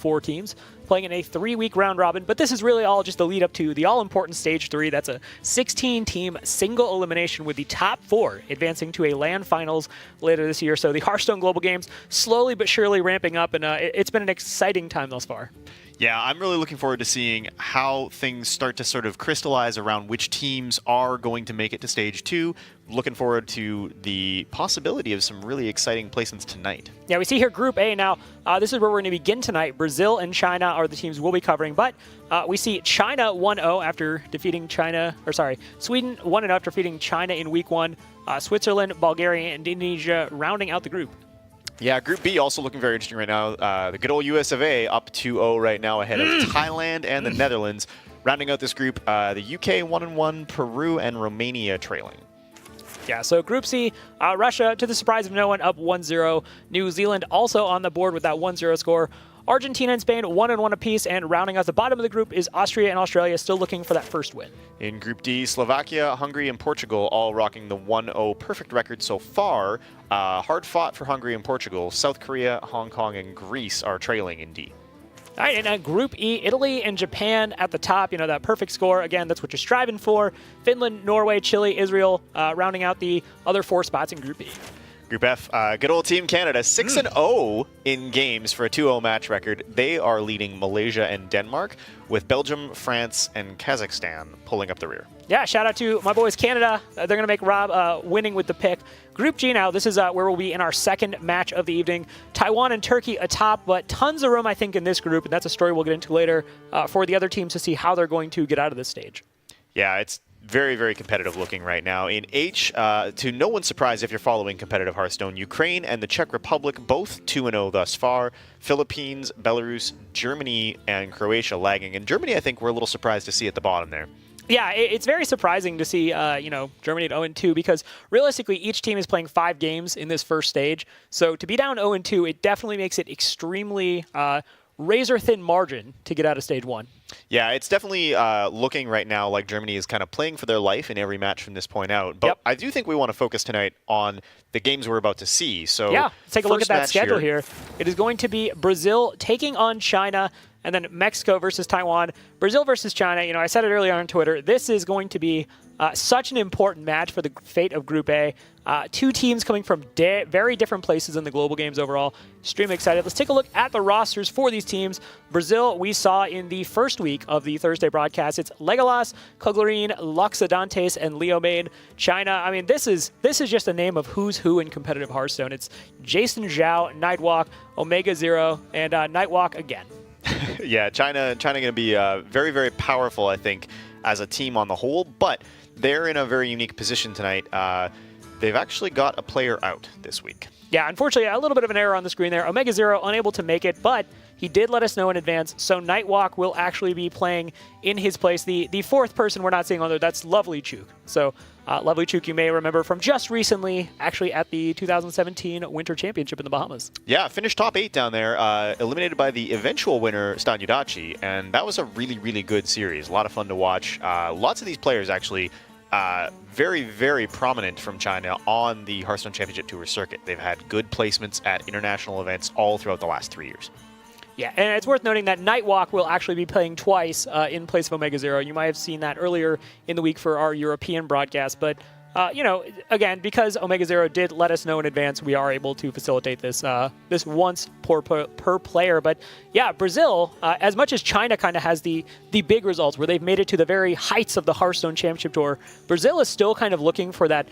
4 teams playing in a 3-week round robin. But this is really all just the lead up to the all-important Stage 3. That's a 16-team single elimination with the top 4 advancing to a LAN finals later this year. So the Hearthstone Global Games slowly but surely ramping up, and it's been an exciting time thus far. Yeah, I'm really looking forward to seeing how things start to sort of crystallize around which teams are going to make it to Stage 2. Looking forward to the possibility of some really exciting placements tonight. Yeah, we see here Group A now. This is where we're going to begin tonight. Brazil and China are the teams we'll be covering, but we see China 1-0 after defeating Sweden 1-0 after defeating China in Week 1. Switzerland, Bulgaria, and Indonesia rounding out the group. Yeah, Group B also looking very interesting right now. The good old US of A up 2-0 right now ahead of Thailand and the Netherlands. Rounding out this group, the UK 1-1, Peru and Romania trailing. Yeah, so Group C, Russia, to the surprise of no one, up 1-0. New Zealand also on the board with that 1-0 score. Argentina and Spain 1-1 apiece, and rounding out the bottom of the group is Austria and Australia, still looking for that first win. In Group D, Slovakia, Hungary, and Portugal all rocking the 1-0 perfect record so far. Hard fought for Hungary and Portugal. South Korea, Hong Kong, and Greece are trailing in D. All right, and Group E, Italy and Japan at the top. You know, that perfect score. Again, that's what you're striving for. Finland, Norway, Chile, Israel, rounding out the other 4 spots in Group E. Group F, good old Team Canada, 6-0 in games for a 2-0 match record. They are leading Malaysia and Denmark, with Belgium, France, and Kazakhstan pulling up the rear. Yeah, shout out to my boys Canada. They're going to make Rob winning with the pick. Group G now, this is where we'll be in our second match of the evening. Taiwan and Turkey atop, but tons of room, I think, in this group, and that's a story we'll get into later for the other teams to see how they're going to get out of this stage. Yeah, it's very, very competitive looking right now. In H, to no one's surprise if you're following competitive Hearthstone, Ukraine and the Czech Republic both 2-0 thus far. Philippines, Belarus, Germany, and Croatia lagging. And Germany, I think, we're a little surprised to see at the bottom there. Yeah, it's very surprising to see, Germany at 0-2 because realistically each team is playing 5 games in this first stage. So to be down 0-2, it definitely makes it extremely razor-thin margin to get out of Stage 1. Yeah, it's definitely looking right now like Germany is kind of playing for their life in every match from this point out. But I do think we want to focus tonight on the games we're about to see. So yeah, let's take a look at that schedule here. It is going to be Brazil taking on China, and then Mexico versus Taiwan. Brazil versus China, I said it earlier on Twitter, this is going to be such an important match for the fate of Group A. 2 teams coming from very different places in the global games overall. Extremely excited. Let's take a look at the rosters for these teams. Brazil, we saw in the first week of the Thursday broadcast. It's Legolas, Koglarine, Loxodontes, and Leo Main. China, I mean, this is just a name of who's who in competitive Hearthstone. It's Jason Zhao, Nightwalk, Omega Zero, and Nightwalk again. Yeah, China going to be very, very powerful, I think, as a team on the whole, but they're in a very unique position tonight. They've actually got a player out this week. Yeah, unfortunately, a little bit of an error on the screen there. Omega Zero unable to make it, but he did let us know in advance, so Nightwalk will actually be playing in his place. The 4th person we're not seeing on there, that's Lovely Chook. So Lovely Chook you may remember from just recently, actually at the 2017 Winter Championship in the Bahamas. Yeah, finished top 8 down there, eliminated by the eventual winner, Stan Yudachi, and that was a really, really good series. A lot of fun to watch. Lots of these players actually very, very prominent from China on the Hearthstone Championship Tour circuit. They've had good placements at international events all throughout the last 3 years. Yeah, and it's worth noting that Nightwalk will actually be playing twice in place of Omega Zero. You might have seen that earlier in the week for our European broadcast, but again, because Omega Zero did let us know in advance, we are able to facilitate this this once per player. But yeah, Brazil, as much as China kind of has the big results where they've made it to the very heights of the Hearthstone Championship Tour, Brazil is still kind of looking for that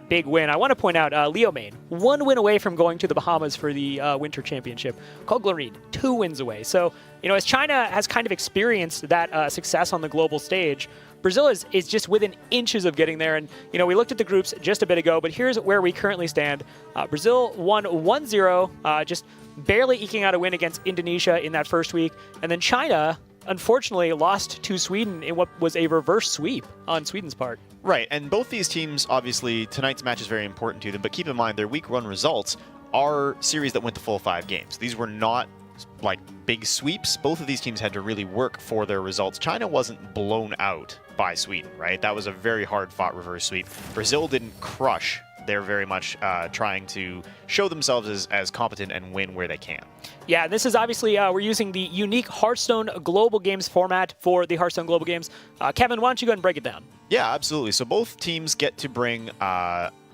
big win. I want to point out Leo Main, 1 win away from going to the Bahamas for the Winter Championship. Koglarine, 2 wins away. So, as China has kind of experienced that success on the global stage, Brazil is just within inches of getting there. And, we looked at the groups just a bit ago, but here's where we currently stand. Brazil won 1-0, just barely eking out a win against Indonesia in that first week. And then China, unfortunately, lost to Sweden in what was a reverse sweep on Sweden's part. Right, and both these teams, obviously, tonight's match is very important to them, but keep in mind their week 1 results are series that went the full 5 games. These were not like big sweeps. Both of these teams had to really work for their results. China wasn't blown out by Sweden, right? That was a very hard-fought reverse sweep. Brazil didn't crush they're very much trying to show themselves as competent and win where they can. Yeah, this is obviously, we're using the unique Hearthstone Global Games format for the Hearthstone Global Games. Kevin, why don't you go ahead and break it down? Yeah, absolutely. So both teams get to bring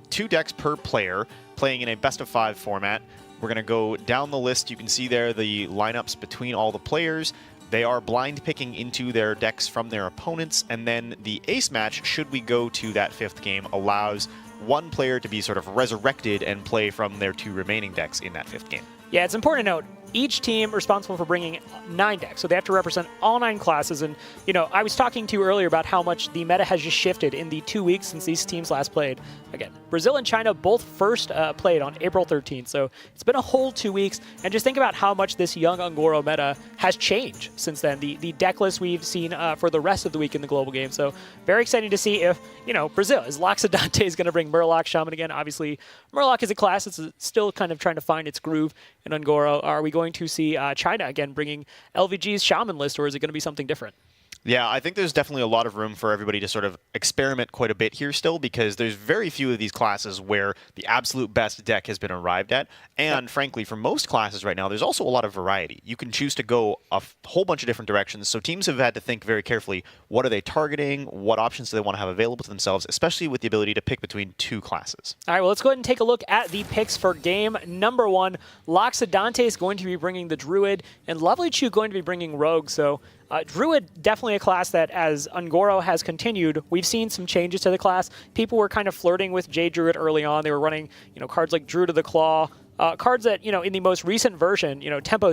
2 decks per player, playing in a best-of-5 format. We're going to go down the list. You can see there the lineups between all the players. They are blind picking into their decks from their opponents, and then the ace match, should we go to that 5th game, allows one player to be sort of resurrected and play from their 2 remaining decks in that 5th game. Yeah, it's important to note, each team responsible for bringing 9 decks, so they have to represent all 9 classes. And, you know, I was talking to you earlier about how much the meta has just shifted in the 2 weeks since these teams last played. Again, Brazil and China both first played on April 13th, so it's been a whole 2 weeks. And just think about how much this young Ungoro meta has changed since then. The deck list we've seen for the rest of the week in the global game. So very exciting to see if, you know, Brazil, is Loxodonte is going to bring Murloc Shaman again. Obviously, Murloc is a class that's still kind of trying to find its groove in Ungoro. Are we going to see China again bringing LVG's Shaman list, or is it going to be something different? Yeah, I think there's definitely a lot of room for everybody to sort of experiment quite a bit here still, because there's very few of these classes where the absolute best deck has been arrived at. And frankly, for most classes right now, there's also a lot of variety. You can choose to go a whole bunch of different directions. So teams have had to think very carefully, what are they targeting? What options do they want to have available to themselves, especially with the ability to pick between 2 classes? All right, well, let's go ahead and take a look at the picks for game number 1. Loxodonte is going to be bringing the Druid, and Lovely Chew going to be bringing Rogue. So Druid, definitely a class that, as Ungoro has continued, we've seen some changes to the class. People were kind of flirting with Jade Druid early on. They were running, you know, cards like Druid of the Claw, cards that, you know, in the most recent version, you know, think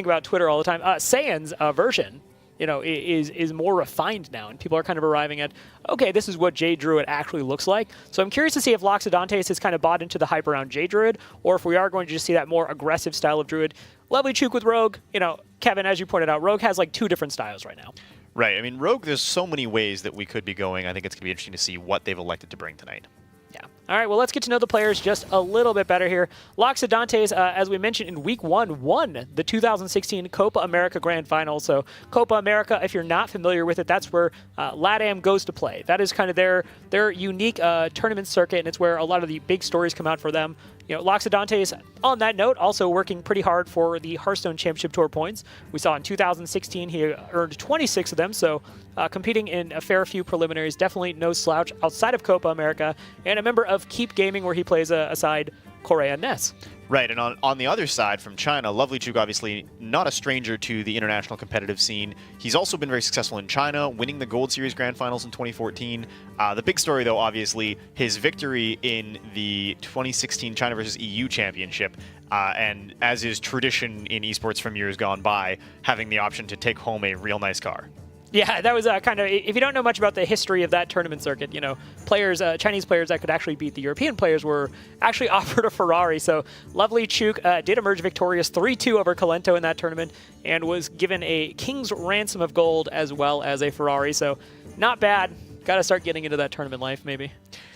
about Twitter all the time. Saiyan's version, you know, is more refined now, and people are kind of arriving at, okay, this is what Jade Druid actually looks like. So I'm curious to see if Loxodonte has kind of bought into the hype around Jade Druid, or if we are going to just see that more aggressive style of Druid. Lovely Chook with Rogue, you know, Kevin, as you pointed out, Rogue has like 2 different styles right now. Right. I mean, Rogue, there's so many ways that we could be going. I think it's going to be interesting to see what they've elected to bring tonight. Yeah. All right, well, let's get to know the players just a little bit better here. Loxodonte, as we mentioned in Week 1, won the 2016 Copa America Grand Final. So Copa America, if you're not familiar with it, that's where LATAM goes to play. That is kind of their unique tournament circuit, and it's where a lot of the big stories come out for them. You know, Loxodonte is, on that note, also working pretty hard for the Hearthstone Championship Tour points. We saw in 2016 he earned 26 of them, so competing in a fair few preliminaries, definitely no slouch outside of Copa America, and a member of Keep Gaming, where he plays aside Korea and Ness. Right, and on the other side from China, Lovely Chook, obviously not a stranger to the international competitive scene. He's also been very successful in China, winning the Gold Series Grand Finals in 2014. The big story, though, obviously, his victory in the 2016 China versus EU Championship, and as is tradition in esports from years gone by, having the option to take home a real nice car. Yeah, that was kind of, if you don't know much about the history of that tournament circuit, you know, players, Chinese players that could actually beat the European players were actually offered a Ferrari. So Lovely Chook did emerge victorious 3-2 over Calento in that tournament, and was given a king's ransom of gold as well as a Ferrari. So not bad. Got to start getting into that tournament life, maybe.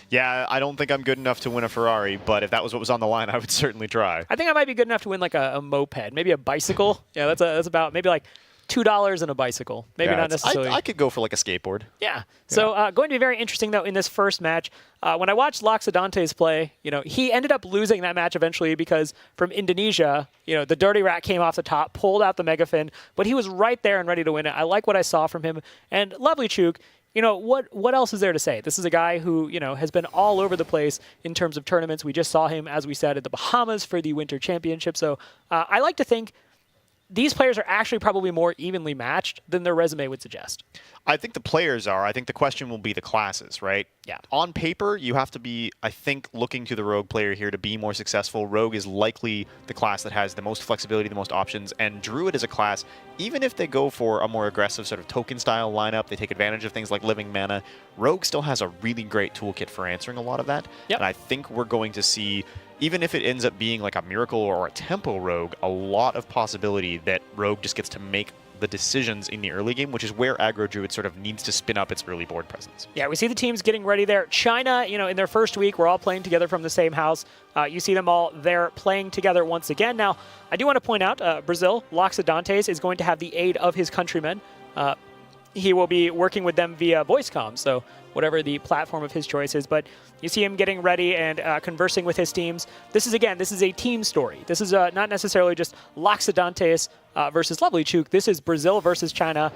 Yeah, I don't think I'm good enough to win a Ferrari, but if that was what was on the line, I would certainly try. I think I might be good enough to win like a moped, maybe a bicycle. Yeah, that's about maybe like $2 and a bicycle. Maybe not necessarily. I could go for like a skateboard. Yeah. So going to be very interesting, though, in this first match. When I watched Loxodonte's play, you know, he ended up losing that match eventually because from Indonesia, you know, the Dirty Rat came off the top, pulled out the Megafin, but he was right there and ready to win it. I like what I saw from him. And Lovely Chook, you know, what else is there to say? This is a guy who, you know, has been all over the place in terms of tournaments. We just saw him, as we said, at the Bahamas for the Winter Championship. So I like to think these players are actually probably more evenly matched than their resume would suggest. I think the players are. I think the question will be the classes, right? Yeah. On paper, you have to be, I think, looking to the Rogue player here to be more successful. Rogue is likely the class that has the most flexibility, the most options, and Druid is a class, even if they go for a more aggressive sort of token-style lineup, they take advantage of things like living mana, Rogue still has a really great toolkit for answering a lot of that. Yep. And I think we're going to see, even if it ends up being like a Miracle or a Tempo Rogue, a lot of possibility that Rogue just gets to make the decisions in the early game, which is where Aggro Druid sort of needs to spin up its early board presence. Yeah, we see the teams getting ready there. China, you know, in their first week, we're all playing together from the same house. You see them all there playing together once again. Now, I do want to point out, Brazil, Loxodonte is going to have the aid of his countrymen. he will be working with them via voice comm, so whatever the platform of his choice is. But you see him getting ready and conversing with his teams. This is a team story. This is not necessarily just Loxodontes versus Lovely Chook. This is Brazil versus China.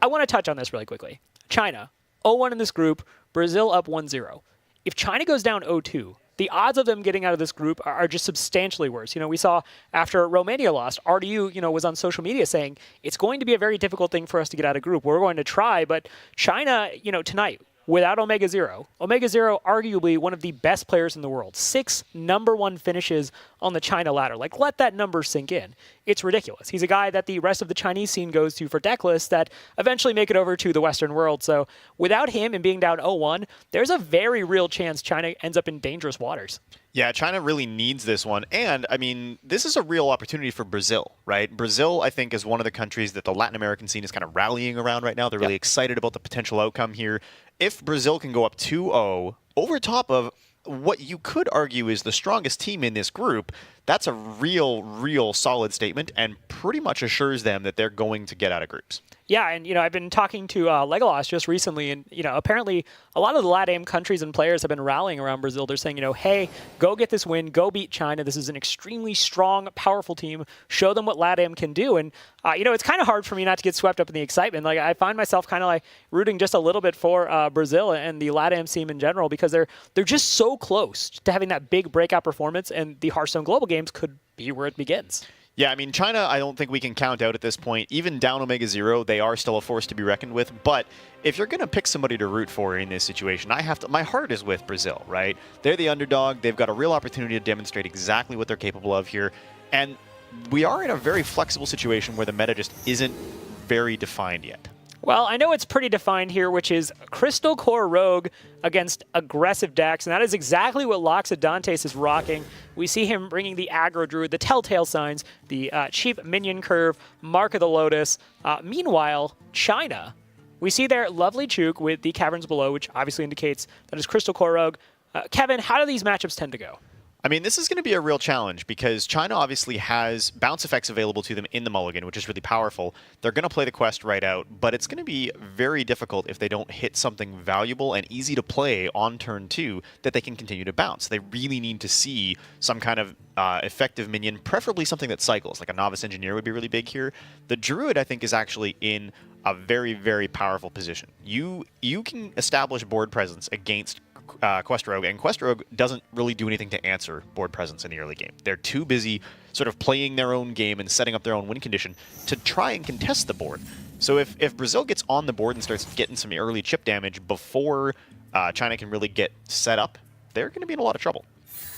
I want to touch on this really quickly. China, 0-1 in this group, Brazil up 1-0. If China goes down 0-2, the odds of them getting out of this group are just substantially worse. We saw after Romania lost, RDU, was on social media saying it's going to be a very difficult thing for us to get out of group. We're going to try, but China, tonight, without Omega Zero, arguably one of the best players in the world. 6 #1 finishes on the China ladder. Like, let that number sink in. It's ridiculous. He's a guy that the rest of the Chinese scene goes to for deck lists that eventually make it over to the Western world. So without him and being down 0-1, there's a very real chance China ends up in dangerous waters. Yeah, China really needs this one. And, I mean, this is a real opportunity for Brazil, right? Brazil, I think, is one of the countries that the Latin American scene is kind of rallying around right now. They're really excited about the potential outcome here. If Brazil can go up 2-0 over top of what you could argue is the strongest team in this group, that's a real solid statement and pretty much assures them that they're going to get out of groups. Yeah, and I've been talking to Legolas just recently, and apparently a lot of the LATAM countries and players have been rallying around Brazil. They're saying, hey, go get this win, go beat China. This is an extremely strong, powerful team. Show them what LATAM can do. And it's kind of hard for me not to get swept up in the excitement. Like, I find myself kind of like rooting just a little bit for Brazil and the LATAM team in general, because they're just so close to having that big breakout performance, and the Hearthstone Global Games could be where it begins. Yeah, I mean, China, I don't think we can count out at this point. Even down Omega Zero, they are still a force to be reckoned with. But if you're going to pick somebody to root for in this situation, my heart is with Brazil, right? They're the underdog. They've got a real opportunity to demonstrate exactly what they're capable of here. And we are in a very flexible situation where the meta just isn't very defined yet. Well, I know it's pretty defined here, which is Crystal Core Rogue against aggressive decks, and that is exactly what Loxodontes is rocking. We see him bringing the Aggro Druid, the Telltale Signs, the cheap Minion Curve, Mark of the Lotus. Meanwhile, China, we see their Lovely Chook with the Caverns Below, which obviously indicates that is Crystal Core Rogue. Kevin, how do these matchups tend to go? I mean, this is going to be a real challenge because China obviously has bounce effects available to them in the mulligan, which is really powerful. They're going to play the quest right out, but it's going to be very difficult if they don't hit something valuable and easy to play on turn 2 that they can continue to bounce. They really need to see some kind of effective minion, preferably something that cycles, like a Novice Engineer would be really big here. The Druid, I think, is actually in a very powerful position. You can establish board presence against Quest Rogue, and Quest Rogue doesn't really do anything to answer board presence in the early game. They're too busy sort of playing their own game and setting up their own win condition to try and contest the board. So if Brazil gets on the board and starts getting some early chip damage before China can really get set up, they're going to be in a lot of trouble.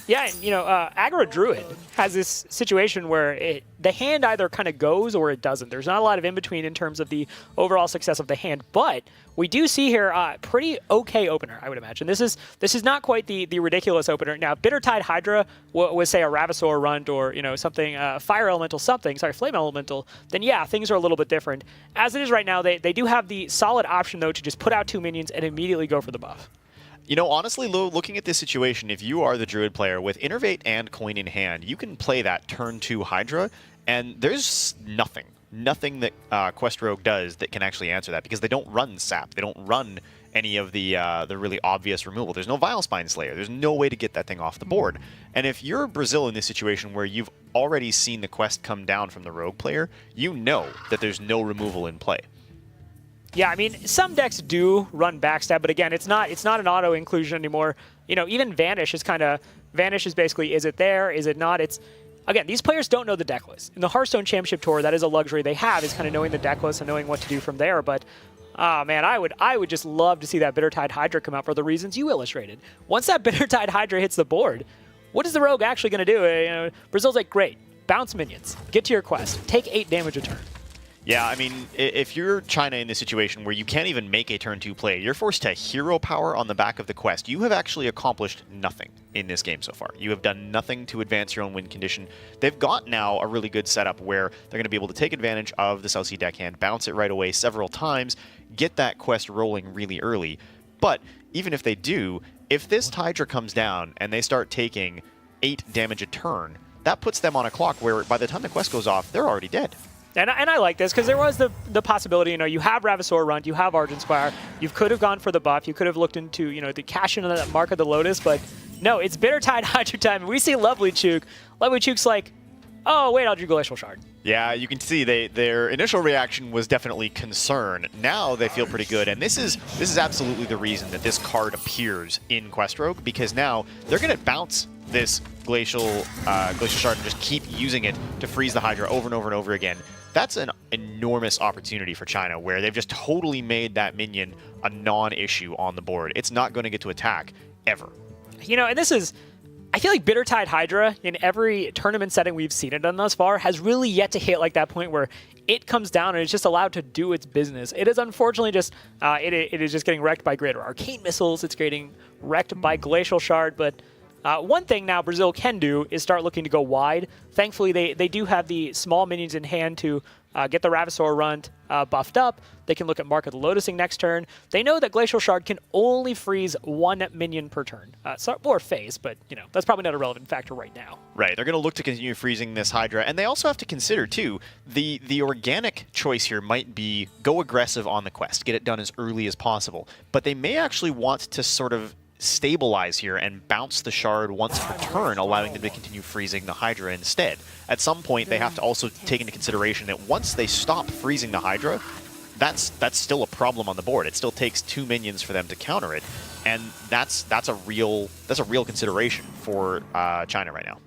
Yeah, and Aggro Druid has this situation where the hand either kind of goes or it doesn't. There's not a lot of in-between in terms of the overall success of the hand, but we do see here a pretty okay opener, I would imagine. This is not quite the ridiculous opener. Now, Bittertide Hydra was, say, a Ravasaur Runt or, something, Fire Elemental something, sorry, Flame Elemental, then yeah, things are a little bit different. As it is right now, they do have the solid option, though, to just put out 2 minions and immediately go for the buff. Honestly, looking at this situation, if you are the Druid player with Innervate and Coin in hand, you can play that turn 2 Hydra, and there's nothing that Quest Rogue does that can actually answer that, because they don't run Sap. They don't run any of the really obvious removal. There's no Vile Spine Slayer. There's no way to get that thing off the board. And if you're Brazil in this situation where you've already seen the quest come down from the Rogue player, you know that there's no removal in play. Yeah, I mean, some decks do run backstab, but again, it's not an auto inclusion anymore. Even Vanish is basically, is it there, is it not? Again, these players don't know the deck list. In the Hearthstone Championship Tour, that is a luxury they have, is kind of knowing the deck list and knowing what to do from there. But man, I would just love to see that Bittertide Hydra come out for the reasons you illustrated. Once that Bittertide Hydra hits the board, what is the Rogue actually going to do? Brazil's like, great, bounce minions, get to your quest, take 8 damage a turn. Yeah, I mean, if you're China in this situation where you can't even make a turn 2 play, you're forced to hero power on the back of the quest. You have actually accomplished nothing in this game so far. You have done nothing to advance your own win condition. They've got now a really good setup where they're going to be able to take advantage of the South Sea deckhand, bounce it right away several times, get that quest rolling really early. But even if they do, if this Hydra comes down and they start taking 8 damage a turn, that puts them on a clock where by the time the quest goes off, they're already dead. And I like this because there was the possibility, you have Ravasaur Runt, you have Argent Squire, you could have gone for the buff, you could have looked into, the cash in on that Mark of the Lotus, but no, it's Bittertide Hydra time, and we see Lovely Chook. Lovely Chook's like, oh, wait, I'll do Glacial Shard. Yeah, you can see their initial reaction was definitely concern. Now they feel pretty good, and this is absolutely the reason that this card appears in Quest Rogue, because now they're going to bounce this Glacial Shard and just keep using it to freeze the Hydra over and over and over again. That's an enormous opportunity for China, where they've just totally made that minion a non-issue on the board. It's not going to get to attack, ever. And this is... I feel like Bittertide Hydra, in every tournament setting we've seen it on thus far, has really yet to hit like that point where it comes down and it's just allowed to do its business. It is unfortunately just, it is just getting wrecked by greater Arcane Missiles, it's getting wrecked by Glacial Shard, but one thing now Brazil can do is start looking to go wide. Thankfully, they do have the small minions in hand to get the Ravasaur Runt buffed up. They can look at Mark of the Lotusing next turn. They know that Glacial Shard can only freeze one minion per turn. Or phase, but that's probably not a relevant factor right now. Right, they're going to look to continue freezing this Hydra, and they also have to consider, too, the organic choice here might be go aggressive on the quest, get it done as early as possible. But they may actually want to sort of stabilize here and bounce the shard once per turn, allowing them to continue freezing the Hydra instead. At some point, they have to also take into consideration that once they stop freezing the Hydra, that's still a problem on the board. It still takes 2 minions for them to counter it, and that's a real consideration for China right now.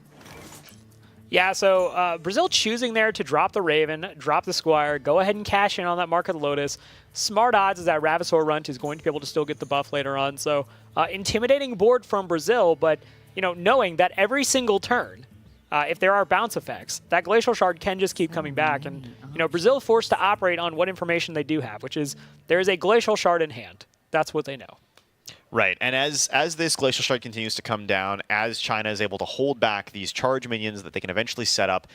Yeah, so Brazil choosing there to drop the Raven, drop the Squire, go ahead and cash in on that Mark of the Lotus. Smart odds is that Ravasaur Runt is going to be able to still get the buff later on. So intimidating board from Brazil, but knowing that every single turn, if there are bounce effects, that Glacial Shard can just keep coming back. And Brazil forced to operate on what information they do have, which is there is a Glacial Shard in hand. That's what they know. Right, and as this Glacial Shard continues to come down, as China is able to hold back these charge minions that they can eventually set up,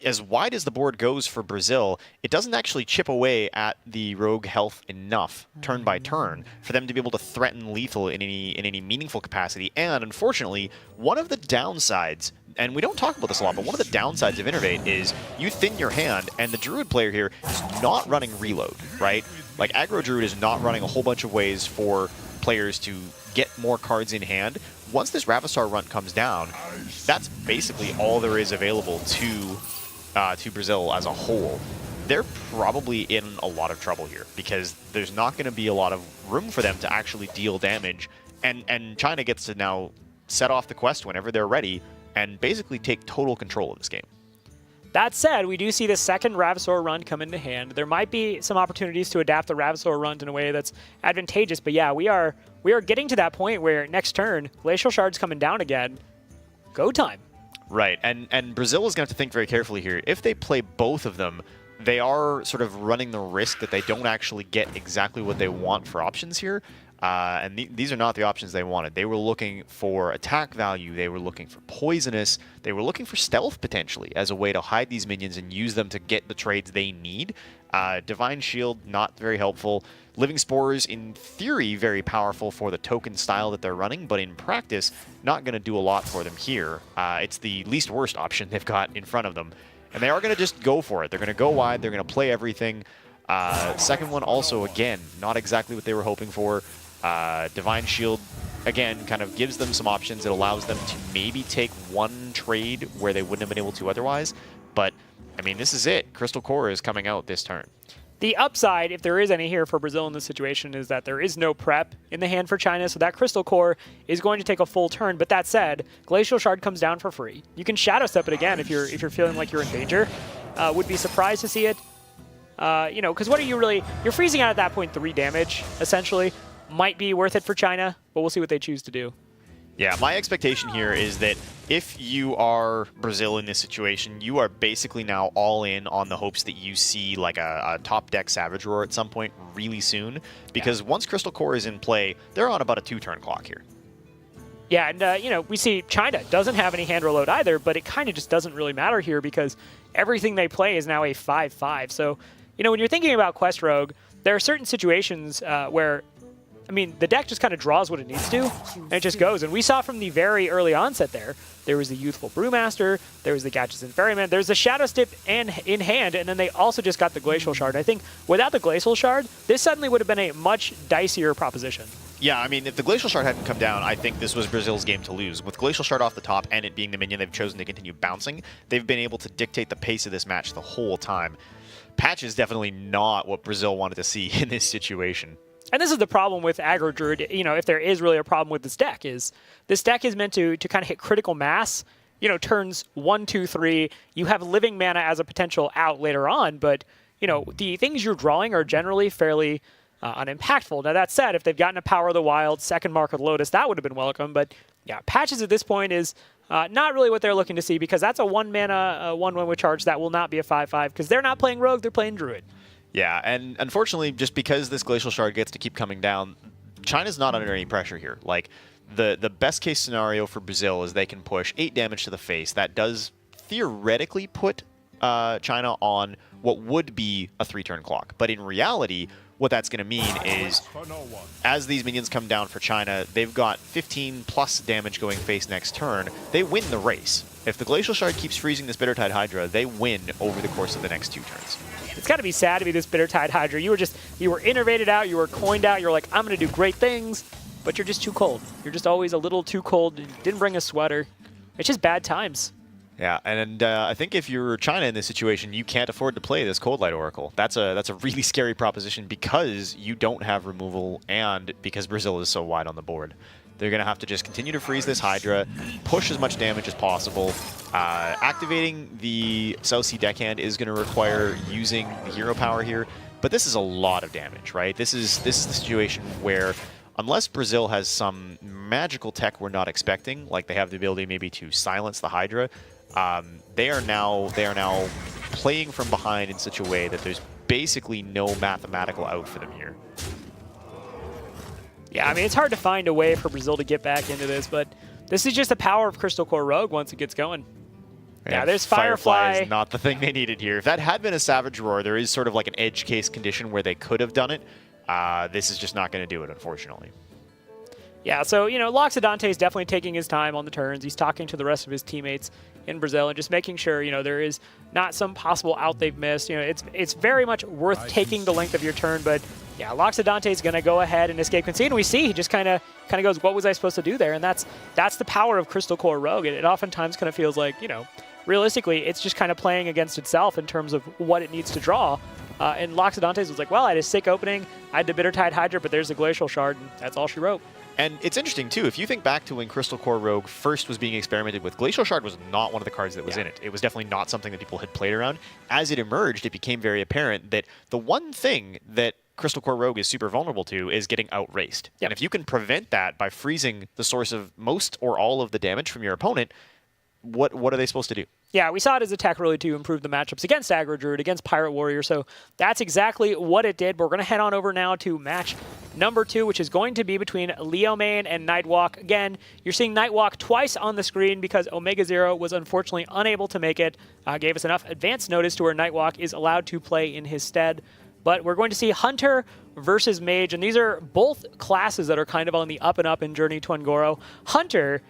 as wide as the board goes for Brazil, it doesn't actually chip away at the rogue health enough turn by turn for them to be able to threaten lethal in any meaningful capacity. And unfortunately, one of the downsides, and we don't talk about this a lot, but one of the downsides of Innervate is you thin your hand, and the Druid player here is not running reload, right? Like, Aggro Druid is not running a whole bunch of ways for players to get more cards in hand. Once this Ravasaur Runt comes down, that's basically all there is available to Brazil as a whole. They're probably in a lot of trouble here because there's not going to be a lot of room for them to actually deal damage, and China gets to now set off the quest whenever they're ready and basically take total control of this game. That said, we do see the second Ravasaur Runt come into hand. There might be some opportunities to adapt the Ravasaur Runt in a way that's advantageous, but yeah, we are getting to that point where next turn, Glacial Shard's coming down again. Go time. Right, and Brazil is going to have to think very carefully here. If they play both of them, they are sort of running the risk that they don't actually get exactly what they want for options here. And these are not the options they wanted. They were looking for attack value, they were looking for poisonous, they were looking for stealth potentially as a way to hide these minions and use them to get the trades they need. Divine Shield, not very helpful. Living Spores, in theory, very powerful for the token style that they're running, but in practice, not going to do a lot for them here. It's the least worst option they've got in front of them. And they are going to just go for it. They're going to go wide, they're going to play everything. Second one also, again, not exactly what they were hoping for. Divine Shield, again, kind of gives them some options. It allows them to maybe take one trade where they wouldn't have been able to otherwise. But, I mean, this is it. Crystal Core is coming out this turn. The upside, if there is any here for Brazil in this situation, is that there is no prep in the hand for China, so that Crystal Core is going to take a full turn. But that said, Glacial Shard comes down for free. You can Shadow Step it again if you're feeling like you're in danger. Would be surprised to see it. Because what are you really... You're freezing out at that point 3 damage, essentially. Might be worth it for China, but we'll see what they choose to do. Yeah, my expectation here is that if you are Brazil in this situation, you are basically now all in on the hopes that you see like a top deck Savage Roar at some point really soon, because once Crystal Core is in play, they're on about a 2-turn clock here. Yeah, and we see China doesn't have any hand reload either, but it kind of just doesn't really matter here because everything they play is now a 5/5. So, when you're thinking about Quest Rogue, there are certain situations where I mean, the deck just kind of draws what it needs to, and it just goes. And we saw from the very early onset there was the Youthful Brewmaster, there was the Gadgets and Ferryman, there's the Shadow Step in hand, and then they also just got the Glacial Shard. I think without the Glacial Shard, this suddenly would have been a much dicier proposition. Yeah, I mean, if the Glacial Shard hadn't come down, I think this was Brazil's game to lose. With Glacial Shard off the top and it being the minion they've chosen to continue bouncing, they've been able to dictate the pace of this match the whole time. Patch is definitely not what Brazil wanted to see in this situation. And this is the problem with Aggro Druid, you know, if there is really a problem with this deck, is meant to kind of hit critical mass, you know, turns 1, 2, 3. You have living mana as a potential out later on, but, you know, the things you're drawing are generally fairly unimpactful. Now, that said, if they've gotten a Power of the Wild, second Mark of the Lotus, that would have been welcome. But, yeah, Patches at this point is not really what they're looking to see, because that's a 1-mana, 1/1 with charge that will not be a 5/5, because they're not playing Rogue, they're playing Druid. Yeah, and unfortunately, just because this Glacial Shard gets to keep coming down, China's not under any pressure here. Like, the best case scenario for Brazil is they can push 8 damage to the face. That does theoretically put China on what would be a 3-turn clock. But in reality, what that's going to mean is, as these minions come down for China, they've got 15 plus damage going face next turn. They win the race. If the Glacial Shard keeps freezing this Bittertide Hydra, they win over the course of the next 2 turns. It's got to be sad to be this Bittertide Hydra. You were innervated out, you were coined out, you're like, I'm going to do great things, but you're just too cold. You're just always a little too cold. You didn't bring a sweater. It's just bad times. Yeah, and I think if you're China in this situation, you can't afford to play this Cold Light Oracle. That's a really scary proposition, because you don't have removal and because Brazil is so wide on the board. They're going to have to just continue to freeze this Hydra, push as much damage as possible. Activating the South Sea Deckhand is going to require using the hero power here, but this is a lot of damage, right? This is the situation where, unless Brazil has some magical tech we're not expecting, like they have the ability maybe to silence the Hydra, they are now playing from behind in such a way that there's basically no mathematical out for them here. Yeah, I mean, it's hard to find a way for Brazil to get back into this, but this is just the power of Crystal Core Rogue once it gets going. Yeah, there's Firefly. Is not the thing they needed here. If that had been a Savage Roar, there is sort of like an edge case condition where they could have done it. This is just not going to do it, unfortunately. Yeah, so, you know, Loxodonte is definitely taking his time on the turns. He's talking to the rest of his teammates in Brazil and just making sure, you know, there is not some possible out they've missed. You know, it's very much worth taking the length of your turn, but yeah, Loxodonte is going to go ahead and escape concede, and we see he just kind of goes, what was I supposed to do there? And that's the power of Crystal Core Rogue. It oftentimes kind of feels like, you know, realistically, it's just kind of playing against itself in terms of what it needs to draw. And Loxodonte's was like, well, I had a sick opening, I had the Bittertide Hydra, but there's a Glacial Shard, and that's all she wrote. And it's interesting, too, if you think back to when Crystal Core Rogue first was being experimented with, Glacial Shard was not one of the cards that was in it. It was definitely not something that people had played around. As it emerged, it became very apparent that the one thing that Crystal Core Rogue is super vulnerable to is getting outraced. Yep. And if you can prevent that by freezing the source of most or all of the damage from your opponent, what are they supposed to do? Yeah, we saw it as a tech really to improve the matchups against Aggro Druid, against Pirate Warrior, so that's exactly what it did. But we're going to head on over now to match number 2, which is going to be between Leo Main and Nightwalk. Again, you're seeing Nightwalk twice on the screen because Omega Zero was unfortunately unable to make it. Gave us enough advance notice to where Nightwalk is allowed to play in his stead. But we're going to see Hunter versus Mage, and these are both classes that are kind of on the up and up in Journey to Un'Goro. Hunter,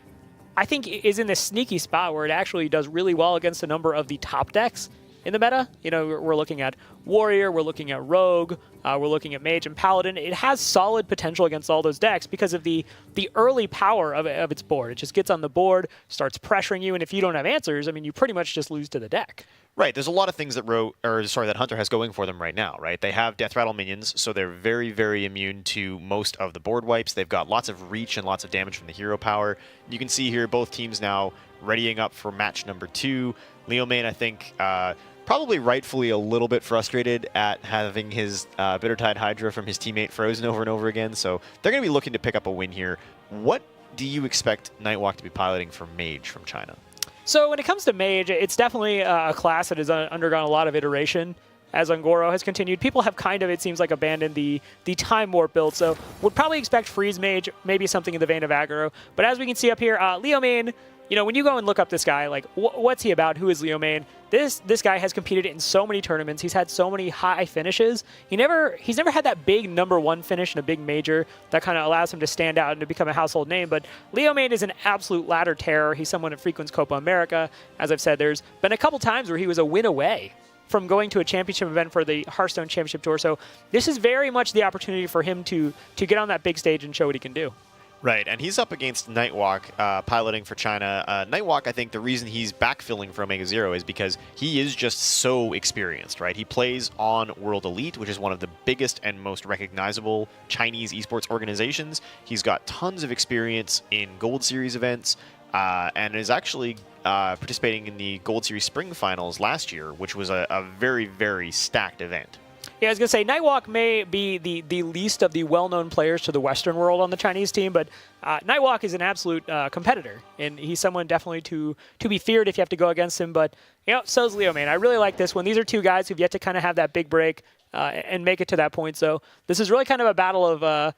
I think, is in this sneaky spot where it actually does really well against a number of the top decks in the meta. You know, we're looking at Warrior, we're looking at Rogue, we're looking at Mage and Paladin. It has solid potential against all those decks because of the early power of its board. It just gets on the board, starts pressuring you, and if you don't have answers, I mean, you pretty much just lose to the deck. Right, there's a lot of things that that Hunter has going for them right now, right? They have Death Rattle minions, so they're very, very immune to most of the board wipes. They've got lots of reach and lots of damage from the hero power. You can see here both teams now readying up for match number 2. Leo Main, I think, probably rightfully a little bit frustrated at having his Bittertide Hydra from his teammate frozen over and over again, so they're going to be looking to pick up a win here. What do you expect Nightwalk to be piloting for Mage from China? So when it comes to Mage, it's definitely a class that has undergone a lot of iteration as Un'Goro has continued. People have kind of, it seems like, abandoned the Time Warp build, so would probably expect Freeze Mage, maybe something in the vein of Aggro. But as we can see up here, Leo Main, when you go and look up this guy, like, what's he about? Who is Leo Main? This guy has competed in so many tournaments. He's had so many high finishes. He's never had that big #1 finish in a big major that kind of allows him to stand out and to become a household name. But Leo Main is an absolute ladder terror. He's someone that frequents Copa America. As I've said, there's been a couple times where he was a win away from going to a championship event for the Hearthstone Championship Tour. So this is very much the opportunity for him to get on that big stage and show what he can do. Right, and he's up against Nightwalk, piloting for China. Nightwalk, I think the reason he's backfilling for Omega Zero is because he is just so experienced, right? He plays on World Elite, which is one of the biggest and most recognizable Chinese esports organizations. He's got tons of experience in Gold Series events, and is actually participating in the Gold Series Spring Finals last year, which was a very, very stacked event. Yeah, I was going to say, Nightwalk may be the least of the well-known players to the Western world on the Chinese team, but Nightwalk is an absolute competitor, and he's someone definitely to be feared if you have to go against him. But, so is Leo Main. I really like this one. These are two guys who've yet to kind of have that big break and make it to that point. So this is really kind of a battle of,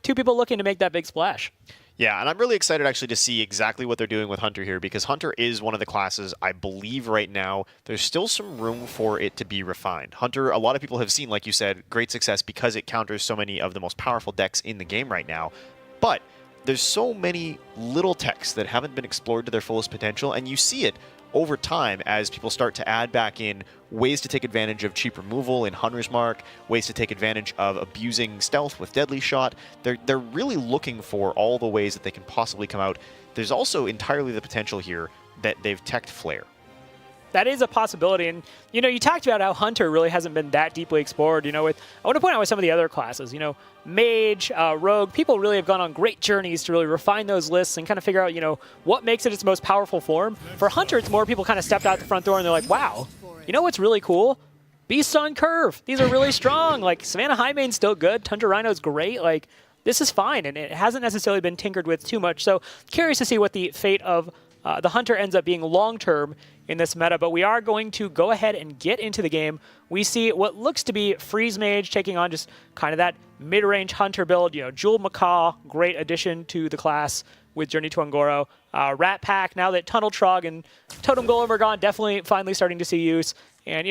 two people looking to make that big splash. Yeah, and I'm really excited actually to see exactly what they're doing with Hunter here, because Hunter is one of the classes I believe right now there's still some room for it to be refined. Hunter, a lot of people have seen, like you said, great success because it counters so many of the most powerful decks in the game right now. But there's so many little techs that haven't been explored to their fullest potential, and you see it over time as people start to add back in ways to take advantage of cheap removal in Hunter's Mark, ways to take advantage of abusing stealth with Deadly Shot. They're really looking for all the ways that they can possibly come out. There's also entirely the potential here that they've teched Flare. That is a possibility. And, you talked about how Hunter really hasn't been that deeply explored, I want to point out with some of the other classes, Mage, Rogue, people really have gone on great journeys to really refine those lists and kind of figure out, what makes it its most powerful form. For Hunter, it's more people kind of stepped out the front door and they're like, wow, what's really cool? Beasts on Curve. These are really strong. Like, Savannah Highmane's still good. Tundra Rhino's great. Like, this is fine. And it hasn't necessarily been tinkered with too much. So, curious to see what the fate of the Hunter ends up being long-term in this meta, but we are going to go ahead and get into the game. We see what looks to be Freeze Mage taking on just kind of that mid-range Hunter build. Jewel Macaw, great addition to the class with Journey to Ungoro. Rat Pack, now that Tunnel Trog and Totem Golem are gone, definitely finally starting to see use. And,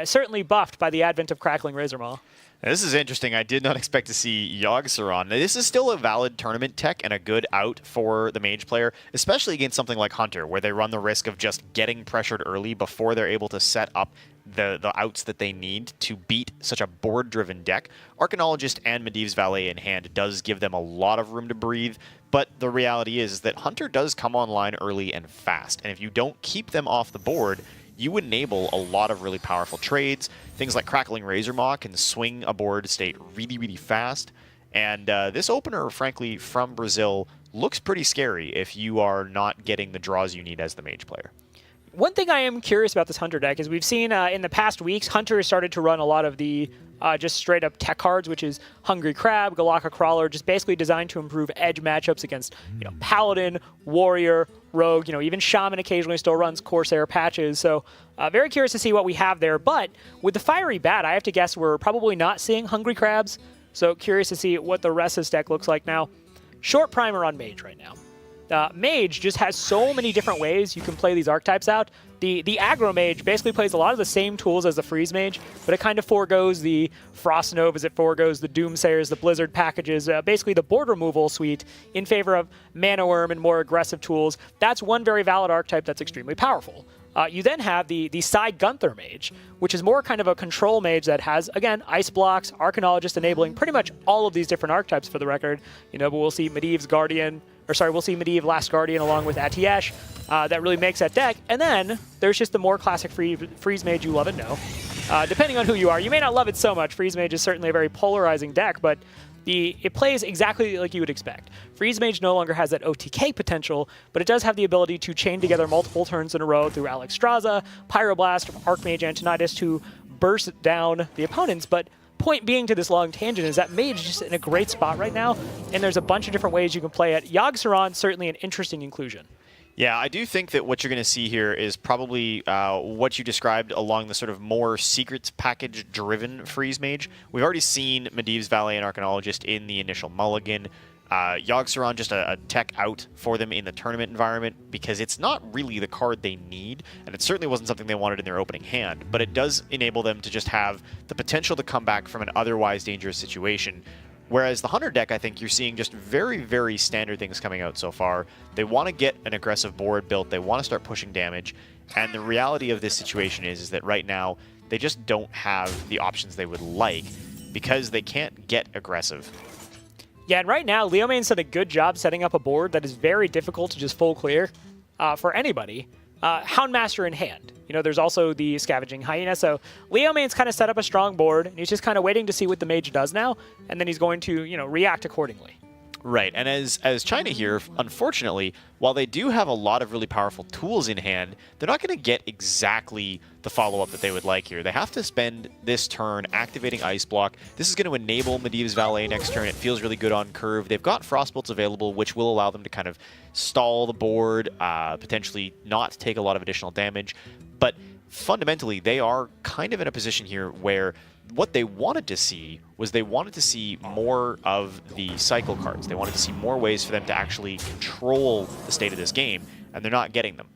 certainly buffed by the advent of Crackling Razor Maw. Now, this is interesting. I did not expect to see Yogg-Saron. This is still a valid tournament tech and a good out for the Mage player, especially against something like Hunter, where they run the risk of just getting pressured early before they're able to set up the outs that they need to beat such a board-driven deck. Arcanologist and Medivh's Valet in hand does give them a lot of room to breathe, but the reality is that Hunter does come online early and fast, and if you don't keep them off the board, you enable a lot of really powerful trades. Things like Crackling Razor Maw can swing a board state really, really fast. And this opener, frankly, from Brazil looks pretty scary if you are not getting the draws you need as the Mage player. One thing I am curious about this Hunter deck is we've seen in the past weeks, Hunter has started to run a lot of the just straight up tech cards, which is Hungry Crab, Galaka Crawler, just basically designed to improve edge matchups against Paladin, Warrior, Rogue, even Shaman occasionally still runs Corsair patches. So very curious to see what we have there. But with the Fiery Bat, I have to guess we're probably not seeing Hungry Crabs. So curious to see what the rest of this deck looks like now. Short primer on Mage right now. Mage just has so many different ways you can play these archetypes out. The aggro Mage basically plays a lot of the same tools as the Freeze Mage, but it kind of forgoes the Frost Novas, it forgoes the Doomsayers, the Blizzard packages, basically the board removal suite in favor of Mana Worm and more aggressive tools. That's one very valid archetype that's extremely powerful. You then have the Psy Gunther Mage, which is more kind of a control mage that has, again, Ice Blocks, Arcanologist enabling pretty much all of these different archetypes for the record. But we'll see Medivh's Guardian, we'll see Medivh Last Guardian along with Atiesh. That really makes that deck. And then there's just the more classic Freeze Mage you love and know. Depending on who you are, you may not love it so much. Freeze Mage is certainly a very polarizing deck, but it plays exactly like you would expect. Freeze Mage no longer has that OTK potential, but it does have the ability to chain together multiple turns in a row through Alexstrasza, Pyroblast, Archmage Antonidas to burst down the opponents. But point being to this long tangent is that Mage is just in a great spot right now, and there's a bunch of different ways you can play it. Yogg-Saron, certainly an interesting inclusion. Yeah, I do think that what you're going to see here is probably what you described along the sort of more secrets package-driven Freeze Mage. We've already seen Medivh's Valet and Arcanologist in the initial mulligan. Yogg-Saron just a tech out for them in the tournament environment because it's not really the card they need, and it certainly wasn't something they wanted in their opening hand, but it does enable them to just have the potential to come back from an otherwise dangerous situation. Whereas the Hunter deck, I think you're seeing just very, very standard things coming out so far. They want to get an aggressive board built, they want to start pushing damage, and the reality of this situation is that right now, they just don't have the options they would like because they can't get aggressive. Yeah, and right now, Leomaine's done a good job setting up a board that is very difficult to just full clear for anybody. Houndmaster in hand. You know, there's also the Scavenging Hyena, so Leomaine's kind of set up a strong board, and he's just kind of waiting to see what the mage does now, and then he's going to, you know, react accordingly. Right, and as China here, unfortunately, while they do have a lot of really powerful tools in hand, they're not going to get exactly the follow-up that they would like here. They have to spend this turn activating Ice Block. This is going to enable Medivh's Valet next turn. It feels really good on curve. They've got Frostbolts available, which will allow them to kind of stall the board, potentially not take a lot of additional damage. But fundamentally, they are kind of in a position here where what they wanted to see was they wanted to see more of the cycle cards. They wanted to see more ways for them to actually control the state of this game, and they're not getting them.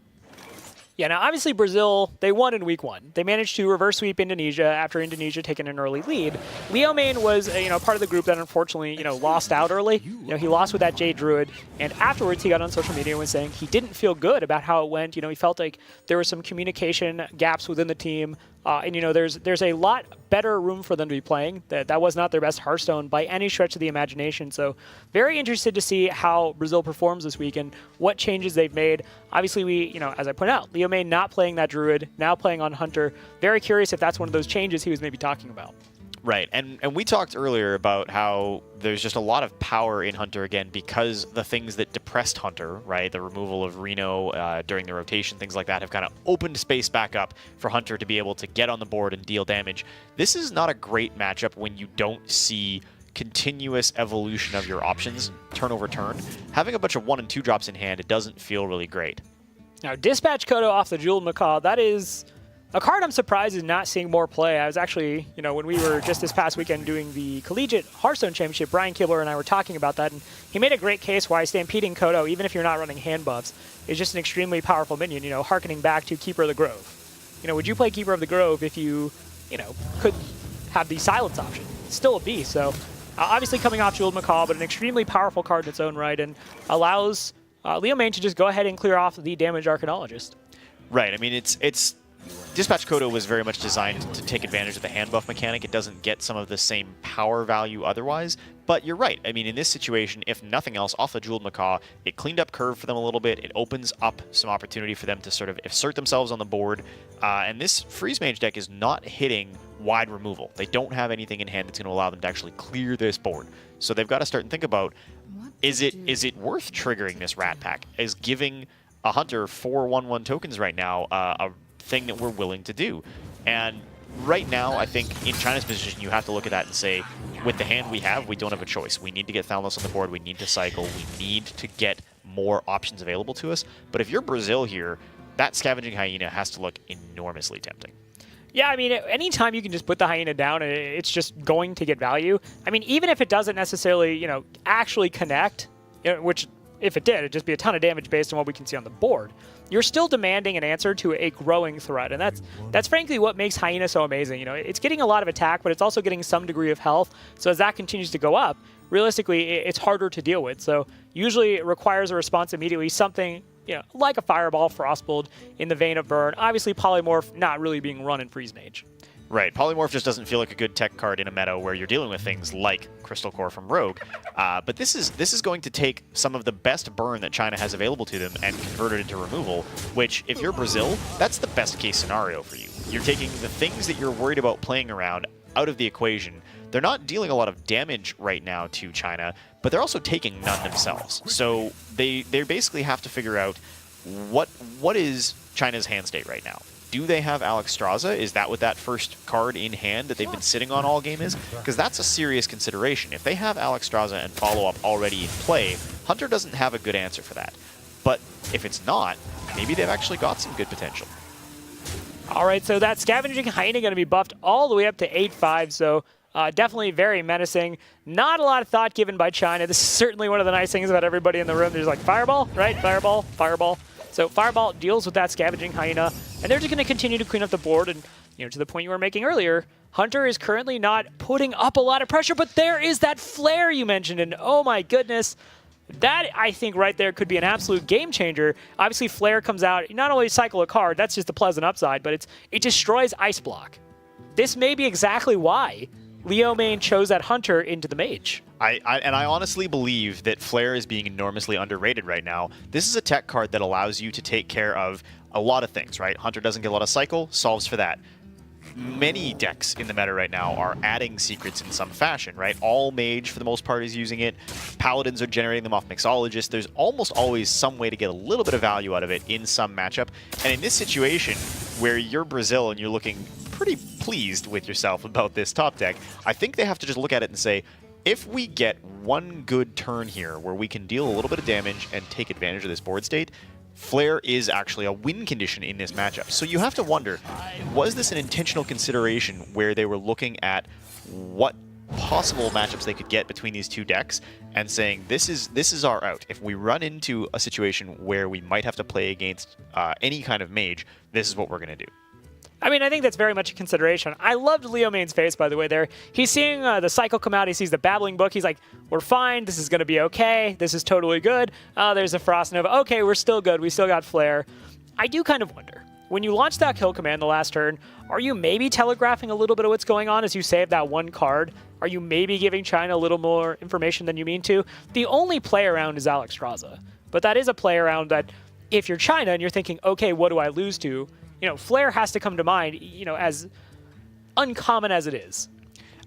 Yeah, now obviously Brazil, they won in week 1. They managed to reverse sweep Indonesia after Indonesia taking an early lead. Leomain was, part of the group that unfortunately, lost out early. He lost with that Jade Druid, and afterwards he got on social media and was saying he didn't feel good about how it went. He felt like there were some communication gaps within the team. And there's a lot better room for them to be playing. That was not their best Hearthstone by any stretch of the imagination. So very interested to see how Brazil performs this week and what changes they've made. Obviously, we, as I point out, Leomane not playing that Druid, now playing on Hunter. Very curious if that's one of those changes he was maybe talking about. Right, and we talked earlier about how there's just a lot of power in Hunter again because the things that depressed Hunter, right, the removal of Reno during the rotation, things like that, have kind of opened space back up for Hunter to be able to get on the board and deal damage. This is not a great matchup when you don't see continuous evolution of your options turn over turn. Having a bunch of 1 and 2 drops in hand, it doesn't feel really great. Now, Dispatch Kodo off the Jeweled Macaw, that is a card I'm surprised is not seeing more play. I was actually, when we were just this past weekend doing the Collegiate Hearthstone Championship, Brian Kibler and I were talking about that, and he made a great case why Stampeding Kodo, even if you're not running hand buffs, is just an extremely powerful minion, harkening back to Keeper of the Grove. Would you play Keeper of the Grove if you, could have the silence option? It's still a beast, so obviously coming off Jeweled Macaw, but an extremely powerful card in its own right, and allows Leomane to just go ahead and clear off the Damage Arcanologist. Right, I mean, it's Dispatch Kodo was very much designed to take advantage of the hand buff mechanic. It doesn't get some of the same power value otherwise, but you're right. I mean, in this situation, if nothing else, off the Jeweled Macaw, it cleaned up curve for them a little bit. It opens up some opportunity for them to sort of assert themselves on the board, and this Freeze Mage deck is not hitting wide removal. They don't have anything in hand that's going to allow them to actually clear this board. So they've got to start and think about, is it worth triggering this Rat Pack? Is giving a Hunter 4 1/1 tokens right now a thing that we're willing to do? And right now, I think in China's position, you have to look at that and say, with the hand we have, we don't have a choice. We need to get Thalnos on the board. We need to cycle. We need to get more options available to us. But if you're Brazil here, that Scavenging Hyena has to look enormously tempting. Yeah, I mean, anytime you can just put the Hyena down, it's just going to get value. I mean, even if it doesn't necessarily, actually connect, which if it did, it'd just be a ton of damage based on what we can see on the board. You're still demanding an answer to a growing threat, and that's frankly what makes Hyena so amazing. It's getting a lot of attack, but it's also getting some degree of health. So as that continues to go up, realistically, it's harder to deal with. So usually it requires a response immediately, something like a Fireball, Frostbolt in the vein of Burn. Obviously, Polymorph not really being run in Freeze Mage. Right, Polymorph just doesn't feel like a good tech card in a meta where you're dealing with things like Crystal Core from Rogue. But this is going to take some of the best burn that China has available to them and convert it into removal, which, if you're Brazil, that's the best case scenario for you. You're taking the things that you're worried about playing around out of the equation. They're not dealing a lot of damage right now to China, but they're also taking none themselves. So they basically have to figure out what is China's hand state right now. Do they have Alexstrasza? Is that what that first card in hand that they've been sitting on all game is? Because that's a serious consideration. If they have Alexstrasza and follow-up already in play, Hunter doesn't have a good answer for that. But if it's not, maybe they've actually got some good potential. All right, so that Scavenging Hyena going to be buffed all the way up to 8-5, so Definitely very menacing. Not a lot of thought given by China. This is certainly one of the nice things about everybody in the room. There's like Fireball, right? Fireball, Fireball. So Fireball deals with that Scavenging Hyena, and they're just going to continue to clean up the board. And to the point you were making earlier, Hunter is currently not putting up a lot of pressure, but there is that flare you mentioned, and oh my goodness, that I think right there could be an absolute game changer. Obviously, flare comes out, not only cycle a card, that's just a pleasant upside, but it destroys Ice Block. This may be exactly why Leo Main chose that Hunter into the Mage. I honestly believe that Flare is being enormously underrated right now. This is a tech card that allows you to take care of a lot of things, right? Hunter doesn't get a lot of cycle, solves for that. Many decks in the meta right now are adding secrets in some fashion, right? All Mage, for the most part, is using it. Paladins are generating them off Mixologist. There's almost always some way to get a little bit of value out of it in some matchup. And in this situation, where you're Brazil and you're looking pretty pleased with yourself about this top deck, I think they have to just look at it and say, if we get one good turn here where we can deal a little bit of damage and take advantage of this board state, Flare is actually a win condition in this matchup. So you have to wonder, was this an intentional consideration where they were looking at what possible matchups they could get between these two decks and saying, this is our out. If we run into a situation where we might have to play against any kind of mage, this is what we're going to do. I mean, I think that's very much a consideration. I loved Leo Main's face, by the way, there. He's seeing the cycle come out. He sees the Babbling Book. He's like, we're fine. This is going to be okay. This is totally good. There's a Frost Nova. Okay, we're still good. We still got Flare. I do kind of wonder, when you launch that kill command the last turn, are you maybe telegraphing a little bit of what's going on as you save that one card? Are you maybe giving China a little more information than you mean to? The only play around is Alexstrasza. But that is a play around that if you're China and you're thinking, okay, what do I lose to? Flare has to come to mind, as uncommon as it is.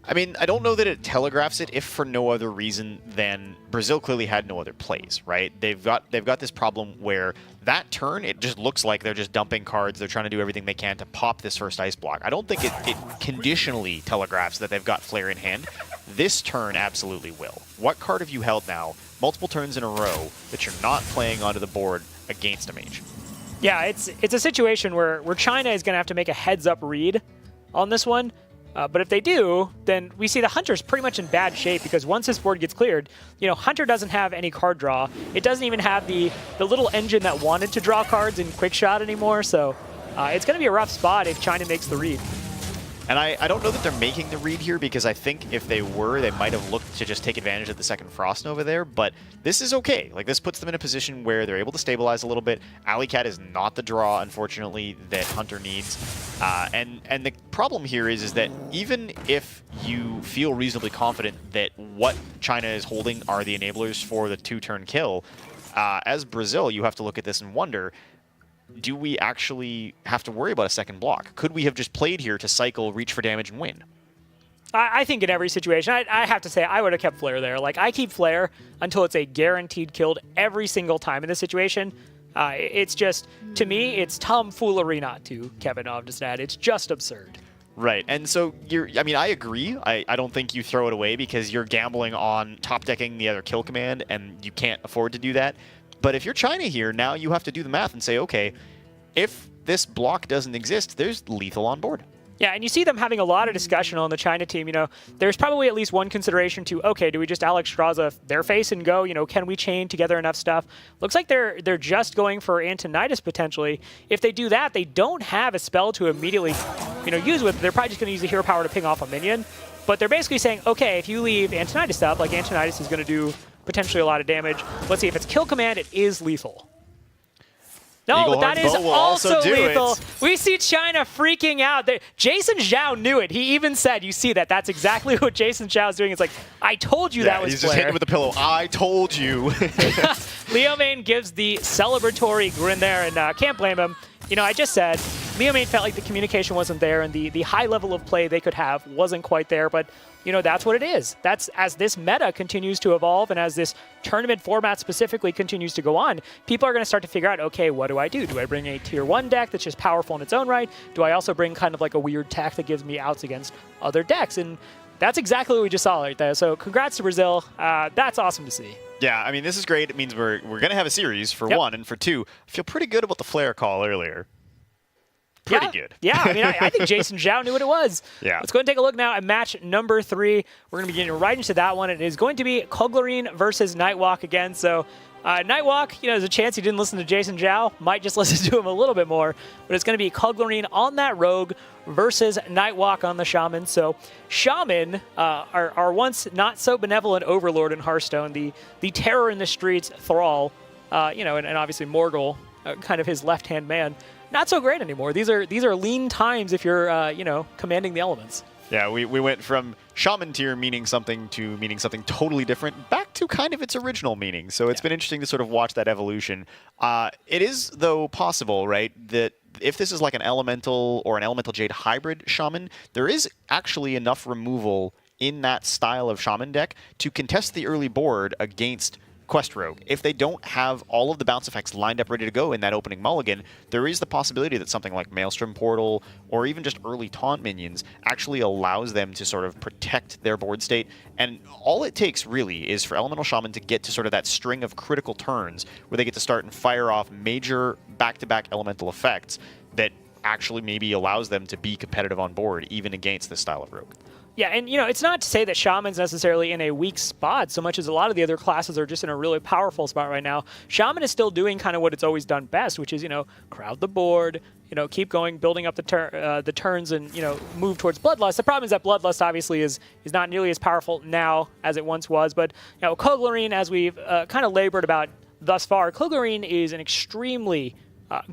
I mean, I don't know that it telegraphs it if for no other reason than Brazil clearly had no other plays, right? They've got this problem where that turn, it just looks like they're just dumping cards. They're trying to do everything they can to pop this first Ice Block. I don't think it conditionally telegraphs that they've got Flare in hand. This turn absolutely will. What card have you held now, multiple turns in a row, that you're not playing onto the board against a mage? Yeah, it's a situation where China is going to have to make a heads-up read on this one. But if they do, then we see the Hunter's pretty much in bad shape because once this board gets cleared, Hunter doesn't have any card draw. It doesn't even have the little engine that wanted to draw cards in Quick Shot anymore. So it's going to be a rough spot if China makes the read. And I don't know that they're making the read here because I think if they were, they might have looked to just take advantage of the second Frost Nova there, but this is okay. Like, this puts them in a position where they're able to stabilize a little bit. Alley Cat is not the draw, unfortunately, that Hunter needs. And the problem here is that even if you feel reasonably confident that what China is holding are the enablers for the two-turn kill, as Brazil, you have to look at this and wonder, do we actually have to worry about a second block? Could we have just played here to cycle, reach for damage, and win? I think in every situation, I have to say, I would have kept Flare there. Like, I keep Flare until it's a guaranteed killed every single time in this situation. It's just, to me, it's tomfoolery not to, Kevin Ovdestad. It's just absurd. Right, and so I agree. I don't think you throw it away because you're gambling on top decking the other kill command, and you can't afford to do that. But if you're China here, now you have to do the math and say, okay, if this block doesn't exist, there's lethal on board. Yeah, and you see them having a lot of discussion on the China team. There's probably at least one consideration to, okay, do we just Alexstrasza their face and go? Can we chain together enough stuff? Looks like they're just going for Antonidas potentially. If they do that, they don't have a spell to immediately, use with. They're probably just going to use the hero power to ping off a minion. But they're basically saying, okay, if you leave Antonidas up, like Antonidas is going to do potentially a lot of damage. Let's see, if it's kill command, it is lethal. No, Eagle but that Heart is Bow will also lethal. it. We see China freaking out. Jason Zhao knew it. He even said, you see that. That's exactly what Jason Zhao is doing. It's like, I told you that was he's Flare. just hitting with the pillow. I told you. Leo Main gives the celebratory grin there, and can't blame him. I just said, Leo Main felt like the communication wasn't there, and the high level of play they could have wasn't quite there, but that's what it is. That's as this meta continues to evolve and as this tournament format specifically continues to go on, people are going to start to figure out, okay, what do I do? Do I bring a tier 1 deck that's just powerful in its own right? Do I also bring kind of like a weird tech that gives me outs against other decks? And that's exactly what we just saw right there. So congrats to Brazil. That's awesome to see. Yeah, I mean, this is great. It means we're going to have a series for one, and for two, I feel pretty good about the Flare call earlier. pretty good. Yeah, I mean, I think Jason Zhao knew what it was. Yeah. Let's go and take a look now at match number 3. We're going to be getting right into that one. It is going to be Koglarine versus Nightwalk again. So Nightwalk, there's a chance he didn't listen to Jason Zhao. Might just listen to him a little bit more. But it's going to be Koglarine on that Rogue versus Nightwalk on the Shaman. So Shaman, our once not so benevolent overlord in Hearthstone, the terror in the streets, Thrall, and obviously Morgul, kind of his left-hand man. Not so great anymore. These are lean times if you're commanding the elements. Yeah, we went from Shaman tier meaning something to meaning something totally different back to kind of its original meaning. So it's been interesting to sort of watch that evolution. It is, though, possible, right, that if this is like an Elemental or an Elemental Jade hybrid Shaman, there is actually enough removal in that style of Shaman deck to contest the early board against Quest Rogue. If they don't have all of the bounce effects lined up ready to go in that opening mulligan, there is the possibility that something like Maelstrom Portal or even just early taunt minions actually allows them to sort of protect their board state. And all it takes really is for Elemental Shaman to get to sort of that string of critical turns where they get to start and fire off major back-to-back elemental effects that actually maybe allows them to be competitive on board even against this style of Rogue. Yeah, and it's not to say that Shaman's necessarily in a weak spot so much as a lot of the other classes are just in a really powerful spot right now. Shaman is still doing kind of what it's always done best, which is, crowd the board, keep going, building up the turns and, move towards Bloodlust. The problem is that Bloodlust obviously is not nearly as powerful now as it once was, but, Koglarine, as we've kind of labored about thus far, Koglarine is an extremely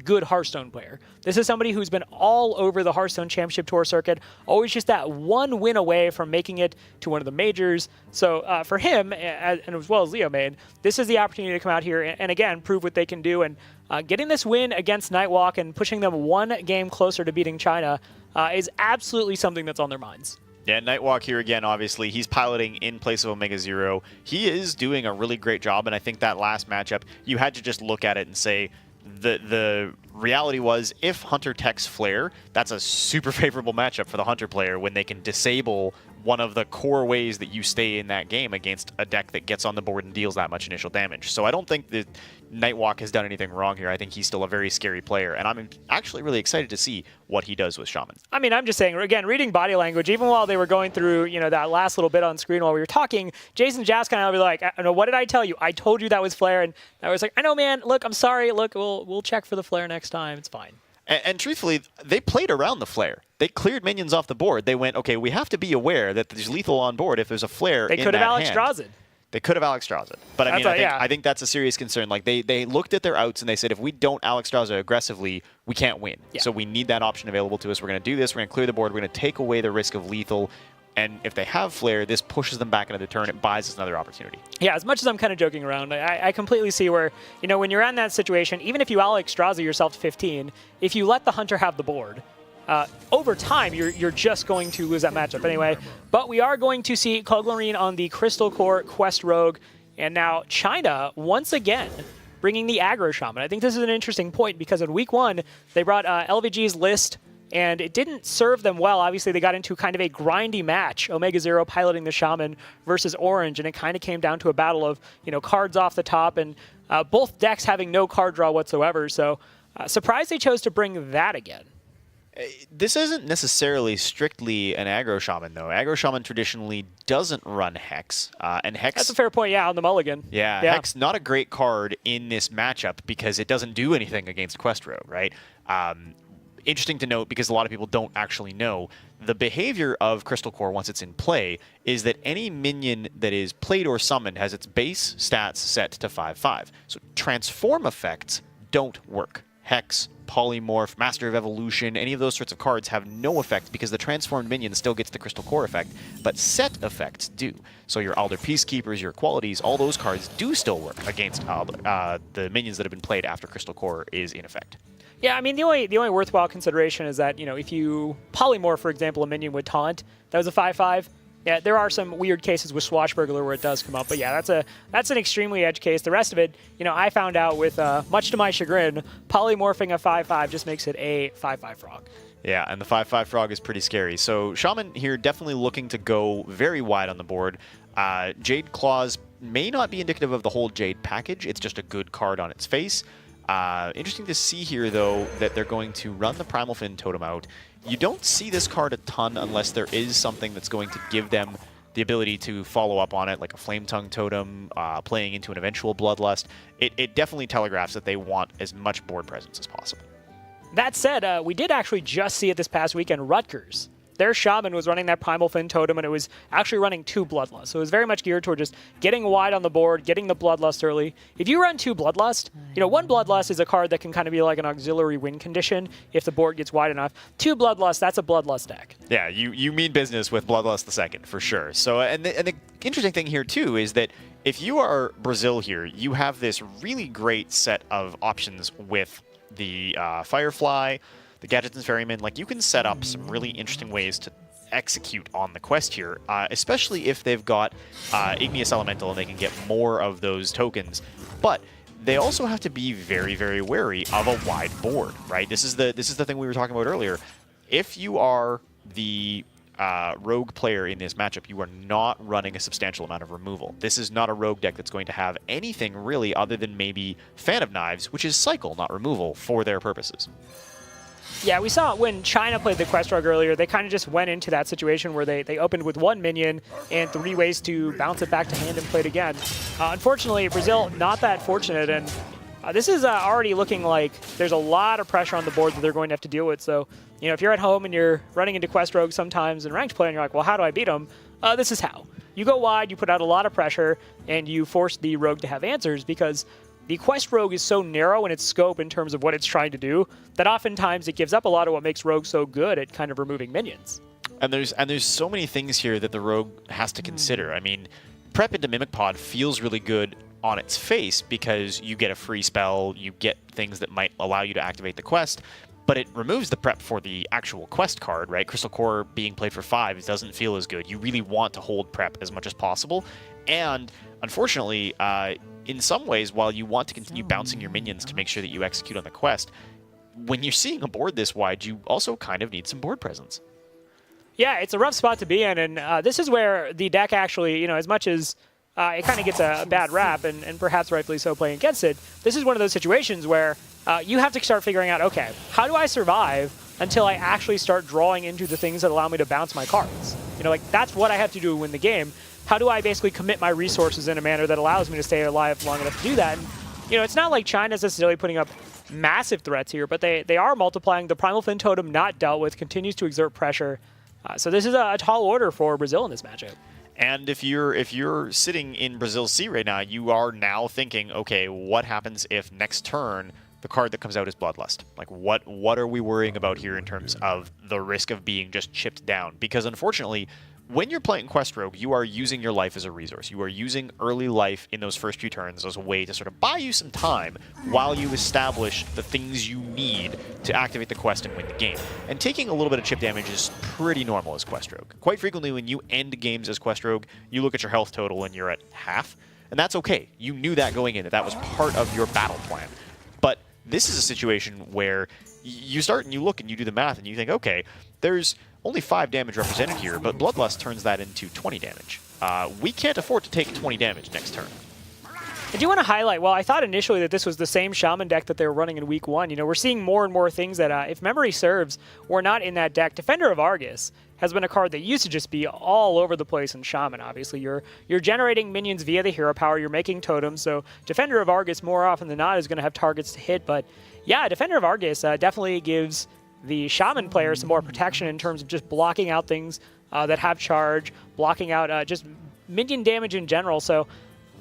good Hearthstone player. This is somebody who's been all over the Hearthstone Championship Tour circuit, always just that one win away from making it to one of the majors. So for him, and as well as Leo made, this is the opportunity to come out here and again, prove what they can do. And getting this win against Nightwalk and pushing them one game closer to beating China is absolutely something that's on their minds. Yeah, Nightwalk here again, obviously. He's piloting in place of Omega Zero. He is doing a really great job, and I think that last matchup, you had to just look at it and say, the reality was if Hunter techs Flare, that's a super favorable matchup for the Hunter player when they can disable one of the core ways that you stay in that game against a deck that gets on the board and deals that much initial damage. So I don't think that Nightwalk has done anything wrong here. I think he's still a very scary player, and I'm actually really excited to see what he does with Shaman. I mean, I'm just saying, again, reading body language, even while they were going through, that last little bit on screen while we were talking, Jason Jask kind of be like, I know, what did I tell you? I told you that was Flare, and I was like, I know, man, look, I'm sorry, look, we'll check for the Flare next time, it's fine. And truthfully, they played around the Flare. They cleared minions off the board. They went, okay, we have to be aware that there's lethal on board if there's a Flare in that hand. They could have Alex Drazen. They could have Alex Drazen. But I think that's a serious concern. Like they looked at their outs and they said, if we don't Alex Drazen aggressively, we can't win. Yeah. So we need that option available to us. We're going to do this. We're going to clear the board. We're going to take away the risk of lethal. And if they have Flare, this pushes them back into the turn. It buys us another opportunity. Yeah, as much as I'm kind of joking around, I completely see where, when you're in that situation, even if you Alex Drazen yourself to 15, if you let the Hunter have the board, over time, you're just going to lose that matchup anyway. But we are going to see Koglarine on the Crystal Core Quest Rogue. And now China, once again, bringing the aggro Shaman. I think this is an interesting point because in week 1, they brought LVG's list, and it didn't serve them well. Obviously, they got into kind of a grindy match, Omega Zero piloting the Shaman versus Orange, and it kind of came down to a battle of, cards off the top, and both decks having no card draw whatsoever. So surprised they chose to bring that again. This isn't necessarily strictly an aggro Shaman, though. Aggro Shaman traditionally doesn't run Hex, and Hex... That's a fair point, yeah, on the mulligan. Yeah, Hex, not a great card in this matchup because it doesn't do anything against Quest Rogue, right? Interesting to note, because a lot of people don't actually know, the behavior of Crystal Core once it's in play is that any minion that is played or summoned has its base stats set to 5/5. So transform effects don't work. Hex, Polymorph, Master of Evolution, any of those sorts of cards have no effect because the transformed minion still gets the Crystal Core effect, but set effects do. So your Alder Peacekeepers, your Qualities, all those cards do still work against the minions that have been played after Crystal Core is in effect. Yeah, I mean, the only worthwhile consideration is that, if you polymorph, for example, a minion with Taunt, that was a 5/5. Yeah, there are some weird cases with Swashbuckler where it does come up, but yeah, that's an extremely edge case. The rest of it, I found out with, much to my chagrin, polymorphing a 5/5 just makes it a 5/5 frog. Yeah, and the 5/5 frog is pretty scary. So Shaman here definitely looking to go very wide on the board. Jade Claws may not be indicative of the whole Jade package. It's just a good card on its face. Interesting to see here, though, that they're going to run the Primal Fin Totem out. You don't see this card a ton unless there is something that's going to give them the ability to follow up on it, like a Flame Tongue Totem, playing into an eventual Bloodlust. It definitely telegraphs that they want as much board presence as possible. That said, we did actually just see it this past weekend. Rutgers, their Shaman was running that Primal Fin Totem, and it was actually running 2 Bloodlust. So it was very much geared toward just getting wide on the board, getting the Bloodlust early. If you run 2 Bloodlust, 1 Bloodlust is a card that can kind of be like an auxiliary win condition if the board gets wide enough. 2 Bloodlust, that's a Bloodlust deck. Yeah, you mean business with Bloodlust the second, for sure. So, and the interesting thing here, too, is that if you are Brazil here, you have this really great set of options with the Firefly, the Gadgets and Ferryman. Like, you can set up some really interesting ways to execute on the quest here, especially if they've got Igneous Elemental and they can get more of those tokens. But they also have to be very, very wary of a wide board, right? This is the thing we were talking about earlier. If you are the rogue player in this matchup, you are not running a substantial amount of removal. This is not a rogue deck that's going to have anything really other than maybe Fan of Knives, which is cycle, not removal, for their purposes. Yeah, we saw when China played the Quest Rogue earlier, they kind of just went into that situation where they opened with 1 minion and 3 ways to bounce it back to hand and play it again. Unfortunately, Brazil, not that fortunate, and this is already looking like there's a lot of pressure on the board that they're going to have to deal with. So, if you're at home and you're running into Quest Rogue sometimes in ranked play and you're like, well, how do I beat them? This is how. You go wide, you put out a lot of pressure, and you force the Rogue to have answers, because the Quest Rogue is so narrow in its scope in terms of what it's trying to do that oftentimes it gives up a lot of what makes Rogue so good at kind of removing minions. And there's so many things here that the Rogue has to consider. I mean, prep into Mimic Pod feels really good on its face because you get a free spell, you get things that might allow you to activate the quest, but it removes the prep for the actual quest card, right? Crystal Core being played for 5 doesn't feel as good. You really want to hold prep as much as possible. And unfortunately, in some ways, while you want to continue bouncing your minions to make sure that you execute on the quest, when you're seeing a board this wide, you also kind of need some board presence. Yeah, it's a rough spot to be in, and this is where the deck actually, as much as it kind of gets a bad rap, and perhaps rightfully so playing against it, this is one of those situations where you have to start figuring out, okay, how do I survive until I actually start drawing into the things that allow me to bounce my cards? That's what I have to do to win the game. How do I basically commit my resources in a manner that allows me to stay alive long enough to do that? And, it's not like China's necessarily putting up massive threats here, but they are multiplying. The Primal Fin Totem, not dealt with, continues to exert pressure. So this is a tall order for Brazil in this matchup. And if you're sitting in Brazil's seat right now, you are now thinking, okay, what happens if next turn the card that comes out is Bloodlust? Like, what are we worrying about here in terms of the risk of being just chipped down? Because unfortunately, when you're playing Quest Rogue, you are using your life as a resource. You are using early life in those first few turns as a way to sort of buy you some time while you establish the things you need to activate the quest and win the game. And taking a little bit of chip damage is pretty normal as Quest Rogue. Quite frequently, when you end games as Quest Rogue, you look at your health total and you're at half, and that's okay. You knew that going in, that was part of your battle plan. But this is a situation where you start and you look and you do the math and you think, okay, there's only 5 damage represented here, but Bloodlust turns that into 20 damage. We can't afford to take 20 damage next turn. I do want to highlight, well, I thought initially that this was the same Shaman deck that they were running in week 1. We're seeing more and more things that, if memory serves, were not in that deck. Defender of Argus has been a card that used to just be all over the place in Shaman, obviously. You're generating minions via the hero power, you're making totems, so Defender of Argus more often than not is going to have targets to hit, but yeah, Defender of Argus definitely gives the Shaman player some more protection in terms of just blocking out things that have charge, blocking out just minion damage in general. So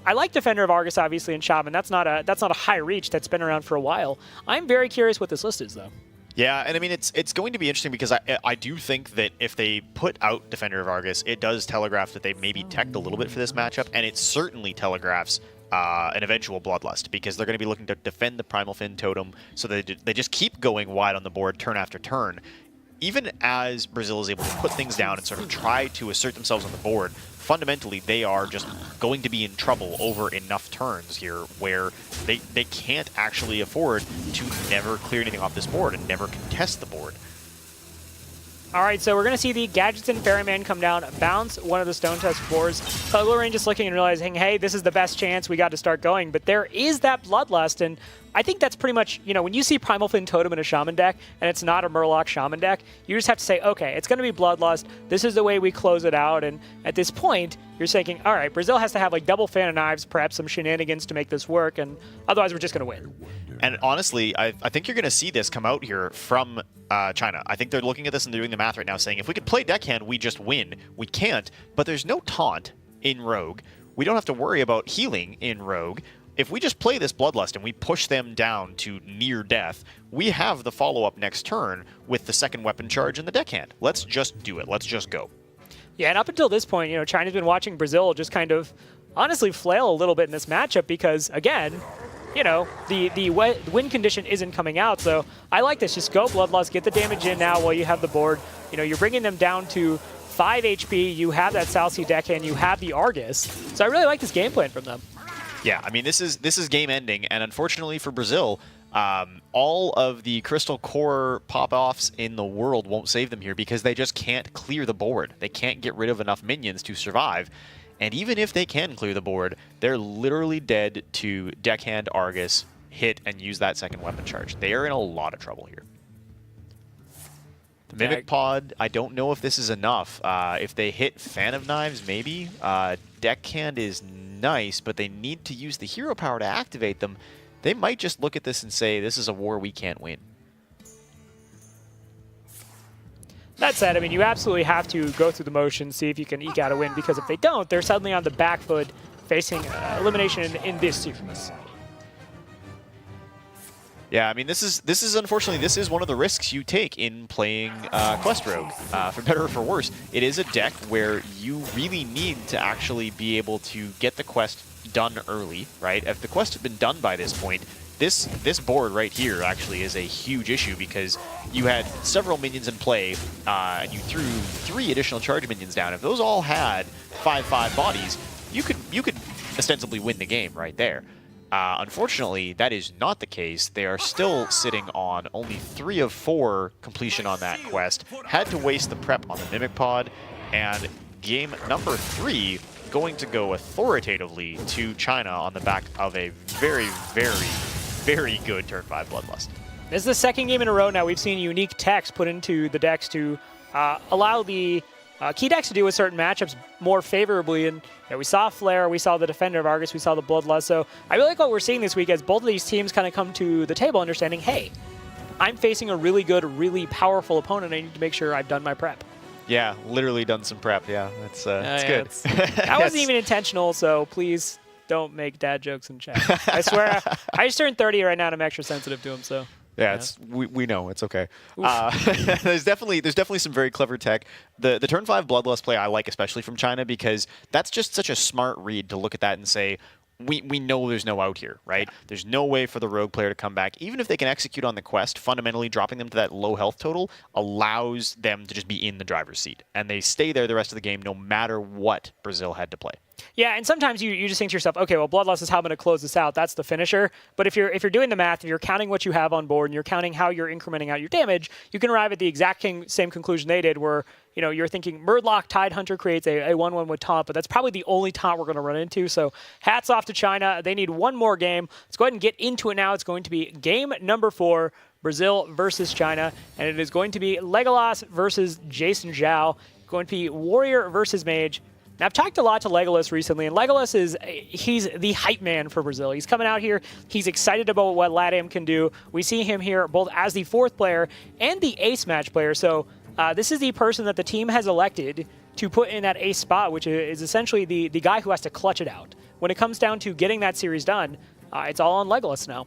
I like Defender of Argus, obviously, in Shaman. That's not a high reach that's been around for a while. I'm very curious what this list is, though. Yeah, and I mean, it's going to be interesting because I do think that if they put out Defender of Argus, it does telegraph that they maybe teched a little bit for this matchup, and it certainly telegraphs an eventual Bloodlust, because they're going to be looking to defend the Primal Fin Totem, so they just keep going wide on the board turn after turn. Even as Brazil is able to put things down and sort of try to assert themselves on the board, fundamentally they are just going to be in trouble over enough turns here where they can't actually afford to never clear anything off this board and never contest the board. All right, so we're going to see the Gadgets and Ferryman come down, bounce one of the Stone Tusk floors. Puglorin just looking and realizing, hey, this is the best chance, we got to start going. But there is that Bloodlust, and I think that's pretty much, when you see Primal Fin Totem in a Shaman deck, and it's not a Murloc Shaman deck, you just have to say, okay, it's going to be Bloodlust. This is the way we close it out. And at this point, you're thinking, all right, Brazil has to have like double Fan of Knives, perhaps some shenanigans to make this work, and otherwise we're just going to win. And honestly, I think you're going to see this come out here from China. I think they're looking at this and they're doing the math right now, saying if we could play deckhand, we just win. We can't, but there's no taunt in Rogue. We don't have to worry about healing in Rogue. If we just play this Bloodlust and we push them down to near death, we have the follow-up next turn with the second weapon charge in the deckhand. Let's just do it. Let's just go. Yeah, and up until this point, China's been watching Brazil just kind of honestly flail a little bit in this matchup because, again, the win condition isn't coming out. So I like this. Just go Bloodlust, get the damage in now while you have the board. You're bringing them down to 5 HP. You have that South Sea deckhand. You have the Argus. So I really like this game plan from them. Yeah, I mean, this is game ending, and unfortunately for Brazil, all of the Crystal Core pop-offs in the world won't save them here because they just can't clear the board. They can't get rid of enough minions to survive. And even if they can clear the board, they're literally dead to deckhand Argus, hit, and use that second weapon charge. They are in a lot of trouble here. The Mimic Pod, I don't know if this is enough. If they hit Fan of Knives, maybe. Deckhand is nice, but they need to use the hero power to activate them. They might just look at this and say, this is a war we can't win. That said, I mean, you absolutely have to go through the motions, see if you can eke out a win, because if they don't, they're suddenly on the back foot facing elimination in this series. Yeah, I mean, this is unfortunately, this is one of the risks you take in playing Quest Rogue. For better or for worse, it is a deck where you really need to actually be able to get the quest done early, right? If the quest had been done by this point, this board right here actually is a huge issue because you had several minions in play, and you threw 3 additional charge minions down. If those all had 5/5 bodies, you could ostensibly win the game right there. Unfortunately, that is not the case. They are still sitting on only 3 of 4 completion on that quest. Had to waste the prep on the Mimic Pod, and game number 3 going to go authoritatively to China on the back of a very, very, very good turn 5 Bloodlust. This is the second game in a row now we've seen unique text put into the decks to allow the key decks to deal with certain matchups more favorably. And we saw Flare, we saw the Defender of Argus, we saw the Bloodlust. So I really like what we're seeing this week as both of these teams kind of come to the table understanding, hey, I'm facing a really good, really powerful opponent. I need to make sure I've done my prep. Yeah, literally done some prep. Yeah, that's good. That wasn't even intentional, so please don't make dad jokes in chat. I swear, I just turned 30 right now and I'm extra sensitive to them, so... Yeah, we know it's okay. There's definitely some very clever tech. The turn 5 Bloodlust play I like especially from China because that's just such a smart read to look at that and say we know there's no out here, right? Yeah. There's no way for the rogue player to come back. Even if they can execute on the quest, fundamentally dropping them to that low health total allows them to just be in the driver's seat, and they stay there the rest of the game no matter what Brazil had to play. Yeah, and sometimes you just think to yourself, okay, well, Bloodlust is how I'm going to close this out. That's the finisher. But if you're doing the math, if you're counting what you have on board and you're counting how you're incrementing out your damage, you can arrive at the exact same conclusion they did where, you're thinking Murloc Tide Hunter creates a 1/1 with taunt, but that's probably the only taunt we're going to run into. So hats off to China. They need one more game. Let's go ahead and get into it now. It's going to be game number 4, Brazil versus China, and it is going to be Legolas versus Jason Zhao. Going to be Warrior versus Mage. Now, I've talked a lot to Legolas recently, and Legolas he's the hype man for Brazil. He's coming out here. He's excited about what LATAM can do. We see him here both as the 4th player and the ace match player. So this is the person that the team has elected to put in that ace spot, which is essentially the guy who has to clutch it out. When it comes down to getting that series done, it's all on Legolas now.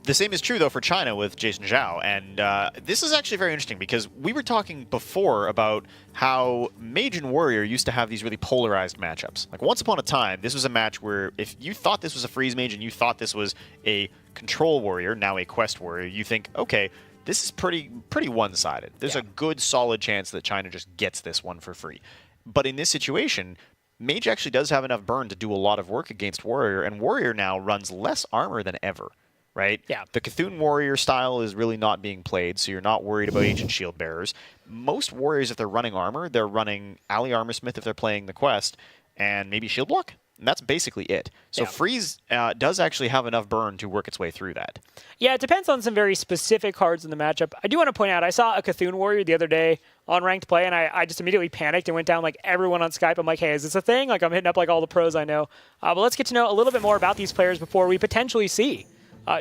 The same is true, though, for China with Jason Zhao, and this is actually very interesting because we were talking before about how Mage and Warrior used to have these really polarized matchups. Like, once upon a time, this was a match where if you thought this was a Freeze Mage and you thought this was a Control Warrior, now a Quest Warrior, you think, okay, this is pretty one-sided. There's a good, solid chance that China just gets this one for free. But in this situation, Mage actually does have enough burn to do a lot of work against Warrior, and Warrior now runs less armor than ever. Right? Yeah. The Cthulhu Warrior style is really not being played, so you're not worried about Ancient Shield Bearers. Most Warriors, if they're running armor, they're running Ally Armorsmith if they're playing the quest, and maybe Shield Block. and that's basically it. So Freeze does actually have enough burn to work its way through that. Yeah, it depends on some very specific cards in the matchup. I do want to point out, I saw a Cthulhu Warrior the other day on ranked play, and I just immediately panicked and went down like everyone on Skype. I'm like, hey, is this a thing? Like, I'm hitting up like all the pros I know. But let's get to know a little bit more about these players before we potentially see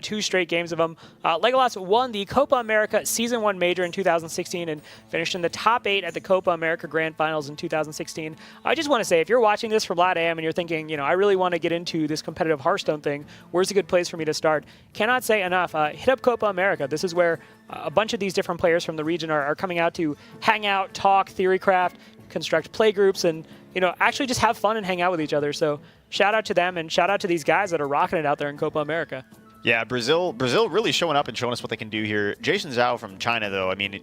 2 straight games of them. Legolas won the Copa America Season 1 Major in 2016 and finished in the top 8 at the Copa America Grand Finals in 2016. I just want to say, if you're watching this from LATAM and you're thinking, I really want to get into this competitive Hearthstone thing, where's a good place for me to start? Cannot say enough. Hit up Copa America. This is where a bunch of these different players from the region are coming out to hang out, talk, theorycraft, construct play groups, and actually just have fun and hang out with each other. So shout out to them, and shout out to these guys that are rocking it out there in Copa America. Yeah, Brazil really showing up and showing us what they can do here. Jason Zhao from China, though, I mean,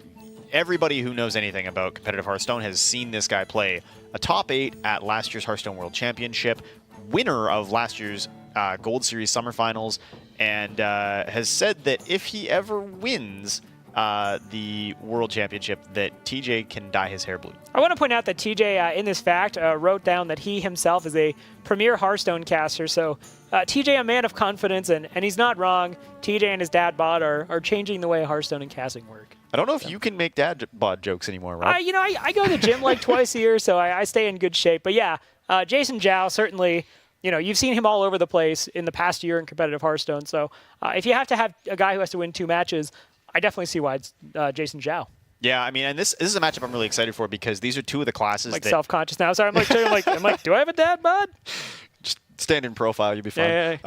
everybody who knows anything about competitive Hearthstone has seen this guy play. A top 8 at last year's Hearthstone World Championship, winner of last year's Gold Series Summer Finals, and has said that if he ever wins the World Championship, that TJ can dye his hair blue. I want to point out that TJ, in this fact, wrote down that he himself is a premier Hearthstone caster, so TJ, a man of confidence, and he's not wrong. TJ and his dad bod are changing the way Hearthstone and casting work. I don't know if you can make dad bod jokes anymore, Rob. I go to the gym like twice a year, so I stay in good shape. But yeah, Jason Zhao, certainly, you've seen him all over the place in the past year in competitive Hearthstone. So if you have to have a guy who has to win 2 matches, I definitely see why it's Jason Zhao. Yeah, I mean, and this is a matchup I'm really excited for because these are 2 of the classes like that... self-conscious now. Sorry, I'm like, do I have a dad bod? Just stand in profile, you'll be fine.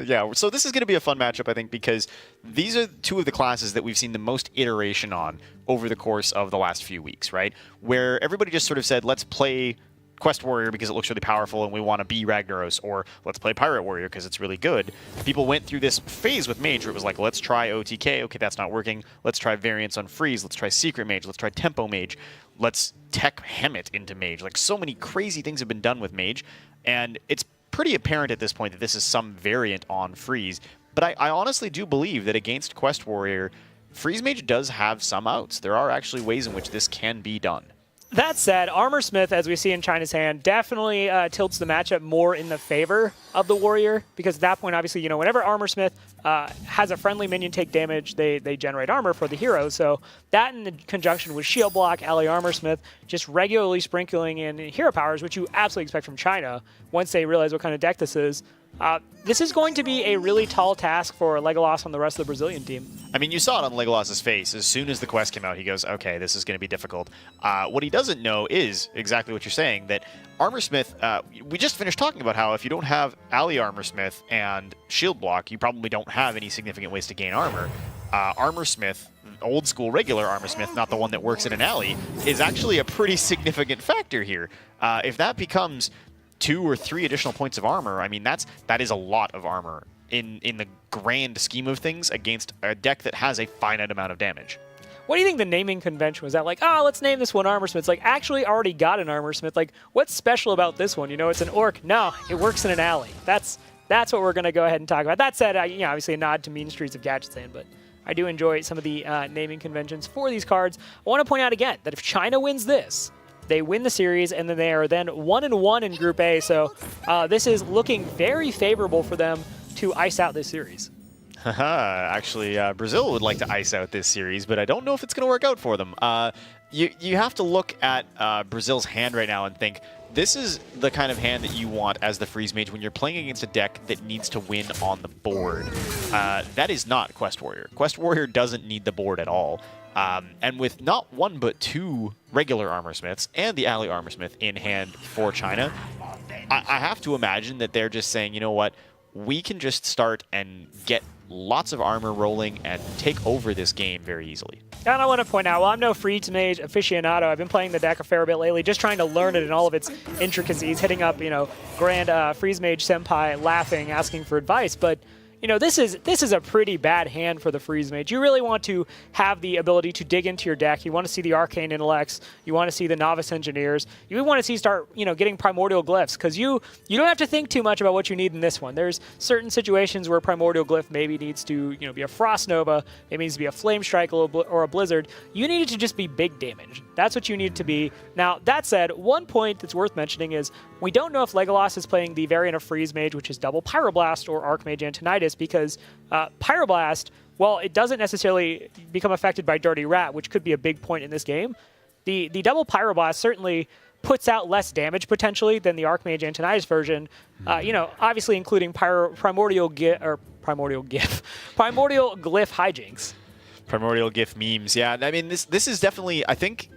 Yeah, so this is going to be a fun matchup, I think, because these are 2 of the classes that we've seen the most iteration on over the course of the last few weeks, right? Where everybody just sort of said, let's play Quest Warrior because it looks really powerful and we want to be Ragnaros, or let's play Pirate Warrior because it's really good. People went through this phase with Mage where it was like, let's try OTK, okay, that's not working. Let's try variants on Freeze, let's try Secret Mage, let's try Tempo Mage, let's tech Hemet into Mage. Like, so many crazy things have been done with Mage, and it's pretty apparent at this point that this is some variant on Freeze. But I honestly do believe that against Quest Warrior, Freeze Mage does have some outs. There are actually ways in which this can be done. That said, Armor Smith, as we see in China's hand, definitely tilts the matchup more in the favor of the Warrior, because at that point, obviously, whenever Armor Smith has a friendly minion take damage, they generate armor for the hero. So that in conjunction with Shield Block, Ally Armor Smith, just regularly sprinkling in hero powers, which you absolutely expect from China once they realize what kind of deck this is. This is going to be a really tall task for Legolas and the rest of the Brazilian team. I mean, you saw it on Legolas's face. As soon as the quest came out, he goes, okay, this is going to be difficult. What he doesn't know is exactly what you're saying, that Armor Smith, we just finished talking about how if you don't have Ally Armor Smith and Shield Block, you probably don't have any significant ways to gain armor. Armor Smith, old school regular Armor Smith, not the one that works in an alley, is actually a pretty significant factor here. If that becomes 2 or 3 additional points of armor, I mean, that is a lot of armor in the grand scheme of things against a deck that has a finite amount of damage. What do you think the naming convention was? That like, let's name this one Armor Smith. It's like, actually already got an Armor Smith. Like, what's special about this one? It's an orc. No, it works in an alley. That's what we're going to go ahead and talk about. That said, obviously a nod to Mean Streets of Gadgetzan, but I do enjoy some of the naming conventions for these cards. I want to point out again that if China wins this, they win the series, and then they are then 1-1 in Group A. So this is looking very favorable for them to ice out this series. Actually, Brazil would like to ice out this series, but I don't know if it's going to work out for them. You have to look at Brazil's hand right now and think, this is the kind of hand that you want as the Freeze Mage when you're playing against a deck that needs to win on the board. That is not Quest Warrior. Quest Warrior doesn't need the board at all. And with not 1 but 2 regular Armor Smiths and the Ally Armor Smith in hand for China, I have to imagine that they're just saying, you know what, we can just start and get lots of armor rolling and take over this game very easily. And I want to point out, while I'm no Freeze Mage aficionado, I've been playing the deck a fair bit lately, just trying to learn it in all of its intricacies, hitting up, Grand Freeze Mage Senpai, laughing, asking for advice. But this is a pretty bad hand for the Freeze Mage. You really want to have the ability to dig into your deck. You want to see the Arcane Intellects. You want to see the Novice Engineers. You want to see start getting Primordial Glyphs, because you don't have to think too much about what you need in this one. There's certain situations where Primordial Glyph maybe needs to be a Frost Nova. It needs to be a Flame Strike or a Blizzard. You need it to just be big damage. That's what you need it to be. Now, that said, one point that's worth mentioning is we don't know if Legolas is playing the variant of Freeze Mage, which is double Pyroblast or Archmage Antonidas, because Pyroblast, while it doesn't necessarily become affected by Dirty Rat, which could be a big point in this game, the double Pyroblast certainly puts out less damage potentially than the Archmage Antonidas version, obviously including Primordial Glyph hijinks. Primordial Glyph memes, yeah. I mean, this is definitely, I think,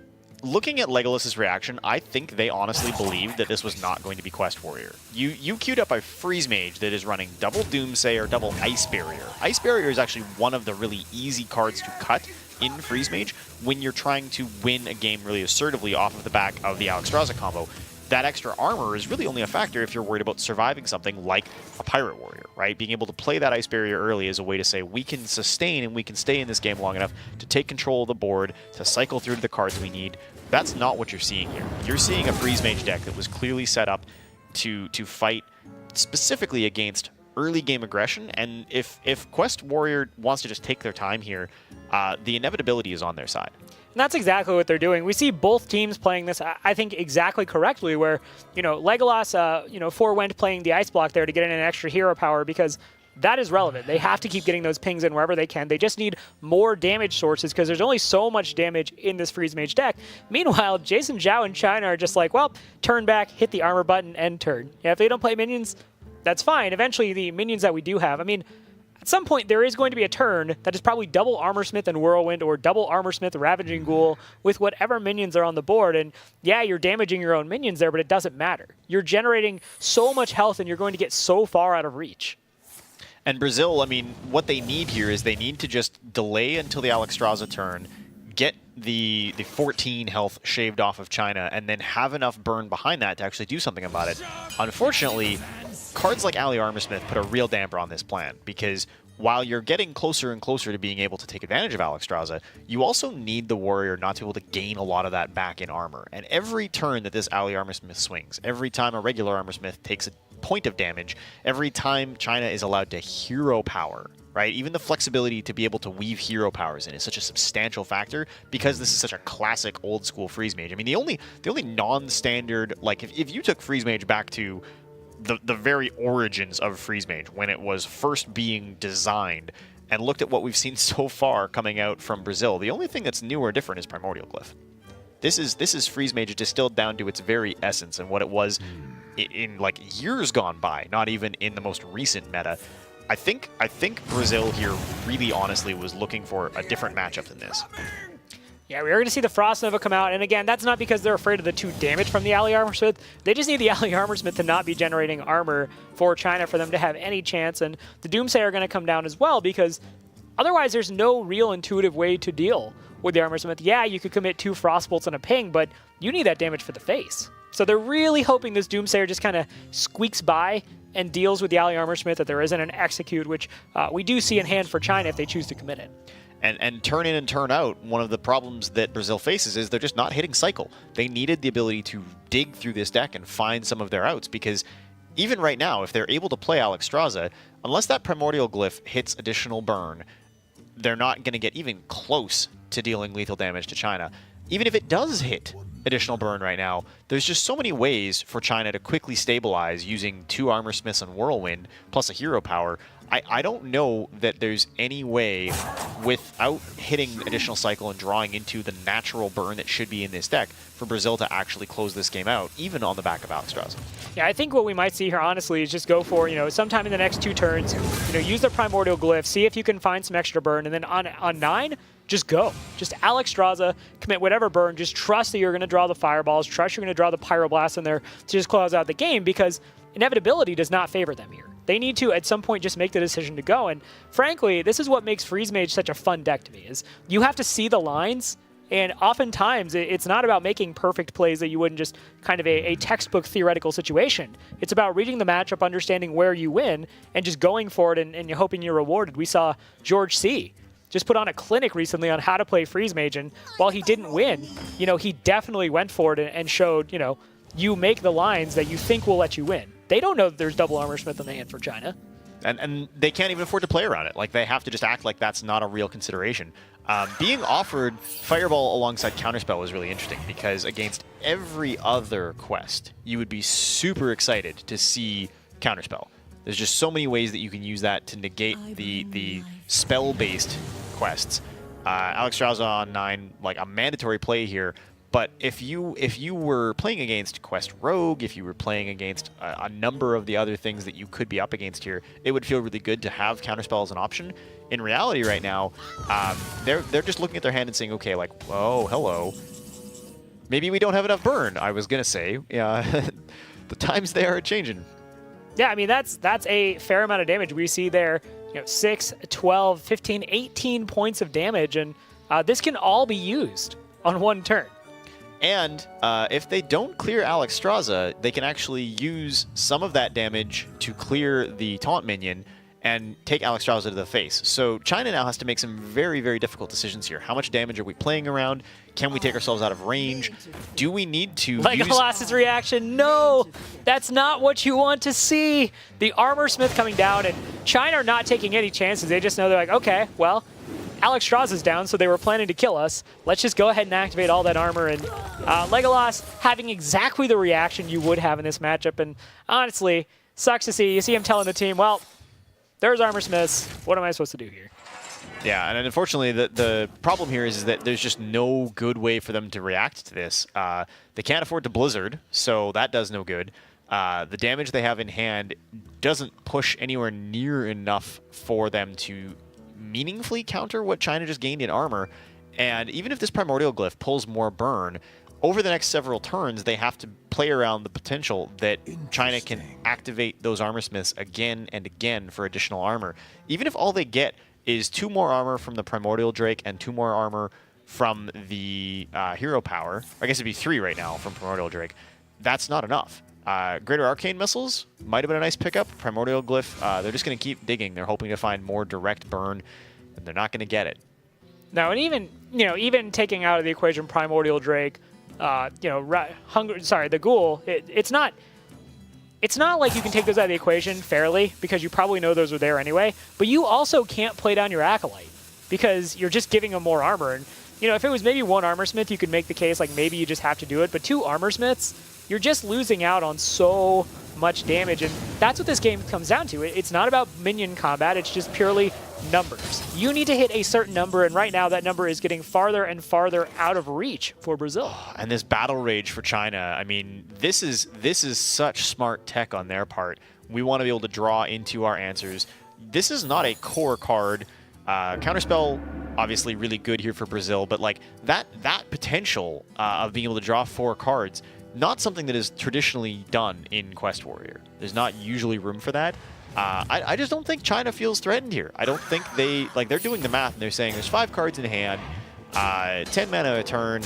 looking at Legolas's reaction, I think they honestly believed that this was not going to be Quest Warrior. You queued up a Freeze Mage that is running double Doomsay or double Ice Barrier. Ice Barrier is actually one of the really easy cards to cut in Freeze Mage when you're trying to win a game really assertively off of the back of the Alexstrasza combo. That extra armor is really only a factor if you're worried about surviving something like a Pirate Warrior, right? Being able to play that Ice Barrier early is a way to say we can sustain and we can stay in this game long enough to take control of the board, to cycle through to the cards we need. That's not what you're seeing here. You're seeing a Freeze Mage deck that was clearly set up to fight specifically against early game aggression, and if Quest Warrior wants to just take their time here, the inevitability is on their side. And that's exactly what they're doing. We see both teams playing this, I think, exactly correctly, where, Legolas, forewent playing the Ice Block there to get in an extra hero power, because that is relevant. They have to keep getting those pings in wherever they can. They just need more damage sources, because there's only so much damage in this Freeze Mage deck. Meanwhile, Jason Zhao and China are just like, well, turn back, hit the armor button, end turn. Yeah, if they don't play minions, that's fine. Eventually, the minions that we do have, at some point, there is going to be a turn that is probably double Armorsmith and Whirlwind, or double Armorsmith Ravaging Ghoul with whatever minions are on the board. And yeah, you're damaging your own minions there, but it doesn't matter. You're generating so much health, and you're going to get so far out of reach. And Brazil, what they need here is they need to just delay until the Alexstrasza turn, get the 14 health shaved off of China, and then have enough burn behind that to actually do something about it. Unfortunately, cards like Ali Armorsmith put a real damper on this plan, because while you're getting closer and closer to being able to take advantage of Alexstrasza, you also need the warrior not to be able to gain a lot of that back in armor. And every turn that this Ali Armorsmith swings, every time a regular Armorsmith takes a point of damage, every time China is allowed to hero power, right? Even the flexibility to be able to weave hero powers in is such a substantial factor, because this is such a classic old school Freeze Mage. The only non-standard, like if you took Freeze Mage back to the very origins of Freeze Mage, when it was first being designed, and looked at what we've seen so far coming out from Brazil, the only thing that's new or different is Primordial Glyph. This is Freeze Mage distilled down to its very essence and what it was in like years gone by, not even in the most recent meta. I think Brazil here really honestly was looking for a different matchup than this. Yeah, we are going to see the Frost Nova come out, and again, that's not because they're afraid of the 2 damage from the Ali Armorsmith. They just need the Ali Armorsmith to not be generating armor for China for them to have any chance, and the Doomsday are going to come down as well, because otherwise there's no real intuitive way to deal with the Armorsmith. Yeah, you could commit 2 Frostbolts and a ping, but you need that damage for the face. So they're really hoping this Doomsayer just kind of squeaks by and deals with the Ali Armorsmith, that there isn't an Execute, which we do see in hand for China if they choose to commit it. And turn in and turn out, one of the problems that Brazil faces is they're just not hitting cycle. They needed the ability to dig through this deck and find some of their outs, because even right now, if they're able to play Alexstrasza, unless that Primordial Glyph hits additional burn, they're not going to get even close to dealing lethal damage to China. Even if it does hit additional burn right now, there's just so many ways for China to quickly stabilize using 2 Armorsmiths and Whirlwind, plus a hero power. I don't know that there's any way, without hitting additional cycle and drawing into the natural burn that should be in this deck, for Brazil to actually close this game out, even on the back of Alexstrasza. Yeah, I think what we might see here, honestly, is just go for, sometime in the next 2 turns, use the Primordial Glyph, see if you can find some extra burn, and then on 9, just go. Just Alexstrasza, commit whatever burn, just trust that you're going to draw the Fireballs, trust you're going to draw the Pyroblast in there to just close out the game, because inevitability does not favor them here. They need to, at some point, just make the decision to go. And frankly, this is what makes Freeze Mage such a fun deck to me, is you have to see the lines And oftentimes, it's not about making perfect plays that you wouldn't just kind of a textbook theoretical situation. It's about reading the matchup, understanding where you win, and just going for it and you're hoping you're rewarded. We saw George C. just put on a clinic recently on how to play Freeze Mage, and while he didn't win, he definitely went for it and showed, you make the lines that you think will let you win. They don't know that there's double Armor Smith in the hand for China. And they can't even afford to play around it. Like, they have to just act like that's not a real consideration. Being offered Fireball alongside Counterspell was really interesting because against every other quest, you would be super excited to see Counterspell. There's just so many ways that you can use that to negate the spell-based quests. Alex Strauza on 9, like a mandatory play here. But if you were playing against Quest Rogue, if you were playing against a number of the other things that you could be up against here, it would feel really good to have Counterspell as an option. In reality right now, they're just looking at their hand and saying, okay, like, oh, hello. Maybe we don't have enough burn, I was going to say. Yeah, the times they are changing. Yeah, I mean, that's a fair amount of damage. We see there, 6, 12, 15, 18 points of damage, and this can all be used on one turn. And if they don't clear Alex Strauza, they can actually use some of that damage to clear the taunt minion and take Alex Strauza to the face. So China now has to make some very, very difficult decisions here. How much damage are we playing around? Can we take ourselves out of range? Do we need to Legolas's reaction, no! That's not what you want to see! The Armor Smith coming down, and China are not taking any chances. They just know they're like, okay, well, Alex Strauza's down, so they were planning to kill us. Let's just go ahead and activate all that armor. And Legolas having exactly the reaction you would have in this matchup. And honestly, sucks to see. You see him telling the team, well, there's Armor Smiths. What am I supposed to do here? Yeah, and unfortunately, the problem here is that there's just no good way for them to react to this. They can't afford to Blizzard, so that does no good. The damage they have in hand doesn't push anywhere near enough for them to meaningfully counter what China just gained in armor. And even if this Primordial Glyph pulls more burn, over the next several turns, they have to play around the potential that China can activate those Armor Smiths again and again for additional armor. Even if all they get is 2 more armor from the Primordial Drake and 2 more armor from the Hero Power, I guess it'd be 3 right now from Primordial Drake, that's not enough. Greater Arcane Missiles might have been a nice pickup. Primordial Glyph, they're just going to keep digging. They're hoping to find more direct burn, and they're not going to get it. Now, and even taking out of the equation Primordial Drake, the Ghoul, it's not like you can take those out of the equation fairly because you probably know those are there anyway, but you also can't play down your Acolyte because you're just giving them more armor. And, if it was maybe 1 Armor Smith, you could make the case like maybe you just have to do it, but 2 Armor Smiths, you're just losing out on so much damage, and that's what this game comes down to. It's not about minion combat, it's just purely numbers. You need to hit a certain number, and right now that number is getting farther and farther out of reach for Brazil. And this battle rage for China, I mean, this is such smart tech on their part. We want to be able to draw into our answers. This is not a core card. Counterspell, obviously really good here for Brazil, but like that potential of being able to draw 4 cards, not something that is traditionally done in Quest Warrior. There's not usually room for that. I just don't think China feels threatened here. I don't think they're doing the math and they're saying there's 5 cards in hand, 10 mana a turn.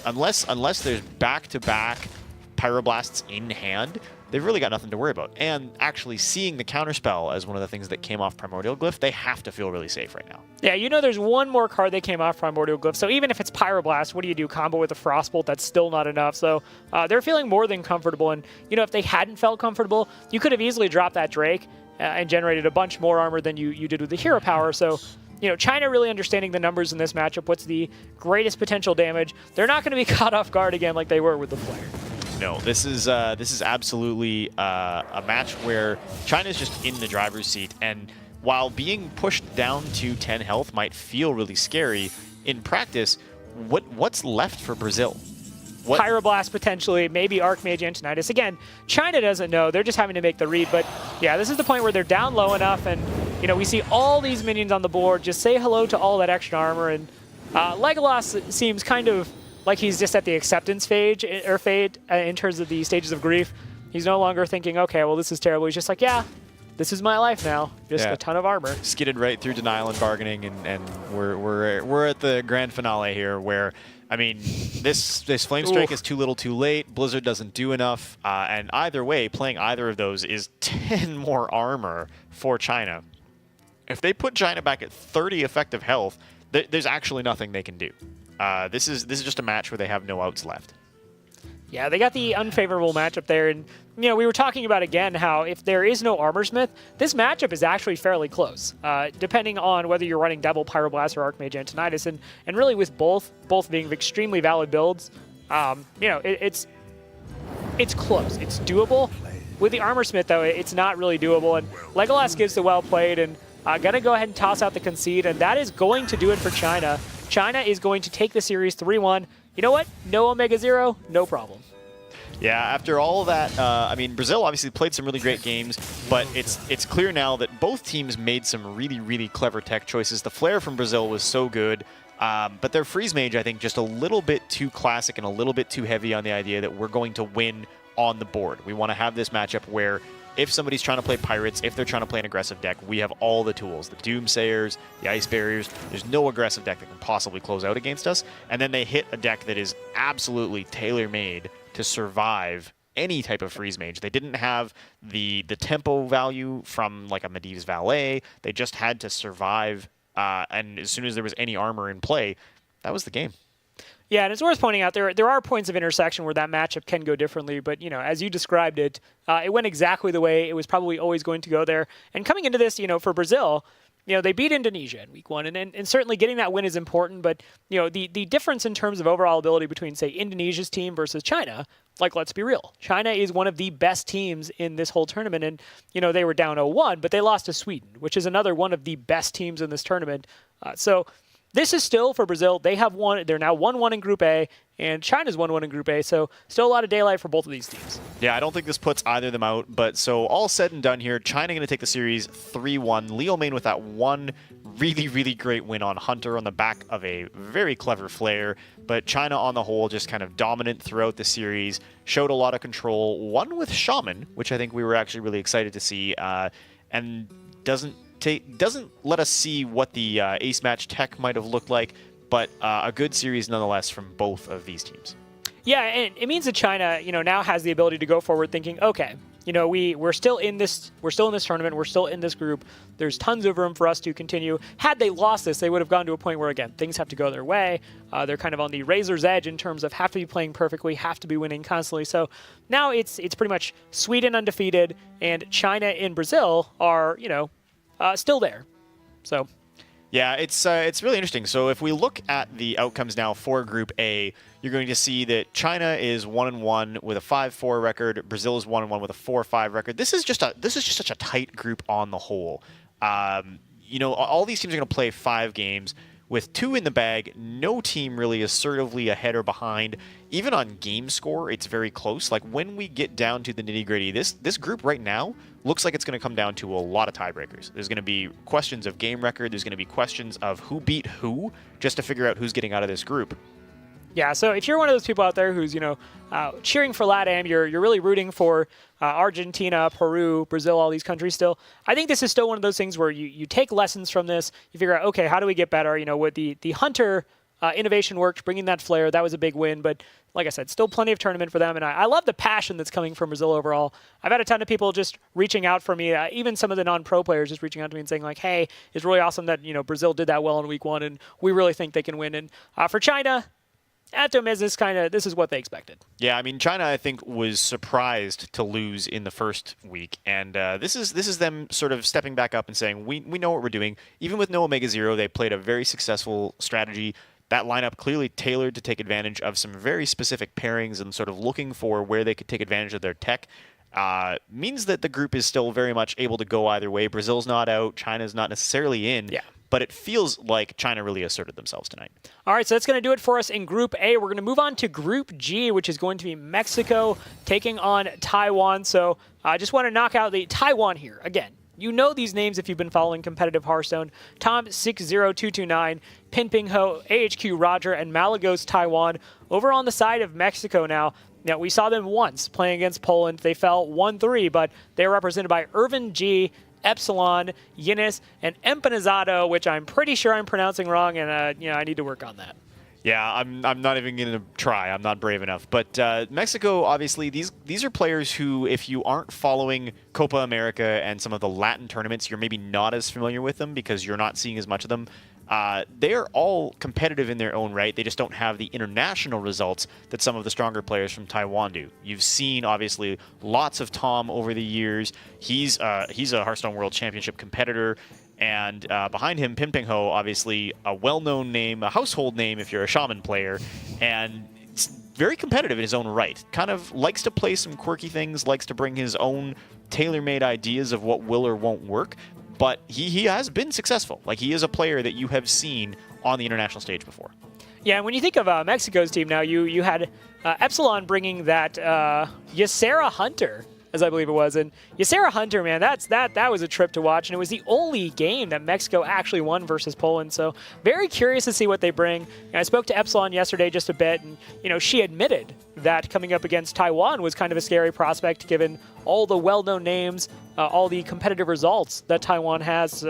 Unless there's back-to-back Pyroblasts in hand, they've really got nothing to worry about. And actually seeing the Counterspell as one of the things that came off Primordial Glyph, they have to feel really safe right now. Yeah, there's one more card that came off Primordial Glyph, so even if it's Pyroblast, what do you do? Combo with a Frostbolt? That's still not enough. So they're feeling more than comfortable, and if they hadn't felt comfortable, you could have easily dropped that Drake and generated a bunch more armor than you did with the Hero Power. So China really understanding the numbers in this matchup, what's the greatest potential damage. They're not going to be caught off guard again like they were with the Flare. No, this is absolutely a match where China's just in the driver's seat, and while being pushed down to 10 health might feel really scary, in practice, what's left for Brazil? Pyroblast potentially, maybe Archmage Antonidas. Again, China doesn't know. They're just having to make the read. But yeah, this is the point where they're down low enough, and we see all these minions on the board. Just say hello to all that extra armor, and Legolas seems kind of like he's just at the acceptance fade in terms of the stages of grief. He's no longer thinking, okay, well, this is terrible. He's just like, yeah, this is my life now. Just a ton of armor. Skidded right through denial and bargaining, and we're at the grand finale here where I mean, this Flame Strike is too little too late. Blizzard doesn't do enough. And either way, playing either of those is 10 more armor for China. If they put China back at 30 effective health, there's actually nothing they can do. This is just a match where they have no outs left. Yeah, they got the unfavorable matchup there, and we were talking about again how if there is no Armorsmith, this matchup is actually fairly close, depending on whether you're running Devil, Pyroblast, or Archmage Antonidas, and really with both being extremely valid builds, it's close, it's doable. With the Armorsmith though, it's not really doable, and Legolas gives the well played, and gonna go ahead and toss out the concede, and that is going to do it for China. China is going to take the series 3-1. You know what? No Omega Zero, no problem. Yeah, after all of that, I mean, Brazil obviously played some really great games, but it's clear now that both teams made some really, really clever tech choices. The Flare from Brazil was so good, but their Freeze Mage, I think, just a little bit too classic and a little bit too heavy on the idea that we're going to win on the board. We want to have this matchup where if somebody's trying to play Pirates, if they're trying to play an aggressive deck, we have all the tools. The Doomsayers, the Ice Barriers. There's no aggressive deck that can possibly close out against us. And then they hit a deck that is absolutely tailor-made to survive any type of Freeze Mage. They didn't have the tempo value from like a Medivh's Valet. They just had to survive. And as soon as there was any armor in play, that was the game. Yeah, and it's worth pointing out there are points of intersection where that matchup can go differently, but as you described it, it went exactly the way it was probably always going to go there. And coming into this, for Brazil, they beat Indonesia in week 1, and certainly getting that win is important, but the difference in terms of overall ability between, say, Indonesia's team versus China, like, let's be real, China is one of the best teams in this whole tournament, and they were down 0-1, but they lost to Sweden, which is another one of the best teams in this tournament. So this is still for Brazil. They have won. They're now 1-1 in Group A, and China's 1-1 in Group A. So still a lot of daylight for both of these teams. Yeah, I don't think this puts either of them out. But so all said and done here, China going to take the series 3-1. Leo Main with that one really, really great win on Hunter on the back of a very clever Flare. But China on the whole just kind of dominant throughout the series, showed a lot of control. Won with Shaman, which I think we were actually really excited to see, and doesn't let us see what the ace match tech might have looked like, but a good series nonetheless from both of these teams. Yeah, and it means that China, now has the ability to go forward thinking, okay, we're still in this tournament, we're still in this group. There's tons of room for us to continue. Had they lost this, they would have gone to a point where, again, things have to go their way. They're kind of on the razor's edge in terms of have to be playing perfectly, have to be winning constantly. So now it's pretty much Sweden undefeated, and China and Brazil are, still there. So yeah, it's really interesting. So if we look at the outcomes now for Group A, you're going to see that China is 1-1 with a 5-4 record. Brazil is 1-1 with a 4-5 record. This is just such a tight group on the whole. All these teams are going to play 5 games. With 2 in the bag, no team really assertively ahead or behind. Even on game score, it's very close. Like when we get down to the nitty-gritty, this group right now looks like it's going to come down to a lot of tiebreakers. There's going to be questions of game record. There's going to be questions of who beat who, just to figure out who's getting out of this group. Yeah, so if you're one of those people out there who's, cheering for LATAM, you're really rooting for Argentina, Peru, Brazil, all these countries still, I think this is still one of those things where you take lessons from this, you figure out, okay, how do we get better? With the Hunter innovation worked, bringing that Flare, that was a big win, but like I said, still plenty of tournament for them, and I love the passion that's coming from Brazil overall. I've had a ton of people just reaching out for me, even some of the non-pro players just reaching out to me and saying like, hey, it's really awesome that, Brazil did that well in week 1, and we really think they can win. And for China, at them is this is what they expected. Yeah, I mean, China, I think, was surprised to lose in the first week, and this is them sort of stepping back up and saying, we know what we're doing. Even with no Omega Zero, they played a very successful strategy. That lineup clearly tailored to take advantage of some very specific pairings and sort of looking for where they could take advantage of their tech. Means that the group is still very much able to go either way. Brazil's not out. China's not necessarily in. Yeah. But it feels like China really asserted themselves tonight. All right, so that's going to do it for us in Group A. We're going to move on to Group G, which is going to be Mexico taking on Taiwan. So I just want to knock out the Taiwan here. Again, you know these names if you've been following competitive Hearthstone. Tom60229, Pinping Ho, AHQ Roger, and Malagos Taiwan. Over on the side of Mexico now. Now, we saw them once playing against Poland. They fell 1-3, but they are represented by Irvin G., Epsilon, Yinis, and Empanizado, which I'm pretty sure I'm pronouncing wrong, and I need to work on that. Yeah, I'm not even going to try. I'm not brave enough. But Mexico, obviously, these are players who, if you aren't following Copa America and some of the Latin tournaments, you're maybe not as familiar with them because you're not seeing as much of them. They're all competitive in their own right. They just don't have the international results that some of the stronger players from Taiwan do. You've seen, obviously, lots of Tom over the years. He's a Hearthstone World Championship competitor. And behind him, Pin Ping Ho, obviously a well-known name, a household name if you're a Shaman player, and it's very competitive in his own right. Kind of likes to play some quirky things, likes to bring his own tailor-made ideas of what will or won't work, but he has been successful. Like, he is a player that you have seen on the international stage before. Yeah, and when you think of Mexico's team now, you had Epsilon bringing that Ysera Hunter, as I believe it was. And Ysera Hunter, man, that was a trip to watch, and it was the only game that Mexico actually won versus Poland. So very curious to see what they bring. And I spoke to Epsilon yesterday just a bit, and she admitted that coming up against Taiwan was kind of a scary prospect given all the well-known names, all the competitive results that Taiwan has.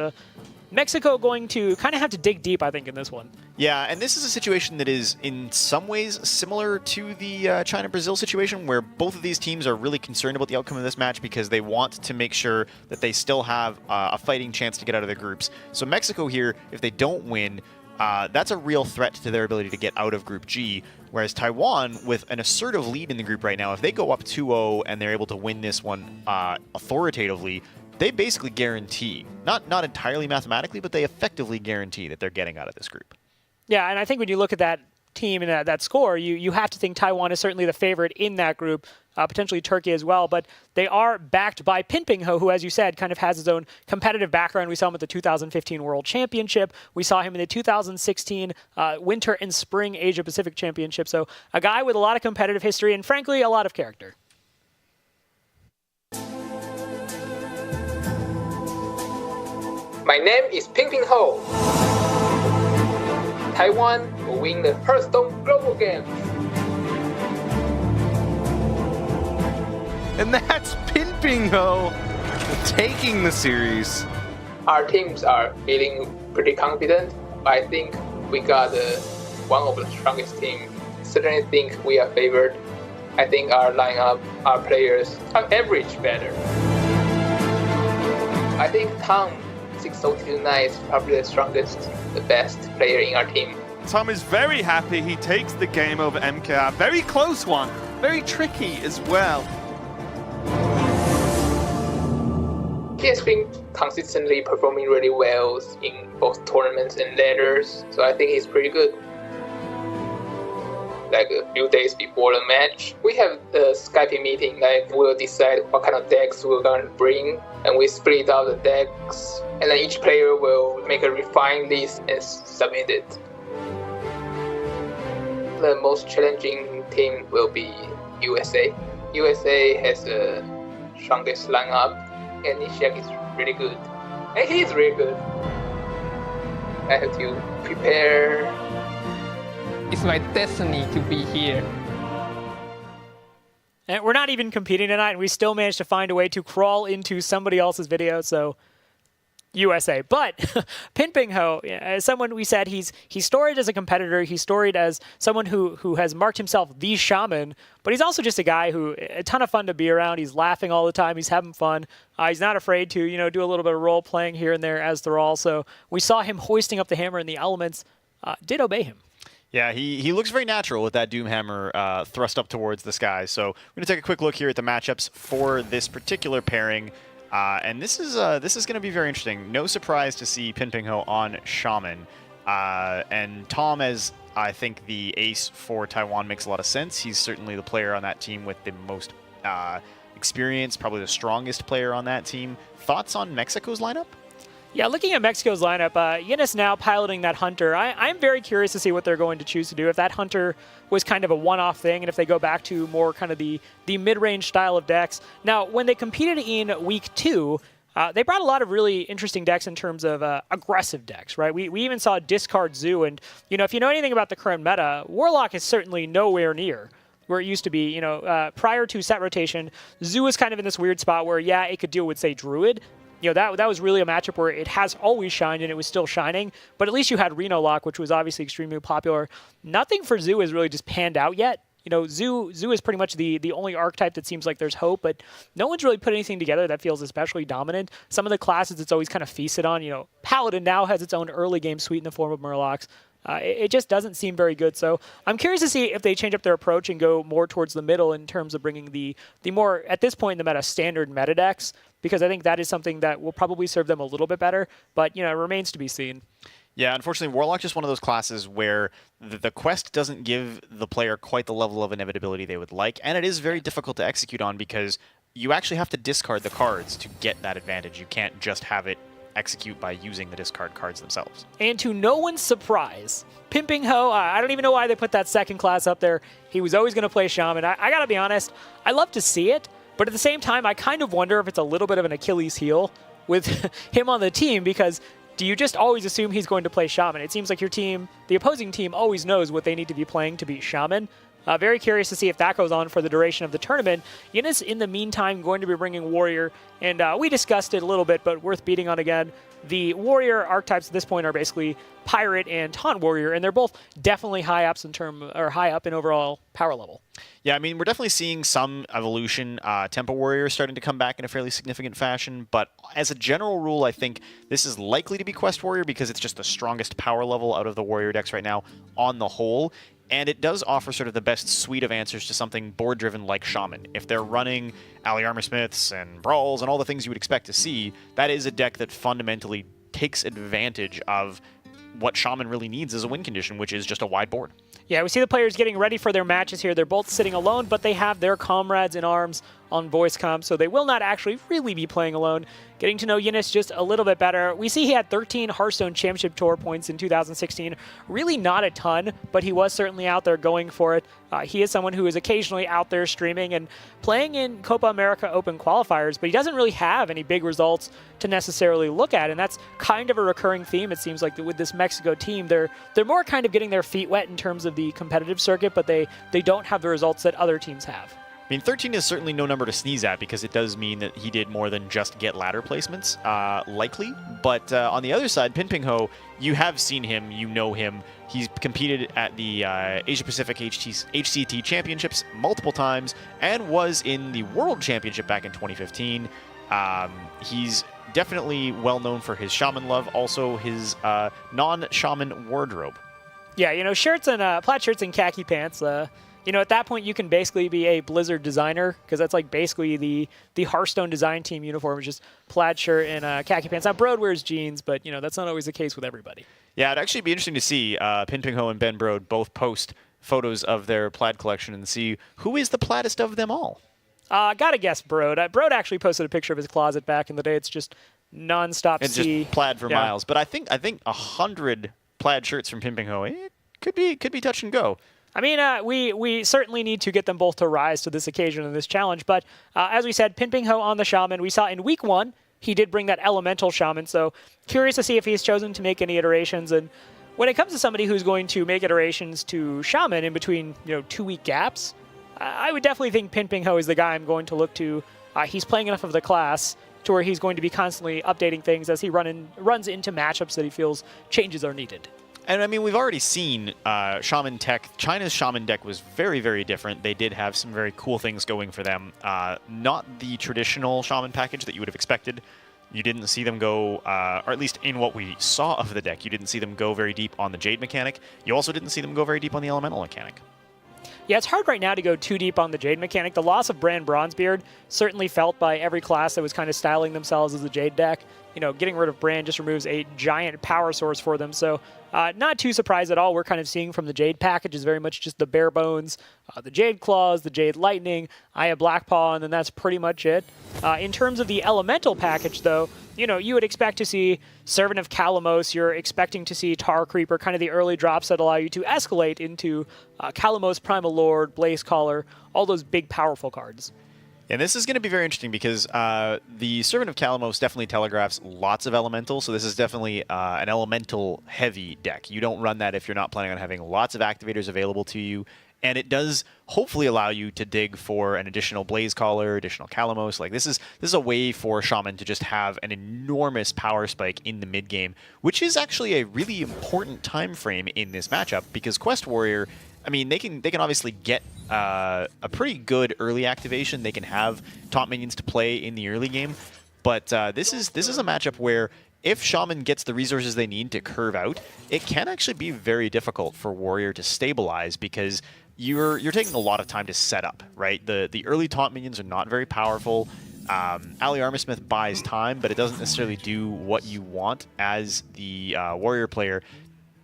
Mexico going to kind of have to dig deep, I think, in this one. Yeah, and this is a situation that is in some ways similar to the China-Brazil situation, where both of these teams are really concerned about the outcome of this match because they want to make sure that they still have a fighting chance to get out of their groups. So Mexico here, if they don't win, that's a real threat to their ability to get out of Group G, whereas Taiwan, with an assertive lead in the group right now, if they go up 2-0 and they're able to win this one authoritatively, they basically guarantee, not entirely mathematically, but they effectively guarantee that they're getting out of this group. Yeah, and I think when you look at that team and that score, you have to think Taiwan is certainly the favorite in that group, potentially Turkey as well, but they are backed by Pin Ping Ho, who, as you said, kind of has his own competitive background. We saw him at the 2015 World Championship. We saw him in the 2016 Winter and Spring Asia Pacific Championship. So a guy with a lot of competitive history and, frankly, a lot of character. My name is Ping Ping Ho. Taiwan will win the Hearthstone Global Games. And that's Pin Ping Ho taking the series. Our teams are feeling pretty confident. I think we got one of the strongest teams. Certainly think we are favored. I think our lineup, our players, on average better. I think Tom 602 tonight is probably the strongest, the best player in our team. Tom is very happy he takes the game over MKR. Very close one, very tricky as well. He has been consistently performing really well in both tournaments and ladders, so I think he's pretty good. Like a few days before the match, we have the Skype meeting, like we'll decide what kind of decks we're going to bring, and we split out the decks, and then each player will make a refined list and submit it. The most challenging team will be USA. USA has the strongest lineup, and Ishak is really good. And he's really good. I have to prepare. It's my destiny to be here. And we're not even competing tonight, and we still managed to find a way to crawl into somebody else's video, so USA. But Pin Ping Ho, as someone we said, he's storied as a competitor, he's storied as someone who has marked himself the shaman, but he's also just a guy who, a ton of fun to be around. He's laughing all the time, he's having fun. He's not afraid to, do a little bit of role playing here and there as Thrall. So we saw him hoisting up the hammer, and the elements did obey him. Yeah, he looks very natural with that Doomhammer thrust up towards the sky. So we're going to take a quick look here at the matchups for this particular pairing. And this is going to be very interesting. No surprise to see Pin Ping Ho on Shaman. And Tom, as I think the ace for Taiwan, makes a lot of sense. He's certainly the player on that team with the most experience, probably the strongest player on that team. Thoughts on Mexico's lineup? Yeah, looking at Mexico's lineup, Yinis now piloting that Hunter. I'm very curious to see what they're going to choose to do. If that Hunter was kind of a one-off thing, and if they go back to more kind of the mid-range style of decks. Now, when they competed in Week 2, they brought a lot of really interesting decks in terms of aggressive decks, right? We even saw Discard Zoo, and if you know anything about the current meta, Warlock is certainly nowhere near where it used to be. Prior to set rotation, Zoo was kind of in this weird spot where, yeah, it could deal with, say, Druid, that was really a matchup where it has always shined and it was still shining, but at least you had Reno Lock, which was obviously extremely popular. Nothing for Zoo has really just panned out yet. Zoo is pretty much the only archetype that seems like there's hope, but no one's really put anything together that feels especially dominant. Some of the classes it's always kind of feasted on. Paladin now has its own early game suite in the form of Murlocs. It just doesn't seem very good. So I'm curious to see if they change up their approach and go more towards the middle in terms of bringing the more, at this point in the meta, standard meta decks, because I think that is something that will probably serve them a little bit better, but it remains to be seen. Yeah, unfortunately, Warlock's just one of those classes where the quest doesn't give the player quite the level of inevitability they would like, and it is very difficult to execute on because you actually have to discard the cards to get that advantage. You can't just have it execute by using the discard cards themselves. And to no one's surprise, Pimping Ho, I don't even know why they put that second class up there. He was always going to play Shaman. I got to be honest, I love to see it, but at the same time, I kind of wonder if it's a little bit of an Achilles heel with him on the team, because do you just always assume he's going to play Shaman? It seems like your team, the opposing team, always knows what they need to be playing to beat Shaman. Very curious to see if that goes on for the duration of the tournament. Yinna's, in the meantime, going to be bringing Warrior, and we discussed it a little bit, but worth beating on again. The Warrior archetypes at this point are basically Pirate and Taunt Warrior, and they're both definitely high up in overall power level. Yeah, I mean, we're definitely seeing some evolution. Tempo Warrior is starting to come back in a fairly significant fashion, but as a general rule, I think this is likely to be Quest Warrior because it's just the strongest power level out of the Warrior decks right now on the whole. And it does offer sort of the best suite of answers to something board-driven like Shaman. If they're running Alley Armorsmiths and Brawls and all the things you would expect to see, that is a deck that fundamentally takes advantage of what Shaman really needs as a win condition, which is just a wide board. Yeah, we see the players getting ready for their matches here. They're both sitting alone, but they have their comrades in arms on voice comm, so they will not actually really be playing alone. Getting to know Yinnis just a little bit better. We see he had 13 Hearthstone Championship Tour points in 2016. Really not a ton, but he was certainly out there going for it. He is someone who is occasionally out there streaming and playing in Copa America Open qualifiers, but he doesn't really have any big results to necessarily look at, and that's kind of a recurring theme, it seems like, with this Mexico team. They're more kind of getting their feet wet in terms of the competitive circuit, but they don't have the results that other teams have. I mean, 13 is certainly no number to sneeze at because it does mean that he did more than just get ladder placements, likely. But on the other side, Pin Ping Ho, you have seen him, you know him. He's competed at the Asia-Pacific HCT Championships multiple times and was in the World Championship back in 2015. He's definitely well known for his Shaman love, also his non-Shaman wardrobe. Yeah, shirts and plaid shirts and khaki pants. At that point, you can basically be a Blizzard designer because that's like basically the Hearthstone design team uniform is just plaid shirt and khaki pants. Now, Broad wears jeans, but that's not always the case with everybody. Yeah, it'd actually be interesting to see Pin Ping Ho and Ben Broad both post photos of their plaid collection and see who is the plaidest of them all. Gotta guess Broad. Broad actually posted a picture of his closet back in the day. It's just nonstop. It's just plaid for miles. But I think 100 plaid shirts from Pin Ping Ho, it could be touch and go. I mean, we certainly need to get them both to rise to this occasion and this challenge. But as we said, Pin Ping Ho on the Shaman. We saw in week 1, he did bring that Elemental Shaman. So curious to see if he's chosen to make any iterations. And when it comes to somebody who's going to make iterations to Shaman in between 2-week gaps, I would definitely think Pin Ping Ho is the guy I'm going to look to. He's playing enough of the class to where he's going to be constantly updating things as he runs into matchups that he feels changes are needed. And I mean, we've already seen Shaman Tech. China's Shaman deck was very, very different. They did have some very cool things going for them. Not the traditional Shaman package that you would have expected. You didn't see them go, or at least in what we saw of the deck, you didn't see them go very deep on the Jade mechanic. You also didn't see them go very deep on the Elemental mechanic. Yeah, it's hard right now to go too deep on the Jade mechanic. The loss of Brand Bronzebeard certainly felt by every class that was kind of styling themselves as a Jade deck. Getting rid of Brand just removes a giant power source for them. So not too surprised at all. We're kind of seeing from the Jade package is very much just the bare bones, the Jade Claws, the Jade Lightning, Aya Blackpaw, and then that's pretty much it. In terms of the Elemental package, though, you would expect to see Servant of Kalamos. You're expecting to see Tar Creeper, kind of the early drops that allow you to escalate into Kalamos, Primal Lord, Blaze Caller, all those big, powerful cards. And this is going to be very interesting because the Servant of Kalamos definitely telegraphs lots of elementals, so this is definitely an elemental-heavy deck. You don't run that if you're not planning on having lots of activators available to you And it does hopefully allow you to dig for an additional Blaze Caller, additional Calamos. Like this is a way for Shaman to just have an enormous power spike in the mid game, which is actually a really important time frame in this matchup because Quest Warrior, I mean, they can obviously get a pretty good early activation. They can have top minions to play in the early game, but this is a matchup where if Shaman gets the resources they need to curve out, it can actually be very difficult for Warrior to stabilize because you're taking a lot of time to set up, right? The early taunt minions are not very powerful. Ali Armorsmith buys time, but it doesn't necessarily do what you want as the Warrior player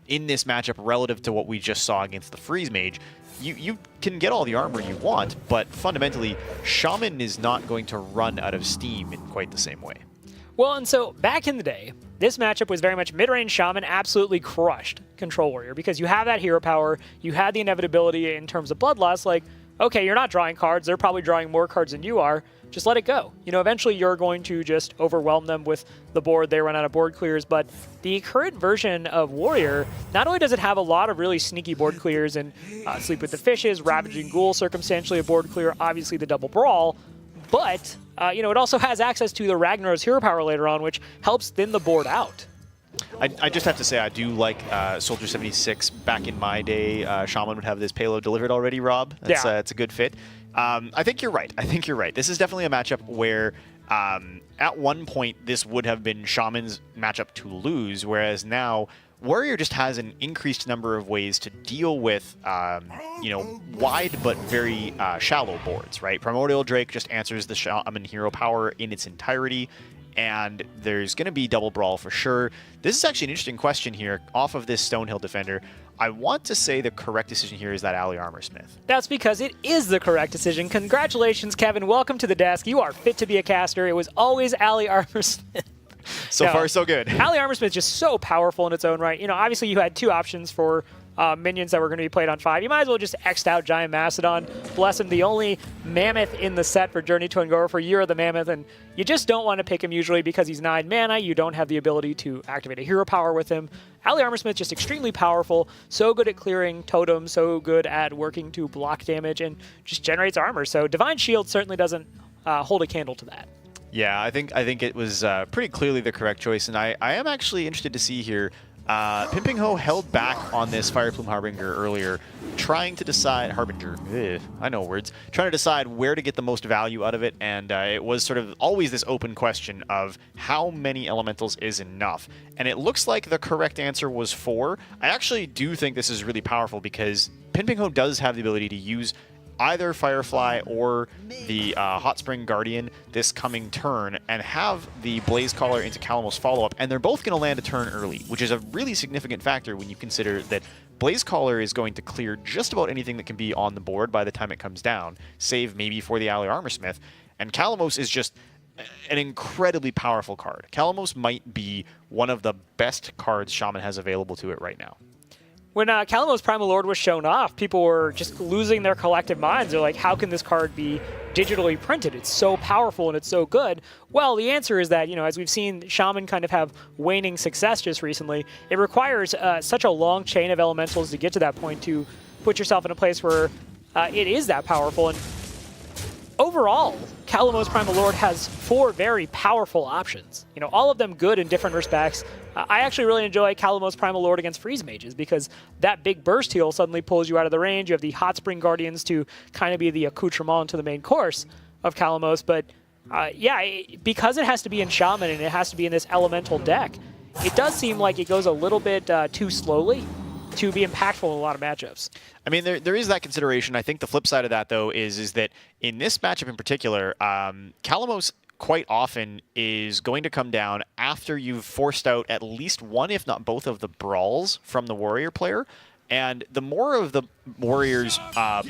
in this matchup relative to what we just saw against the Freeze Mage. You can get all the armor you want, but fundamentally, Shaman is not going to run out of steam in quite the same way. Well, and so back in the day, this matchup was very much mid-range Shaman absolutely crushed Control Warrior because you have that hero power, you had the inevitability in terms of bloodlust, like, okay, you're not drawing cards, they're probably drawing more cards than you are, just let it go. You know, eventually you're going to just overwhelm them with the board, they run out of board clears, but the current version of Warrior, not only does it have a lot of really sneaky board clears and Sleep with the Fishes, Ravaging Ghoul, circumstantially a board clear, obviously the double brawl, but you know, it also has access to the Ragnaros hero power later on, which helps thin the board out. I just have to say, I do like Soldier 76. Back in my day, Shaman would have this payload delivered already, Rob. That's, it's a good fit. I think you're right. This is definitely a matchup where at one point this would have been Shaman's matchup to lose, whereas now Warrior just has an increased number of ways to deal with, you know, wide but very shallow boards, right? Primordial Drake just answers the Shaman hero power in its entirety, and there's going to be double brawl for sure. This is actually an interesting question here off of this Stonehill Defender. I want to say the correct decision here is that Ali Armorsmith. That's because it is the correct decision. Congratulations, Kevin. Welcome to the desk. You are fit to be a caster. It was always Ali Armorsmith. So far, so good. Ali Armorsmith is just so powerful in its own right. You know, obviously you had two options for minions that were going to be played on 5. You might as well just X'd out Giant Mastodon. Bless him, the only mammoth in the set for Journey to Un'Goro for Year of the Mammoth, and you just don't want to pick him usually because he's 9 mana. You don't have the ability to activate a hero power with him. Ali Armorsmith just extremely powerful, so good at clearing totems, so good at working to block damage, and just generates armor. So Divine Shield certainly doesn't hold a candle to that. Yeah, I think it was pretty clearly the correct choice, and I am actually interested to see here. Pimping Ho held back on this Fireplume Harbinger earlier, trying to decide I know words. Trying to decide where to get the most value out of it, and it was sort of always this open question of how many elementals is enough. And it looks like the correct answer was 4. I actually do think this is really powerful because Pimping Ho does have the ability to use either Firefly or the Hot Spring Guardian this coming turn and have the Blaze Caller into Calamos follow-up, and they're both going to land a turn early, which is a really significant factor when you consider that Blaze Caller is going to clear just about anything that can be on the board by the time it comes down, save maybe for the Ali Armorsmith, and Calamos is just an incredibly powerful card. Calamos might be one of the best cards Shaman has available to it right now. When Calamos Primal Lord was shown off, people were just losing their collective minds. They're like, how can this card be digitally printed? It's so powerful and it's so good. Well, the answer is that, you know, as we've seen Shaman kind of have waning success just recently, it requires such a long chain of elementals to get to that point to put yourself in a place where it is that powerful. And overall, Calamos Primal Lord has 4 very powerful options. You know, all of them good in different respects. I actually really enjoy Calamos Primal Lord against Freeze Mages because that big burst heal suddenly pulls you out of the range. You have the Hot Spring Guardians to kind of be the accoutrement to the main course of Calamos. But yeah, because it has to be in Shaman and it has to be in this elemental deck, it does seem like it goes a little bit too slowly to be impactful in a lot of matchups. I mean, there is that consideration. I think the flip side of that, though, is that in this matchup in particular, Calamos quite often is going to come down after you've forced out at least one, if not both, of the brawls from the Warrior player. And the more of the Warriors'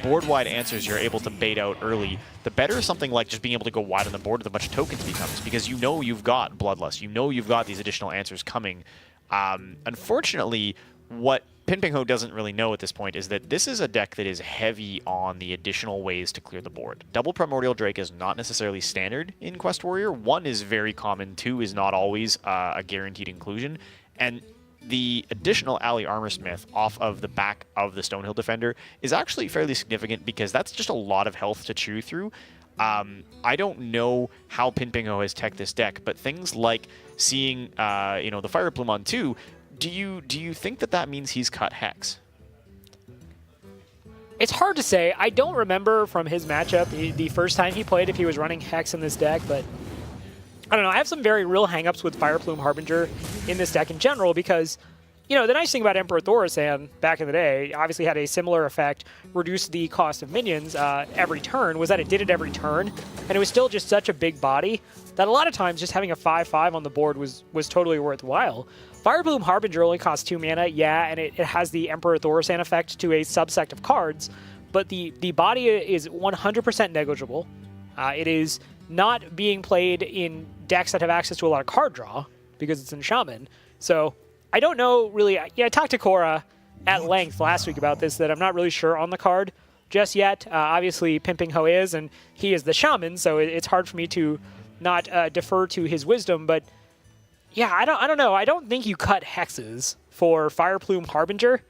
board-wide answers you're able to bait out early, the better something like just being able to go wide on the board with a bunch of tokens becomes, because you know you've got Bloodlust, you know you've got these additional answers coming. Unfortunately, what Pimping Ho doesn't really know at this point is that this is a deck that is heavy on the additional ways to clear the board. Double Primordial Drake is not necessarily standard in Quest Warrior. 1 is very common, 2 is not always a guaranteed inclusion. And the additional Alley Armorsmith off of the back of the Stonehill Defender is actually fairly significant because that's just a lot of health to chew through. I don't know how Pinpingho has teched this deck, but things like seeing, the Fire Plume on 2, do you think that means he's cut Hex? It's hard to say. I don't remember from his matchup the first time he played if he was running Hex in this deck, but I don't know. I have some very real hangups with Fire Plume Harbinger in this deck in general because, the nice thing about Emperor Thaurissan back in the day, obviously had a similar effect, reduced the cost of minions every turn, was that it did it every turn, and it was still just such a big body that a lot of times just having a 5/5 on the board was totally worthwhile. Fire Plume Harbinger only costs 2 mana, yeah, and it has the Emperor Thaurissan effect to a subsect of cards, but the body is 100% negligible. It is not being played in decks that have access to a lot of card draw because it's in Shaman. So I don't know really. Yeah, I talked to Cora at length last week about this, that I'm not really sure on the card just yet. Obviously, Pinpingho is, and he is the Shaman, so it's hard for me to not defer to his wisdom. But yeah, I don't know. I don't think you cut hexes for Fire Plume Harbinger.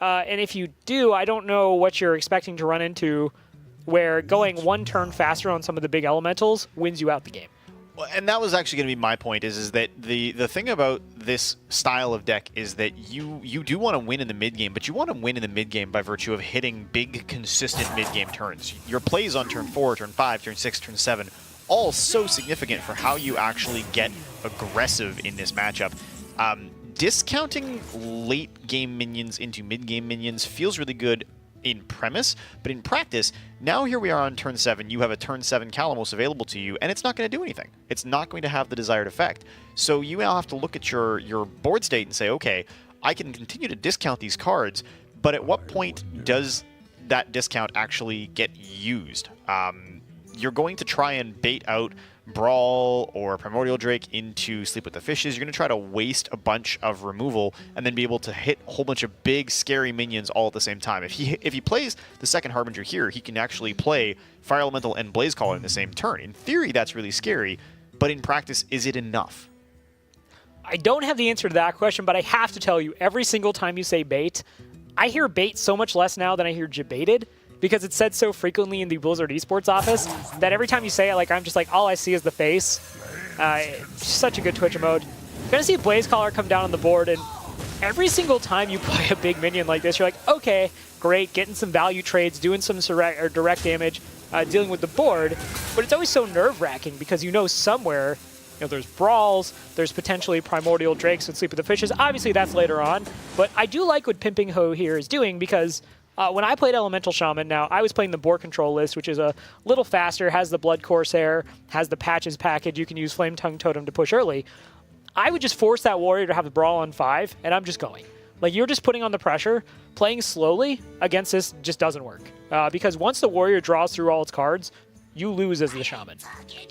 And if you do, I don't know what you're expecting to run into where going one turn faster on some of the big elementals wins you out the game. Well, and that was actually going to be my point, is that the thing about this style of deck is that you do want to win in the mid-game, but you want to win in the mid-game by virtue of hitting big, consistent mid-game turns. Your plays on turn 4, turn 5, turn 6, turn 7, all so significant for how you actually get aggressive in this matchup. Discounting late-game minions into mid-game minions feels really good in premise, but in practice, now here we are on turn 7, you have a turn 7 Calamos available to you, and it's not going to do anything. It's not going to have the desired effect. So you now have to look at your board state and say, okay, I can continue to discount these cards, but at what point does that discount actually get used? You're going to try and bait out Brawl or Primordial Drake into Sleep with the Fishes. You're going to try to waste a bunch of removal and then be able to hit a whole bunch of big, scary minions all at the same time. If he plays the second Harbinger here, he can actually play Fire Elemental and Blaze Caller in the same turn. In theory, that's really scary, but in practice, is it enough? I don't have the answer to that question, but I have to tell you, every single time you say bait, I hear bait so much less now than I hear jebaited, because it's said so frequently in the Blizzard Esports office that every time you say it, I'm just like, all I see is the face. It's such a good Twitch emote. You're going to see Blaze Caller come down on the board, and every single time you play a big minion like this, you're like, okay, great, getting some value trades, doing some direct damage, dealing with the board, but it's always so nerve-wracking because somewhere, there's Brawls, there's potentially Primordial Drakes and Sleep with the Fishes. Obviously, that's later on, but I do like what Pinpingho here is doing because when I played Elemental Shaman, now I was playing the board control list, which is a little faster, has the Blood Corsair, has the Patches package, you can use Flame Tongue Totem to push early. I would just force that warrior to have the Brawl on 5, and I'm just going. You're just putting on the pressure. Playing slowly against this just doesn't work. Because once the warrior draws through all its cards, you lose as the Shaman.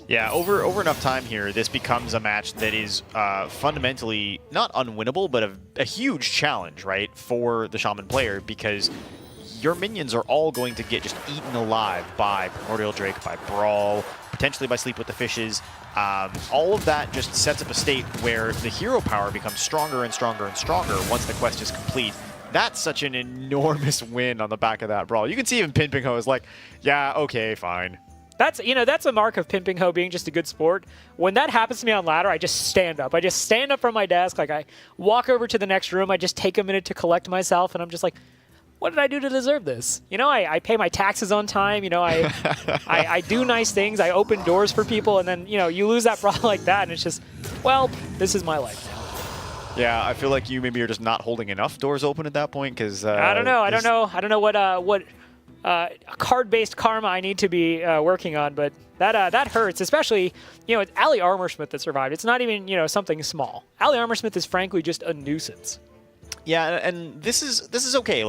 Yeah, over enough time here, this becomes a match that is fundamentally not unwinnable, but a huge challenge, right, for the Shaman player, because your minions are all going to get just eaten alive by Primordial Drake, by Brawl, potentially by Sleep with the Fishes. All of that just sets up a state where the hero power becomes stronger and stronger and stronger once the quest is complete. That's such an enormous win on the back of that Brawl. You can see even Pinpingho is like, yeah, okay, fine. That's a mark of Pinpingho being just a good sport. When that happens to me on ladder, I just stand up. I just stand up from my desk. I walk over to the next room. I just take a minute to collect myself, and I'm just like, what did I do to deserve this? I pay my taxes on time. I do nice things. I open doors for people, and then, you lose that Brawl like that, and it's just, well, this is my life now. Yeah, I feel like you maybe are just not holding enough doors open at that point, because I don't know. I don't know what card-based karma I need to be working on, but that hurts, especially, it's Alley Armorsmith that survived. It's not even, something small. Alley Armorsmith is frankly just a nuisance. Yeah, and this is okay.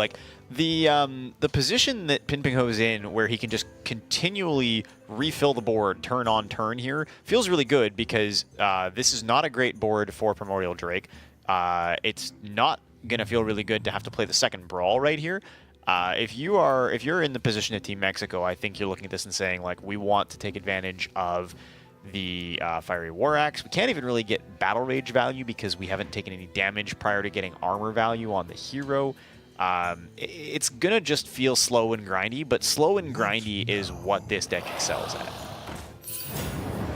The position that Pinpingho is in, where he can just continually refill the board turn on turn here, feels really good because this is not a great board for Primordial Drake. It's not gonna feel really good to have to play the second Brawl right here. If you're in the position of Team Mexico, I think you're looking at this and saying, we want to take advantage of the Fiery War Axe. We can't even really get Battle Rage value because we haven't taken any damage prior to getting armor value on the hero. It's gonna just feel slow and grindy, but slow and grindy is what this deck excels at.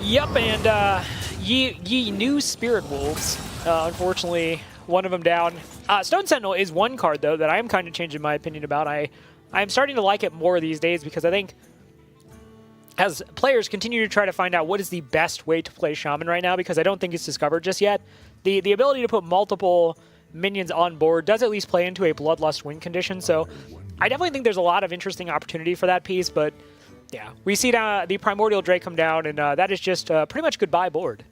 Yep, and ye new Spirit Wolves. Unfortunately, one of them down. Stone Sentinel is one card, though, that I am kind of changing my opinion about. I'm starting to like it more these days because I think as players continue to try to find out what is the best way to play Shaman right now, because I don't think it's discovered just yet, the ability to put multiple minions on board does at least play into a Bloodlust win condition. So I definitely think there's a lot of interesting opportunity for that piece, but yeah, we see the Primordial Drake come down, and that is just pretty much goodbye board.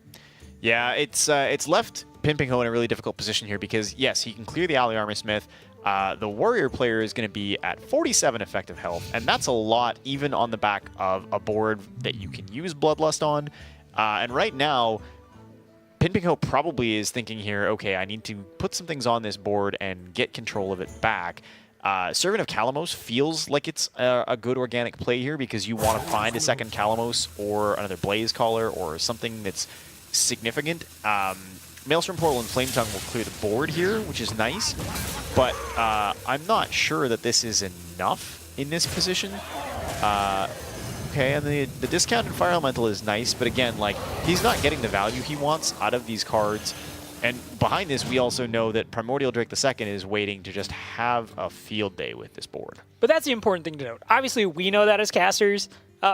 Yeah, it's left Pimping Ho in a really difficult position here because, yes, he can clear the Ally Armor Smith. The Warrior player is going to be at 47 effective health, and that's a lot even on the back of a board that you can use Bloodlust on. And right now, Pimping Ho probably is thinking here, okay, I need to put some things on this board and get control of it back. Servant of Kalamos feels like it's a good organic play here because you want to find a second Kalamos or another Blaze Caller or something that's significant. Maelstrom Portal and Flame Tongue will clear the board here, which is nice, but I'm not sure that this is enough in this position. Okay, and the discounted Fire Elemental is nice, but again, like, he's not getting the value he wants out of these cards. And behind this, we also know that Primordial Drake II is waiting to just have a field day with this board. But that's the important thing to note. Obviously, we know that as casters.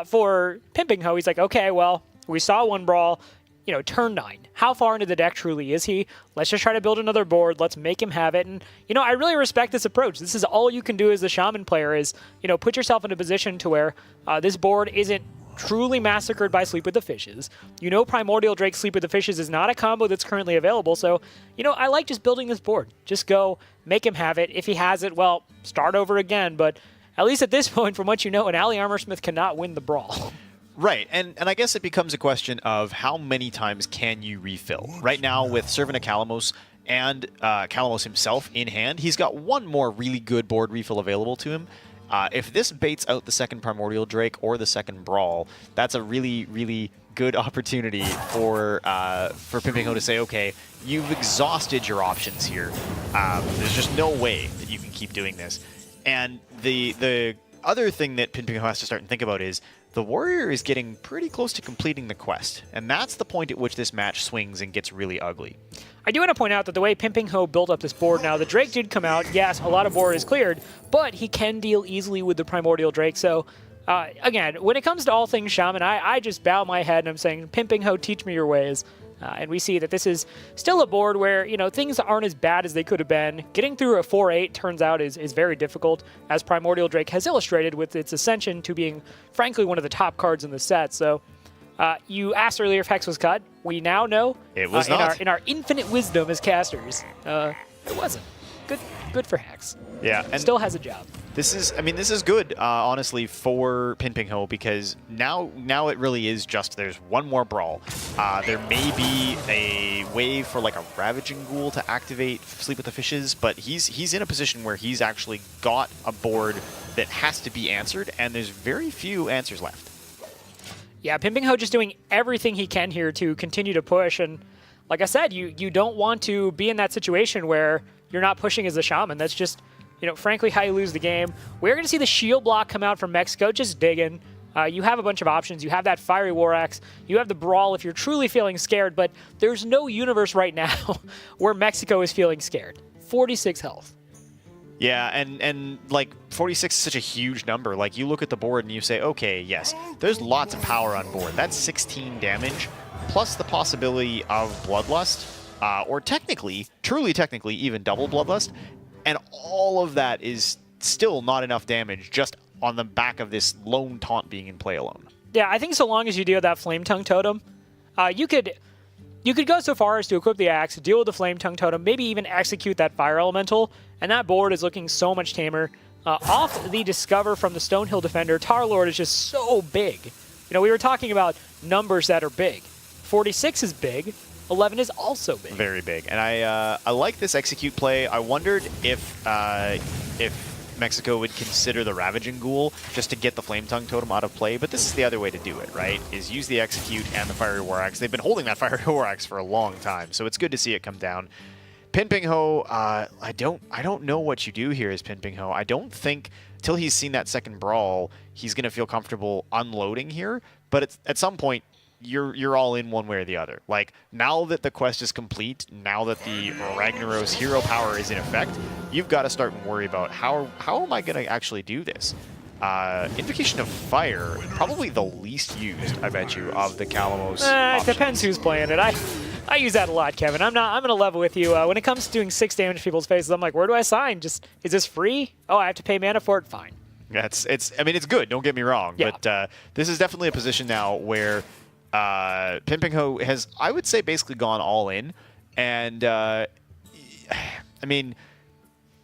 For Pimping Ho, he's like, okay, well, we saw one brawl, you know, turn 9. How far into the deck truly is he? Let's just try to build another board. Let's make him have it. And, you know, I really respect this approach. This is all you can do as a Shaman player is, you know, put yourself in a position to where this board isn't truly massacred by Sleep with the Fishes. You know, Primordial Drake Sleep with the Fishes is not a combo that's currently available, so, you know, I like just building this board. Just go, make him have it. If he has it, well, start over again, but at least at this point, from what you know, an Ally Armorsmith cannot win the brawl. Right, and I guess it becomes a question of how many times can you refill. Right now, with Servant of Kalamos and Kalamos himself in hand, he's got one more really good board refill available to him. If this baits out the second Primordial Drake or the second Brawl, that's a really, really good opportunity for Pimping Ho to say, okay, you've exhausted your options here. There's just no way that you can keep doing this. And the other thing that Pimping Ho has to start and think about is the Warrior is getting pretty close to completing the quest, and that's the point at which this match swings and gets really ugly. I do want to point out that the way Pimping Ho built up this board now, the Drake did come out. Yes, a lot of board is cleared, but he can deal easily with the Primordial Drake. So, again, when it comes to all things Shaman, I just bow my head and I'm saying, Pimping Ho, teach me your ways. And we see that this is still a board where, you know, things aren't as bad as they could have been. Getting through a 4-8 turns out is very difficult, as Primordial Drake has illustrated with its ascension to being, frankly, one of the top cards in the set. So, you asked earlier if Hex was cut. We now know it was not. In our infinite wisdom as casters, it wasn't. Good for Hex. Yeah, and still has a job. This is good, honestly, for Pimping Ho, because now it really is just there's one more brawl. There may be a way for like a Ravaging Ghoul to activate Sleep with the Fishes, but he's in a position where he's actually got a board that has to be answered, and there's very few answers left. Yeah, Pimping Ho just doing everything he can here to continue to push, and like I said, you don't want to be in that situation where you're not pushing as a Shaman. That's just, you know, frankly, how you lose the game. We're going to see the shield block come out from Mexico, just digging. You have a bunch of options. You have that Fiery War Axe. You have the Brawl if you're truly feeling scared, but there's no universe right now where Mexico is feeling scared. 46 health. Yeah, and like 46 is such a huge number. Like, you look at the board and you say, okay, yes, there's lots of power on board. That's 16 damage, plus the possibility of Bloodlust, or technically, truly technically, even double Bloodlust. And all of that is still not enough damage just on the back of this lone taunt being in play alone. Yeah, I think so long as you deal with that Flame Tongue Totem, you could go so far as to equip the axe, deal with the Flame Tongue Totem, maybe even execute that Fire Elemental, and that board is looking so much tamer. Off the Discover from the Stonehill Defender, Tar Lord is just so big. You know, we were talking about numbers that are big. 46 is big. 11 is also big. Very big. And I like this execute play. I wondered if Mexico would consider the Ravaging Ghoul just to get the Flame Tongue Totem out of play, but this is the other way to do it, right? Is use the Execute and the Fiery War Axe. They've been holding that Fiery War Axe for a long time, so it's good to see it come down. Pin Ping Ho, I don't know what you do here as Pin Ping Ho. I don't think till he's seen that second brawl, he's going to feel comfortable unloading here, but at some point, you're all in one way or the other. Like, now that the quest is complete, now that the Ragnaros hero power is in effect, you've got to start and worry about how am I going to actually do this? Invocation of Fire, probably the least used, I bet you, of the Calamos. It depends who's playing it. I use that a lot, Kevin. I'm gonna level with you. When it comes to doing 6 damage to people's faces, I'm like, where do I sign? Is this free? Oh, I have to pay mana for it? Fine. Yeah, I mean, it's good. Don't get me wrong, yeah. But this is definitely a position now where Pin Ping Ho has, I would say, basically gone all in. And I mean,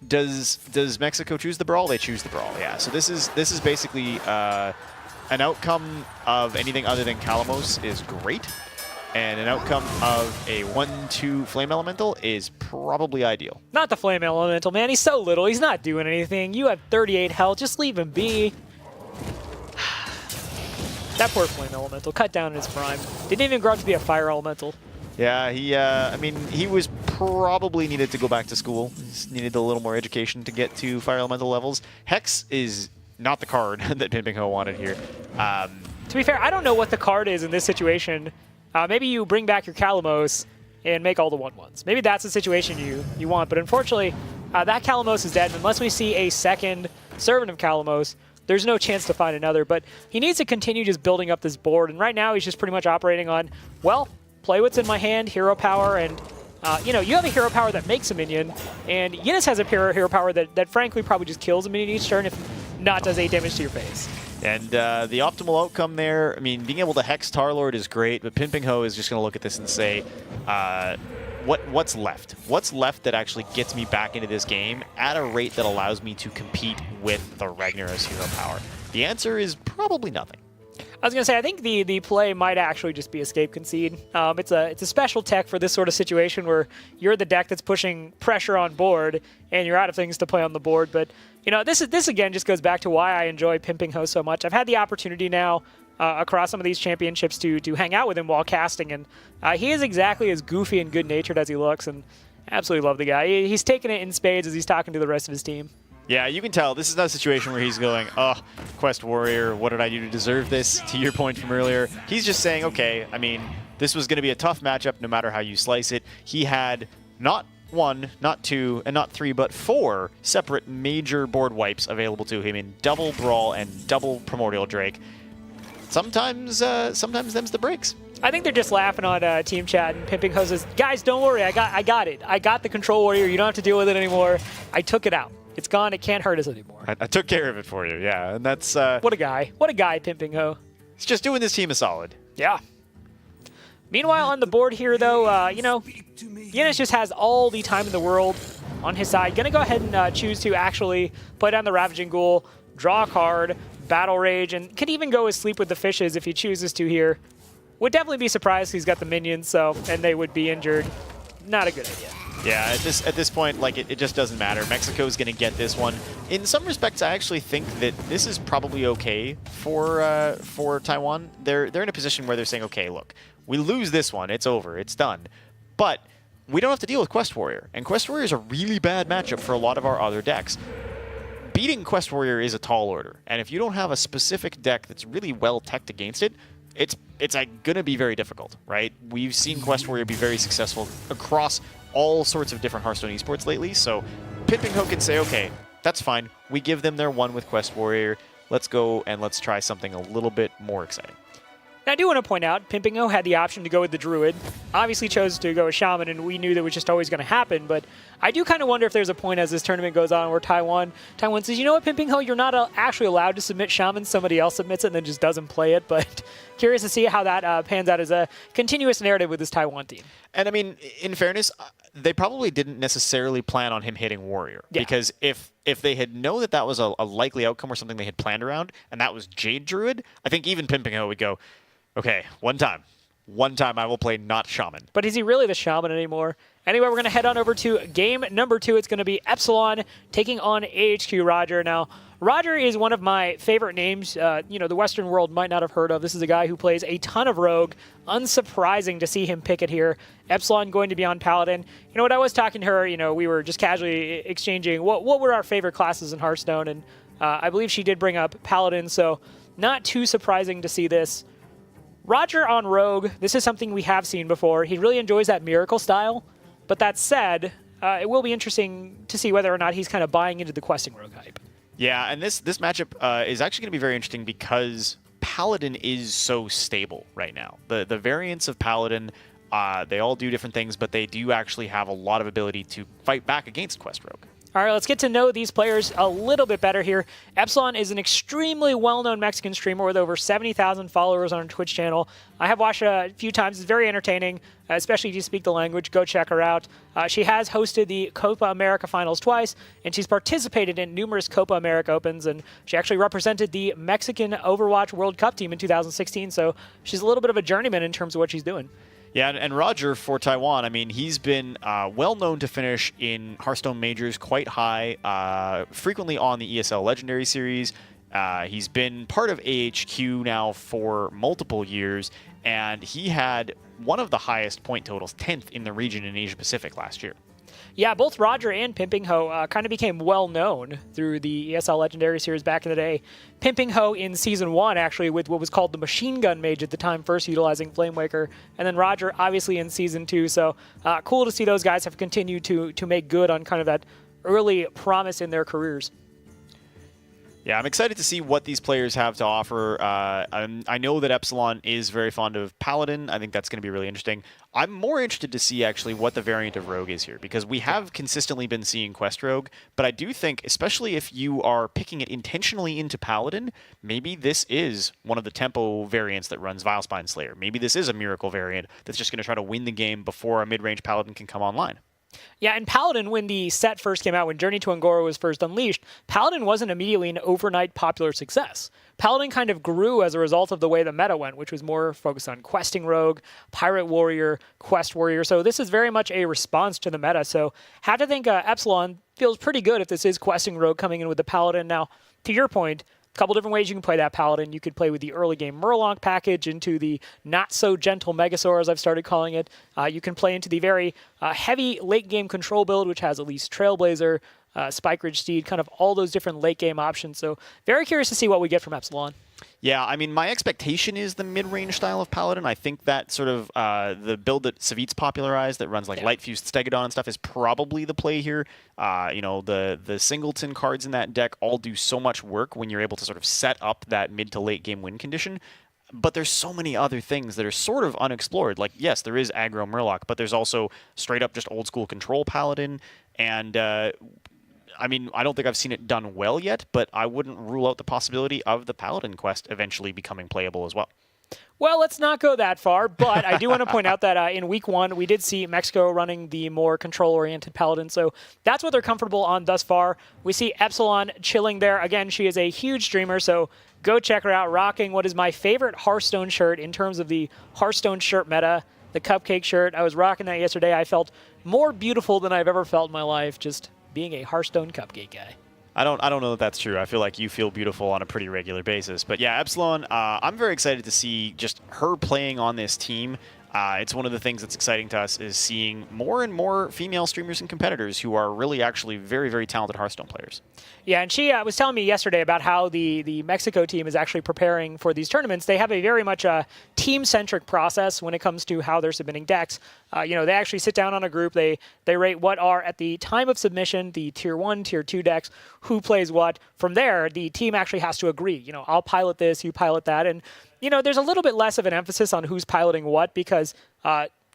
does Mexico choose the brawl? They choose the brawl. Yeah. So this is basically an outcome of anything other than Calamos is great, and an outcome of a 1/2 Flame Elemental is probably ideal. Not the Flame Elemental, man. He's so little. He's not doing anything. You have 38 health. Just leave him be. That poor Flame Elemental, cut down in his prime. Didn't even grow up to be a Fire Elemental. Yeah, I mean, he was probably needed to go back to school. He needed a little more education to get to Fire Elemental levels. Hex is not the card that Pin Ping Ho wanted here. To be fair, I don't know what the card is in this situation. Maybe you bring back your Calamos and make all the 1/1s. Maybe that's the situation you want, but unfortunately, that Calamos is dead, and unless we see a second Servant of Calamos, there's no chance to find another, but he needs to continue just building up this board, and right now he's just pretty much operating on, well, play what's in my hand, hero power, and you know, you have a hero power that makes a minion, and Yinis has a hero power that frankly probably just kills a minion each turn, if not does 8 damage to your face. And the optimal outcome there, I mean, being able to Hex Tarlord is great, but Pin Ping Ho is just going to look at this and say, what's left? What's left that actually gets me back into this game at a rate that allows me to compete with the Ragnaros hero power? The answer is probably nothing. I was going to say, I think the play might actually just be Escape Concede. It's a special tech for this sort of situation where you're the deck that's pushing pressure on board and you're out of things to play on the board. But, you know, this again just goes back to why I enjoy Pin Ping Ho so much. I've had the opportunity now across some of these championships to hang out with him while casting, and he is exactly as goofy and good-natured as he looks, and absolutely love the guy. He's taking it in spades as he's talking to the rest of his team. Yeah, you can tell this is not a situation where he's going, oh, Quest Warrior, what did I do to deserve this? To your point from earlier, he's just saying, okay, I mean, this was going to be a tough matchup no matter how you slice it. He had not 1, not 2, and not 3, but 4 separate major board wipes available to him in double Brawl and double Primordial Drake. Sometimes them's the breaks. I think they're just laughing on team chat, and Pin Ping Ho says, guys, don't worry, I got it. I got the Control Warrior. You don't have to deal with it anymore. I took it out. It's gone. It can't hurt us anymore. I took care of it for you, yeah. And that's... What a guy. What a guy, Pin Ping Ho. He's just doing this team a solid. Yeah. Meanwhile, on the board here, though, you know, Yinis just has all the time in the world on his side. Going to go ahead and choose to actually play down the Ravaging Ghoul, draw a card, Battle Rage, and could even go with Sleep with the Fishes if he chooses to here. Would definitely be surprised he's got the minions, and they would be injured. Not a good idea. Yeah, at this point, like, it just doesn't matter. Mexico's going to get this one. In some respects, I actually think that this is probably okay for Taiwan. They're in a position where they're saying, okay, look, we lose this one, it's over, it's done. But we don't have to deal with Quest Warrior, and Quest Warrior is a really bad matchup for a lot of our other decks. Beating Quest Warrior is a tall order, and if you don't have a specific deck that's really well teched against it, it's going to be very difficult, right? We've seen Quest Warrior be very successful across all sorts of different Hearthstone esports lately, so Pin Ping Ho can say, okay, that's fine. We give them their 1 with Quest Warrior. Let's go and let's try something a little bit more exciting. Now, I do want to point out, Pin Ping Ho had the option to go with the Druid. Obviously chose to go with Shaman, and we knew that was just always going to happen, but I do kind of wonder if there's a point as this tournament goes on where Taiwan says, you know what, Pin Ping Ho, you're not actually allowed to submit Shaman. Somebody else submits it and then just doesn't play it, but curious to see how that pans out as a continuous narrative with this Taiwan team. And I mean, in fairness, they probably didn't necessarily plan on him hitting Warrior, because if they had known that was a likely outcome or something they had planned around, and that was Jade Druid, I think even Pin Ping Ho would go, okay, one time. one time I will play not Shaman. But is he really the Shaman anymore? Anyway, we're going to head on over to game number 2. It's going to be Epsilon taking on AHQ Roger. Now, Roger is one of my favorite names, the Western world might not have heard of. This is a guy who plays a ton of Rogue. Unsurprising to see him pick it here. Epsilon going to be on Paladin. You know, when I was talking to her, we were just casually exchanging what were our favorite classes in Hearthstone, and I believe she did bring up Paladin, so not too surprising to see this. Roger on Rogue, this is something we have seen before. He really enjoys that Miracle style, but that said, it will be interesting to see whether or not he's kind of buying into the questing Rogue hype. Yeah, and this matchup is actually going to be very interesting because Paladin is so stable right now. The variants of Paladin, they all do different things, but they do actually have a lot of ability to fight back against Quest Rogue. All right, let's get to know these players a little bit better here. Epsilon is an extremely well-known Mexican streamer with over 70,000 followers on her Twitch channel. I have watched her a few times. It's very entertaining, especially if you speak the language. Go check her out. She has hosted the Copa America Finals twice, and she's participated in numerous Copa America Opens, and she actually represented the Mexican Overwatch World Cup team in 2016, so she's a little bit of a journeyman in terms of what she's doing. Yeah, and Roger for Taiwan, I mean, he's been well known to finish in Hearthstone Majors quite high, frequently on the ESL Legendary Series. He's been part of AHQ now for multiple years, and he had one of the highest point totals, 10th in the region in Asia Pacific last year. Yeah, both Roger and Pimping Ho kind of became well-known through the ESL Legendary Series back in the day. Pimping Ho in Season 1, actually, with what was called the Machine Gun Mage at the time, first utilizing Flamewaker, and then Roger, obviously, in Season 2. So cool to see those guys have continued to make good on kind of that early promise in their careers. Yeah, I'm excited to see what these players have to offer. I know that Epsilon is very fond of Paladin. I think that's going to be really interesting. I'm more interested to see, actually, what the variant of Rogue is here, because we have consistently been seeing Quest Rogue, but I do think, especially if you are picking it intentionally into Paladin, maybe this is one of the tempo variants that runs Vilespine Slayer. Maybe this is a Miracle variant that's just going to try to win the game before a mid-range Paladin can come online. Yeah, and Paladin, when the set first came out, when Journey to Angora was first unleashed, Paladin wasn't immediately an overnight popular success. Paladin kind of grew as a result of the way the meta went, which was more focused on questing Rogue, Pirate Warrior, Quest Warrior. So this is very much a response to the meta. So have to think Epsilon feels pretty good if this is questing Rogue coming in with the Paladin. Now, to your point, a couple different ways you can play that Paladin. You could play with the early game Murloc package into the not-so-gentle Megasaur, as I've started calling it. You can play into the very heavy late-game control build, which has at least Trailblazer, Spike Ridge Steed, kind of all those different late-game options. So very curious to see what we get from Epsilon. Yeah, I mean, my expectation is the mid-range style of Paladin. I think that sort of the build that Savit's popularized that runs like Light Fused Stegodon and stuff is probably the play here. The singleton cards in that deck all do so much work when you're able to sort of set up that mid to late game win condition. But there's so many other things that are sort of unexplored. Like, yes, there is aggro Murloc, but there's also straight up just old school control Paladin. And I mean, I don't think I've seen it done well yet, but I wouldn't rule out the possibility of the Paladin quest eventually becoming playable as well. Well, let's not go that far, but I do want to point out that in Week 1, we did see Mexico running the more control-oriented Paladin, so that's what they're comfortable on thus far. We see Epsilon chilling there. Again, she is a huge streamer, so go check her out, rocking what is my favorite Hearthstone shirt in terms of the Hearthstone shirt meta, the Cupcake shirt. I was rocking that yesterday. I felt more beautiful than I've ever felt in my life, just being a Hearthstone Cupcake guy. I don't know that that's true. I feel like you feel beautiful on a pretty regular basis. But yeah, Epsilon, I'm very excited to see just her playing on this team. It's one of the things that's exciting to us is seeing more and more female streamers and competitors who are really actually very, very talented Hearthstone players. Yeah, and she was telling me yesterday about how the Mexico team is actually preparing for these tournaments. They have a very much team-centric process when it comes to how they're submitting decks. They actually sit down on a group. They rate what are, at the time of submission, the Tier 1, Tier 2 decks, who plays what. From there, the team actually has to agree. I'll pilot this, you pilot that. And, there's a little bit less of an emphasis on who's piloting what because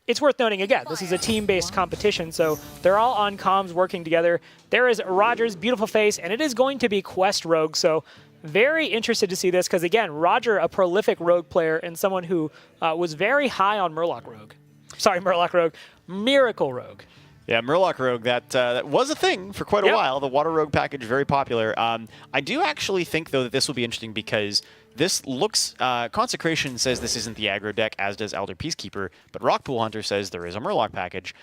it's worth noting, again, this is a team-based competition, so they're all on comms working together. There is Roger's beautiful face, and it is going to be Quest Rogue, so very interested to see this because, again, Roger, a prolific Rogue player and someone who was very high on Murloc Rogue. Sorry, Murloc Rogue. Miracle Rogue. Yeah, Murloc Rogue, that was a thing for quite a while. The Water Rogue package, very popular. I do actually think, though, that this will be interesting because This looks, Consecration says this isn't the aggro deck, as does Elder Peacekeeper, but Rockpool Hunter says there is a Murloc package.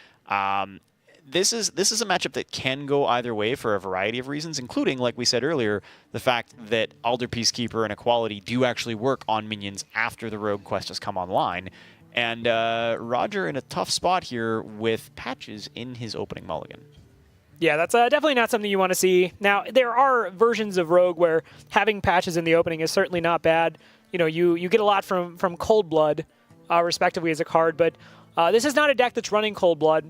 This is a matchup that can go either way for a variety of reasons, including, like we said earlier, the fact that Elder Peacekeeper and Equality do actually work on minions after the Rogue quest has come online. And Roger in a tough spot here with patches in his opening mulligan. Yeah, that's definitely not something you want to see. Now, there are versions of Rogue where having patches in the opening is certainly not bad. You know, you get a lot from Cold Blood, respectively, as a card, but this is not a deck that's running Cold Blood.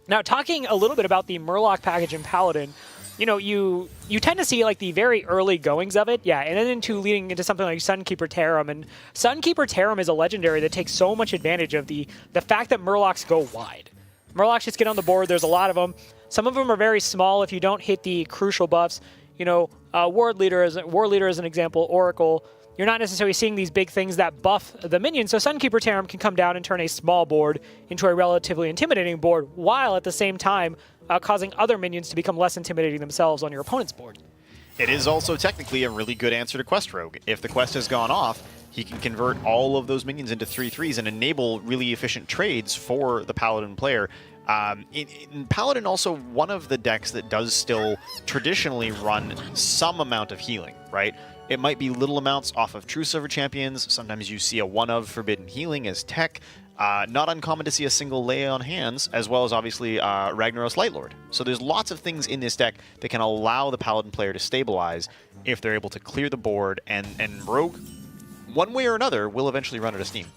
Now, talking a little bit about the Murloc package in Paladin, you know, you tend to see like the very early goings of it, yeah, and then leading into something like Sunkeeper Tarim. And Sunkeeper Tarim is a legendary that takes so much advantage of the fact that Murlocs go wide. Murlocs just get on the board. There's a lot of them. Some of them are very small if you don't hit the crucial buffs. You know, War Leader as an example, Oracle. You're not necessarily seeing these big things that buff the minions, so Sunkeeper Tarim can come down and turn a small board into a relatively intimidating board, while at the same time causing other minions to become less intimidating themselves on your opponent's board. It is also technically a really good answer to Quest Rogue. If the quest has gone off, he can convert all of those minions into 3/3s and enable really efficient trades for the Paladin player. In Paladin, also one of the decks that does still traditionally run some amount of healing, right? It might be little amounts off of True Silver Champions. Sometimes you see a one of Forbidden Healing as tech. Not uncommon to see a single Lay on Hands, as well as obviously Ragnaros Lightlord. So there's lots of things in this deck that can allow the Paladin player to stabilize if they're able to clear the board, and Rogue, one way or another, will eventually run out of steam.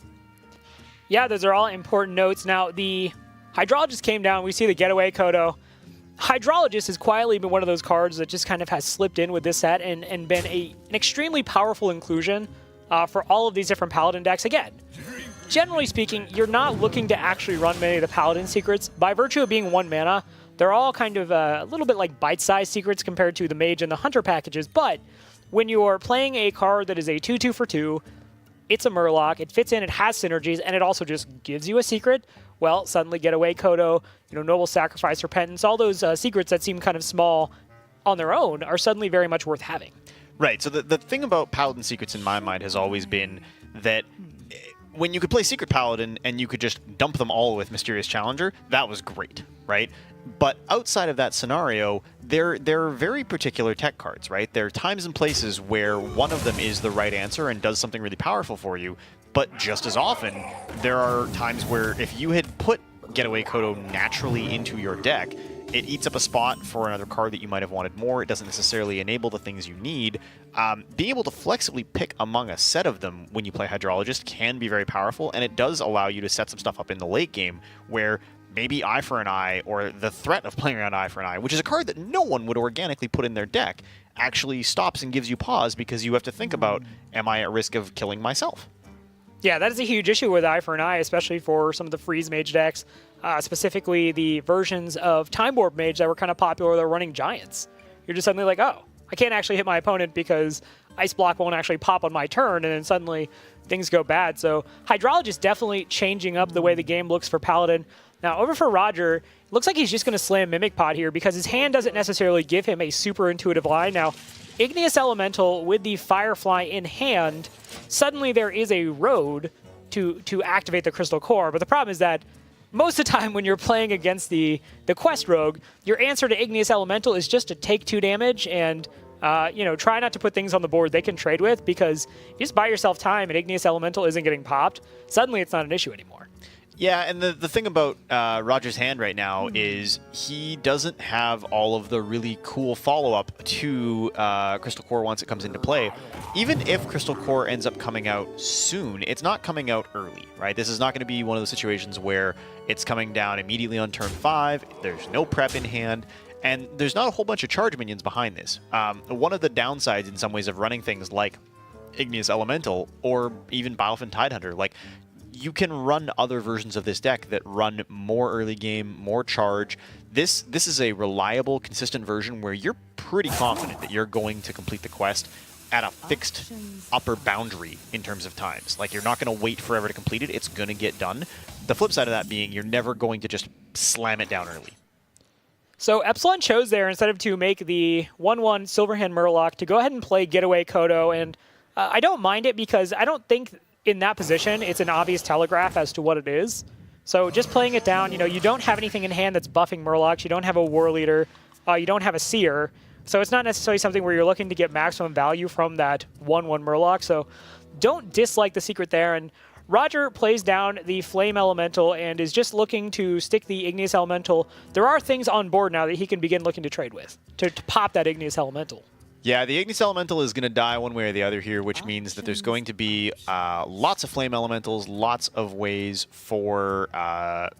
Yeah, those are all important notes. Now, the Hydrologist came down. We see the Getaway Kodo. Hydrologist has quietly been one of those cards that just kind of has slipped in with this set and been an extremely powerful inclusion for all of these different Paladin decks. Again, generally speaking, you're not looking to actually run many of the Paladin secrets. By virtue of being 1 mana, they're all kind of a little bit like bite-sized secrets compared to the Mage and the Hunter packages. But when you're playing a card that is a 2/2 for 2, it's a Murloc, it fits in, it has synergies, and it also just gives you a secret, well, suddenly Getaway Kodo, Noble Sacrifice, Repentance, all those secrets that seem kind of small on their own are suddenly very much worth having. Right, so the thing about Paladin secrets in my mind has always been that when you could play Secret Paladin and you could just dump them all with Mysterious Challenger, that was great, right? But outside of that scenario, they're very particular tech cards, right? There are times and places where one of them is the right answer and does something really powerful for you, but just as often, there are times where if you had put Getaway Kodo naturally into your deck, it eats up a spot for another card that you might have wanted more. It doesn't necessarily enable the things you need. Being able to flexibly pick among a set of them when you play Hydrologist can be very powerful, and it does allow you to set some stuff up in the late game where maybe Eye for an Eye, or the threat of playing around Eye for an Eye, which is a card that no one would organically put in their deck, actually stops and gives you pause because you have to think about, am I at risk of killing myself? Yeah, that is a huge issue with Eye for an Eye, especially for some of the Freeze Mage decks, specifically the versions of Time Warp Mage that were kind of popular. They're running Giants. You're just suddenly like, oh, I can't actually hit my opponent because Ice Block won't actually pop on my turn, and then suddenly things go bad. So Hydrologist definitely changing up the way the game looks for Paladin. Now, over for Roger, it looks like he's just going to slam Mimic Pot here because his hand doesn't necessarily give him a super intuitive line. Now, Igneous Elemental with the Firefly in hand, suddenly there is a road to activate the Crystal Core. But the problem is that most of the time when you're playing against the Quest Rogue, your answer to Igneous Elemental is just to take 2 damage and try not to put things on the board they can trade with, because if you just buy yourself time and Igneous Elemental isn't getting popped, suddenly it's not an issue anymore. Yeah, and the thing about Roger's hand right now is he doesn't have all of the really cool follow-up to Crystal Core once it comes into play. Even if Crystal Core ends up coming out soon, it's not coming out early, right? This is not going to be one of those situations where it's coming down immediately on turn 5, there's no prep in hand, and there's not a whole bunch of charge minions behind this. One of the downsides in some ways of running things like Igneous Elemental or even Bylefin Tidehunter, like, you can run other versions of this deck that run more early game, more charge. This is a reliable, consistent version where you're pretty confident that you're going to complete the quest at a fixed upper boundary in terms of times. Like, you're not going to wait forever to complete it. It's going to get done. The flip side of that being you're never going to just slam it down early. So Epsilon chose there, instead of to make the 1/1 Silverhand Murloc, to go ahead and play Getaway Kodo. And I don't mind it because I don't think in that position it's an obvious telegraph as to what it is. So just playing it down, you don't have anything in hand that's buffing Murlocs. You don't have a War Leader. You don't have a Seer. So it's not necessarily something where you're looking to get maximum value from that 1/1 Murloc. So don't dislike the secret there. And Roger plays down the Flame Elemental and is just looking to stick the Igneous Elemental. There are things on board now that he can begin looking to trade with to pop that Igneous Elemental. Yeah, the Igneous Elemental is going to die one way or the other here, which means that there's going to be lots of Flame Elementals, lots of ways for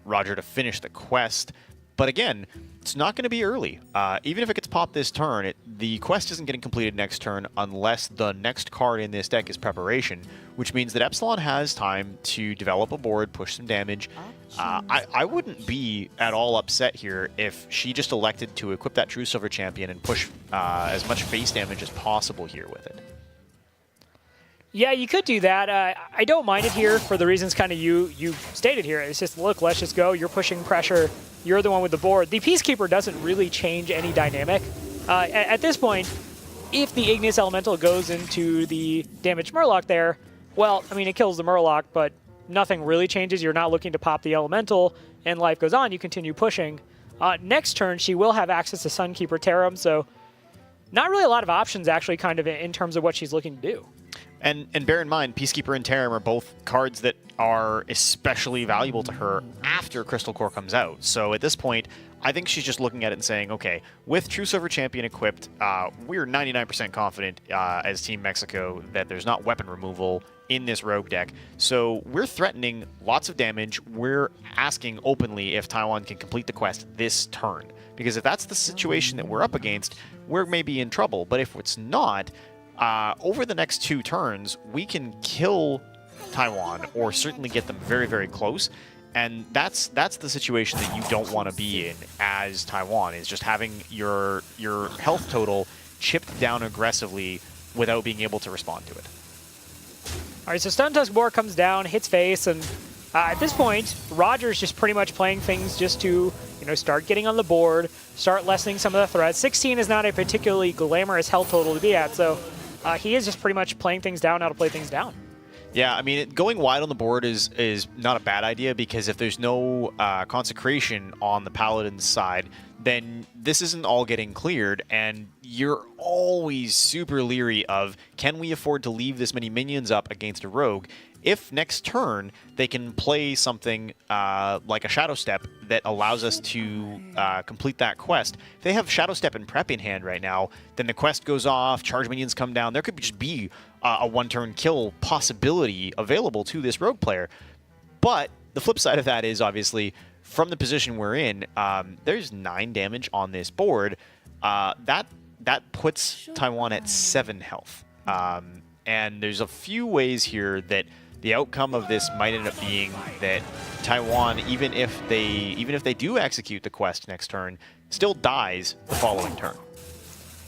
Roger to finish the quest. But again, it's not going to be early. Even if it gets popped this turn, the quest isn't getting completed next turn unless the next card in this deck is Preparation, which means that Epsilon has time to develop a board, push some damage. I wouldn't be at all upset here if she just elected to equip that True Silver Champion and push as much face damage as possible here with it. Yeah, you could do that. I don't mind it here for the reasons kind of you stated here. It's just, look, let's just go. You're pushing pressure. You're the one with the board. The Peacekeeper doesn't really change any dynamic. At this point, if the Igneous Elemental goes into the damaged Murloc there, well, I mean, it kills the Murloc, but nothing really changes. You're not looking to pop the Elemental, and life goes on. You continue pushing. Next turn, she will have access to Sunkeeper Terram, so not really a lot of options, actually, kind of in terms of what she's looking to do. And bear in mind, Peacekeeper and Terram are both cards that are especially valuable to her after Crystal Core comes out. So at this point, I think she's just looking at it and saying, okay, with True Silver Champion equipped, we're 99% confident as Team Mexico that there's not weapon removal in this rogue deck. So we're threatening lots of damage. We're asking openly if Taiwan can complete the quest this turn. Because if that's the situation that we're up against, we're maybe in trouble. But if it's not, over the next 2 turns, we can kill Taiwan or certainly get them very, very close. And that's the situation that you don't want to be in as Taiwan, is just having your health total chipped down aggressively without being able to respond to it. All right, so Stun Tusk Boar comes down, hits face, and at this point, Roger's just pretty much playing things just to, start getting on the board, start lessening some of the threats. 16 is not a particularly glamorous health total to be at, so he is just pretty much playing things down, how to play things down. Yeah, I mean, going wide on the board is not a bad idea, because if there's no consecration on the Paladin's side, then this isn't all getting cleared, and you're always super leery of, can we afford to leave this many minions up against a rogue? If next turn they can play something like a Shadow Step that allows us to complete that quest, if they have Shadow Step and Prep in hand right now, then the quest goes off, charge minions come down, there could just be a one-turn kill possibility available to this rogue player. But the flip side of that is, obviously, from the position we're in, there's 9 damage on this board. That puts Taiwan at 7 health. And there's a few ways here that the outcome of this might end up being that Taiwan, even if they do execute the quest next turn, still dies the following turn.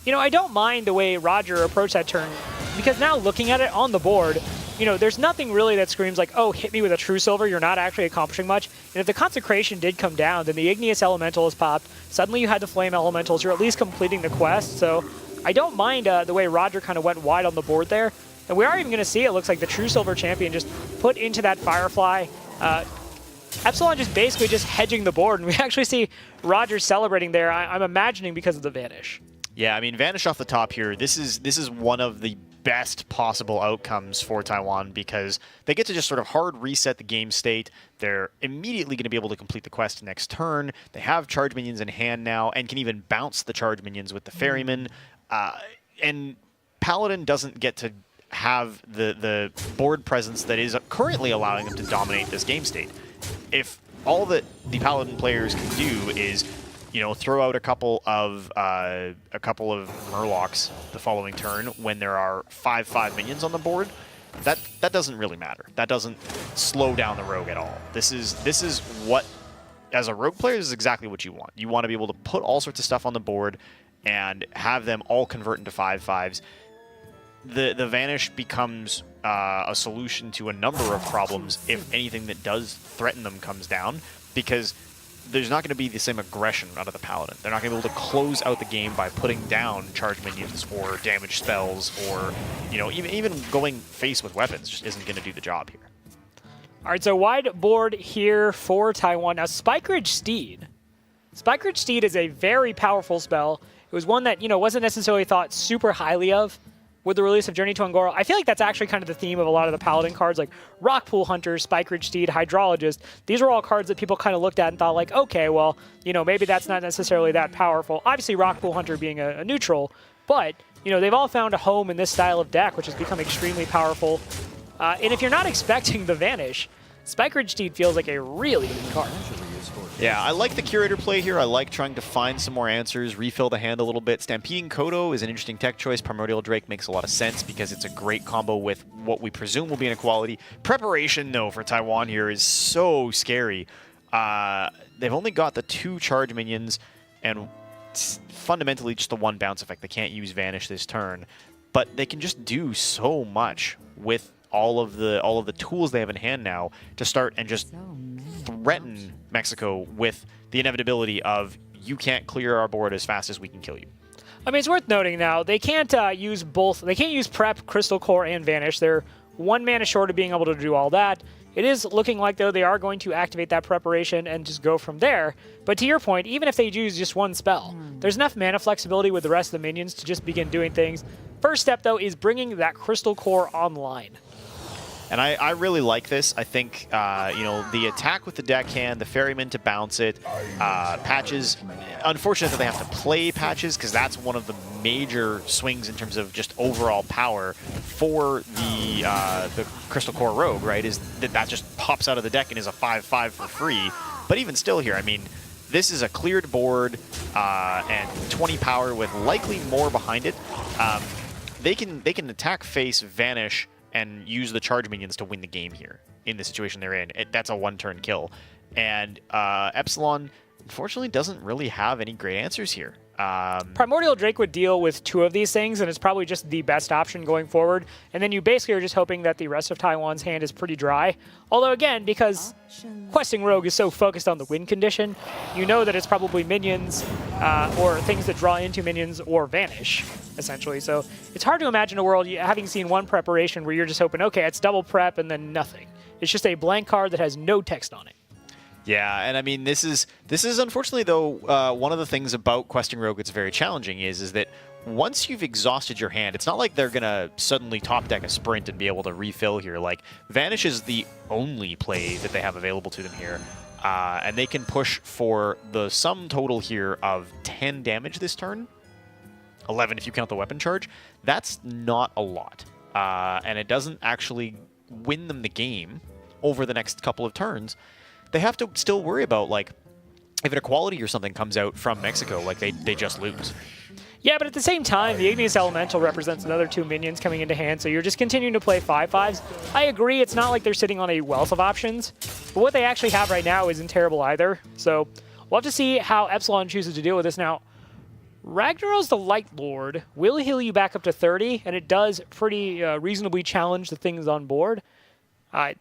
I don't mind the way Roger approached that turn, because now looking at it on the board, there's nothing really that screams like, oh, hit me with a True Silver, you're not actually accomplishing much. And if the Consecration did come down, then the Igneous Elemental is popped. Suddenly you had the Flame Elementals. You're at least completing the quest. So I don't mind the way Roger kind of went wide on the board there. And we are even going to see, it looks like the True Silver Champion just put into that Firefly. Epsilon just basically just hedging the board. And we actually see Roger celebrating there, I'm imagining because of the Vanish. Yeah, I mean, Vanish off the top here, this is one of the best possible outcomes for Taiwan, because they get to just sort of hard reset the game state. They're immediately going to be able to complete the quest next turn. They have charge minions in hand now and can even bounce the charge minions with the Ferryman. And Paladin doesn't get to have the board presence that is currently allowing them to dominate this game state. If all that the Paladin players can do is, throw out a couple of Murlocs the following turn when there are 5/5 minions on the board, that doesn't really matter. That doesn't slow down the rogue at all. This is what, as a rogue player, this is exactly what you want. You want to be able to put all sorts of stuff on the board and have them all convert into 5/5s. The Vanish becomes a solution to a number of problems if anything that does threaten them comes down, because there's not going to be the same aggression out of the Paladin. They're not going to be able to close out the game by putting down charge minions or damage spells, or even going face with weapons just isn't going to do the job here. All right, so wide board here for Taiwan. Now, Spike Ridge Steed. Spike Ridge Steed is a very powerful spell. It was one that, wasn't necessarily thought super highly of with the release of Journey to Angora. I feel like that's actually kind of the theme of a lot of the Paladin cards, like Rockpool Hunter, Spike Ridge Steed, Hydrologist. These were all cards that people kind of looked at and thought, like, okay, well, maybe that's not necessarily that powerful. Obviously, Rockpool Hunter being a neutral, but, they've all found a home in this style of deck, which has become extremely powerful. And if you're not expecting the Vanish, Spike Ridge Steed feels like a really good card. Yeah, I like the Curator play here. I like trying to find some more answers, refill the hand a little bit. Stampeding Kodo is an interesting tech choice. Primordial Drake makes a lot of sense because it's a great combo with what we presume will be an equality. Preparation, though, for Taiwan here is so scary. They've only got the 2 charge minions and fundamentally just the 1 bounce effect. They can't use Vanish this turn, but they can just do so much with all of the tools they have in hand now to start and just threaten Mexico with the inevitability of, you can't clear our board as fast as we can kill you. I mean, it's worth noting now, they can't use both. They can't use Prep, Crystal Core, and Vanish. They're 1 mana short of being able to do all that. It is looking like, though, they are going to activate that preparation and just go from there. But to your point, even if they use just 1 spell, there's enough mana flexibility with the rest of the minions to just begin doing things. First step, though, is bringing that Crystal Core online. And I really like this. I think, the attack with the deckhand, the Ferryman to bounce it, Patches. Unfortunate that they have to play Patches, because that's one of the major swings in terms of just overall power for the Crystal Core Rogue, right? Is that just pops out of the deck and is a 5/5 for free. But even still here, I mean, this is a cleared board and 20 power with likely more behind it. They can attack face, Vanish, and use the charge minions to win the game here in the situation they're in. That's a 1-turn kill. And Epsilon, unfortunately, doesn't really have any great answers here. Primordial Drake would deal with 2 of these things, and it's probably just the best option going forward. And then you basically are just hoping that the rest of Taiwan's hand is pretty dry. Although, again, because Questing Rogue is so focused on the win condition, you know that it's probably minions or things that draw into minions or Vanish, essentially. So it's hard to imagine a world, having seen 1 preparation, where you're just hoping, okay, it's double prep and then nothing. It's just a blank card that has no text on it. Yeah, and I mean, this is unfortunately, though, one of the things about Questing Rogue that's very challenging is that once you've exhausted your hand, it's not like they're going to suddenly top deck a sprint and be able to refill here. Like, Vanish is the only play that they have available to them here. And they can push for the sum total here of 10 damage this turn. 11 if you count the weapon charge. That's not a lot. And it doesn't actually win them the game over the next couple of turns. They have to still worry about, like, if an equality or something comes out from Mexico, like, they just lose. Yeah, but at the same time, the Igneous Elemental represents another 2 minions coming into hand, so you're just continuing to play 5/5s. I agree, it's not like they're sitting on a wealth of options, but what they actually have right now isn't terrible either. So we'll have to see how Epsilon chooses to deal with this. Now, Ragnaros the Light Lord will heal you back up to 30, and it does pretty reasonably challenge the things on board.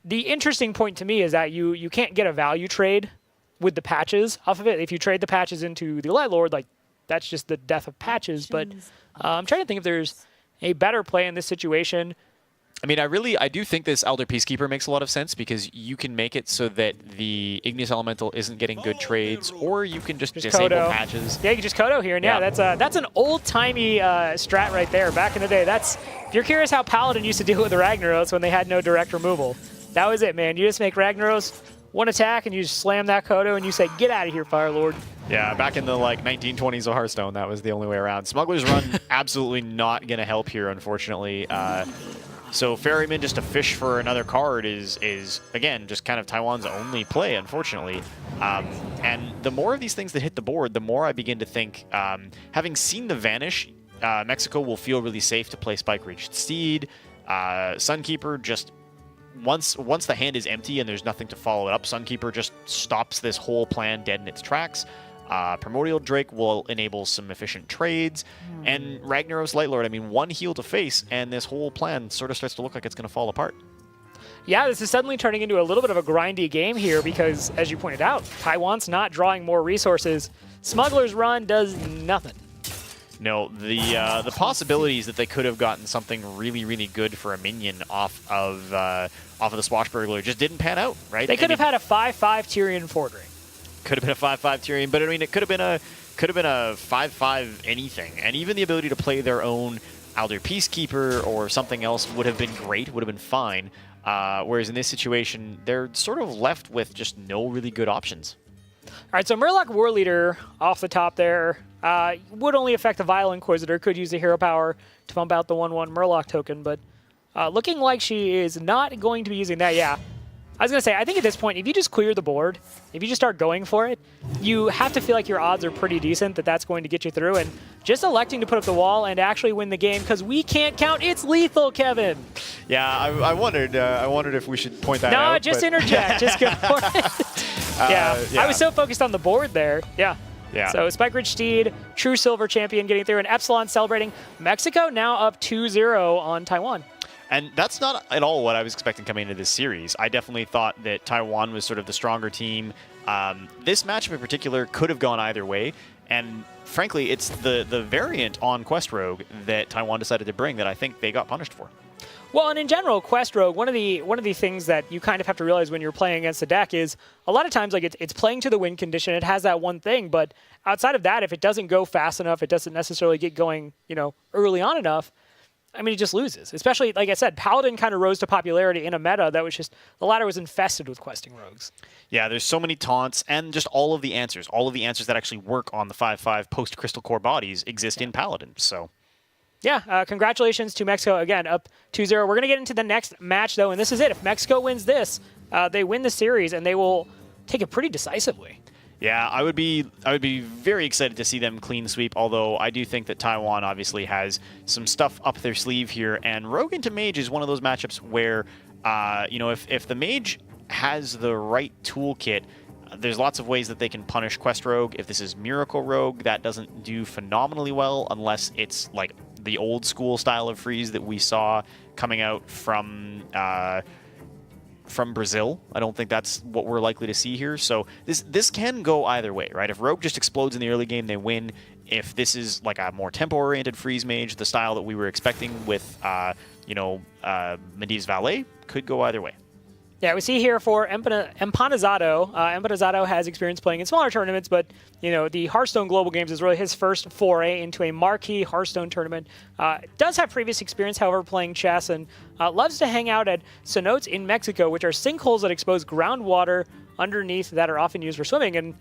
The interesting point to me is that you can't get a value trade with the patches off of it. If you trade the patches into the Light Lord, like, that's just the death of patches. But I'm trying to think if there's a better play in this situation. I mean, I do think this Elder Peacekeeper makes a lot of sense, because you can make it so that the Igneous Elemental isn't getting good trades, or you can just disable Kodo. patches. Yeah, you can just Kodo here. And yeah, that's an old-timey strat right there. Back in the day, if you're curious how Paladin used to deal with the Ragnaros when they had no direct removal, that was it, man. You just make Ragnaros 1 attack, and you just slam that Kodo, and you say, get out of here, Fire Lord. Yeah, back in the 1920s of Hearthstone, that was the only way around. Smuggler's Run absolutely not going to help here, unfortunately. So Ferryman just to fish for another card is again, just kind of Taiwan's only play, unfortunately. And the more of these things that hit the board, the more I begin to think, having seen the Vanish, Mexico will feel really safe to play Spike Ridge Steed. Sunkeeper just... Once the hand is empty and there's nothing to follow it up, Sunkeeper just stops this whole plan dead in its tracks. Primordial Drake will enable some efficient trades. And Ragnaros Lightlord, I mean, 1 heal to face, and this whole plan sort of starts to look like it's going to fall apart. Yeah, this is suddenly turning into a little bit of a grindy game here because, as you pointed out, Taiwan's not drawing more resources. Smuggler's Run does nothing. No, the possibilities that they could have gotten something really, really good for a minion off of the Swashbuckler just didn't pan out, right? They could have had a 5-5 Tyrion Fordring. Could have been a 5-5 Tyrion, but I mean, it could have been a 5-5 anything, and even the ability to play their own Alder Peacekeeper or something else would have been great, would have been fine. Whereas in this situation, they're sort of left with just no really good options. All right, so Murloc War Leader off the top there would only affect the Vile Inquisitor. Could use the hero power to bump out the 1/1 Murloc token, but looking like she is not going to be using that. Yeah, I was going to say, I think at this point, if you just clear the board, if you just start going for it, you have to feel like your odds are pretty decent that that's going to get you through. And just electing to put up the wall and actually win the game, because we can't count, it's lethal, Kevin. Yeah, I wondered if we should point that out. No, just interject. Just go for it. Yeah, I was so focused on the board there. Yeah. Yeah. So Spike Ridge Steed, true silver champion getting through, and Epsilon celebrating. Mexico now up 2-0 on Taiwan. And that's not at all what I was expecting coming into this series. I definitely thought that Taiwan was sort of the stronger team. This matchup in particular could have gone either way. And frankly, it's the variant on Quest Rogue that Taiwan decided to bring that I think they got punished for. Well, and in general, Quest Rogue, one of the things that you kind of have to realize when you're playing against a deck is a lot of times like it's playing to the win condition. It has that one thing, but outside of that, if it doesn't go fast enough, it doesn't necessarily get going, early on enough. I mean, it just loses. Especially, like I said, Paladin kind of rose to popularity in a meta that was just, the ladder was infested with questing rogues. Yeah, there's so many taunts and just all of the answers that actually work on the 5/5 post-Crystal Core bodies exist in Paladin, so. Yeah, congratulations to Mexico, again, up 2-0. We're going to get into the next match, though, and this is it. If Mexico wins this, they win the series, and they will take it pretty decisively. Yeah, I would be very excited to see them clean sweep, although I do think that Taiwan obviously has some stuff up their sleeve here, and Rogue into Mage is one of those matchups where, if the Mage has the right toolkit, there's lots of ways that they can punish Quest Rogue. If this is Miracle Rogue, that doesn't do phenomenally well unless it's like the old school style of freeze that we saw coming out from Brazil. I don't think that's what we're likely to see here. So this can go either way, right? If Rogue just explodes in the early game, they win. If this is like a more tempo-oriented freeze mage, the style that we were expecting with, Medivh's Valet, could go either way. Yeah, we see here for Empanizado. Empanizado has experience playing in smaller tournaments, but the Hearthstone Global Games is really his first foray into a marquee Hearthstone tournament. Does have previous experience, however, playing chess, and loves to hang out at cenotes in Mexico, which are sinkholes that expose groundwater underneath that are often used for swimming. And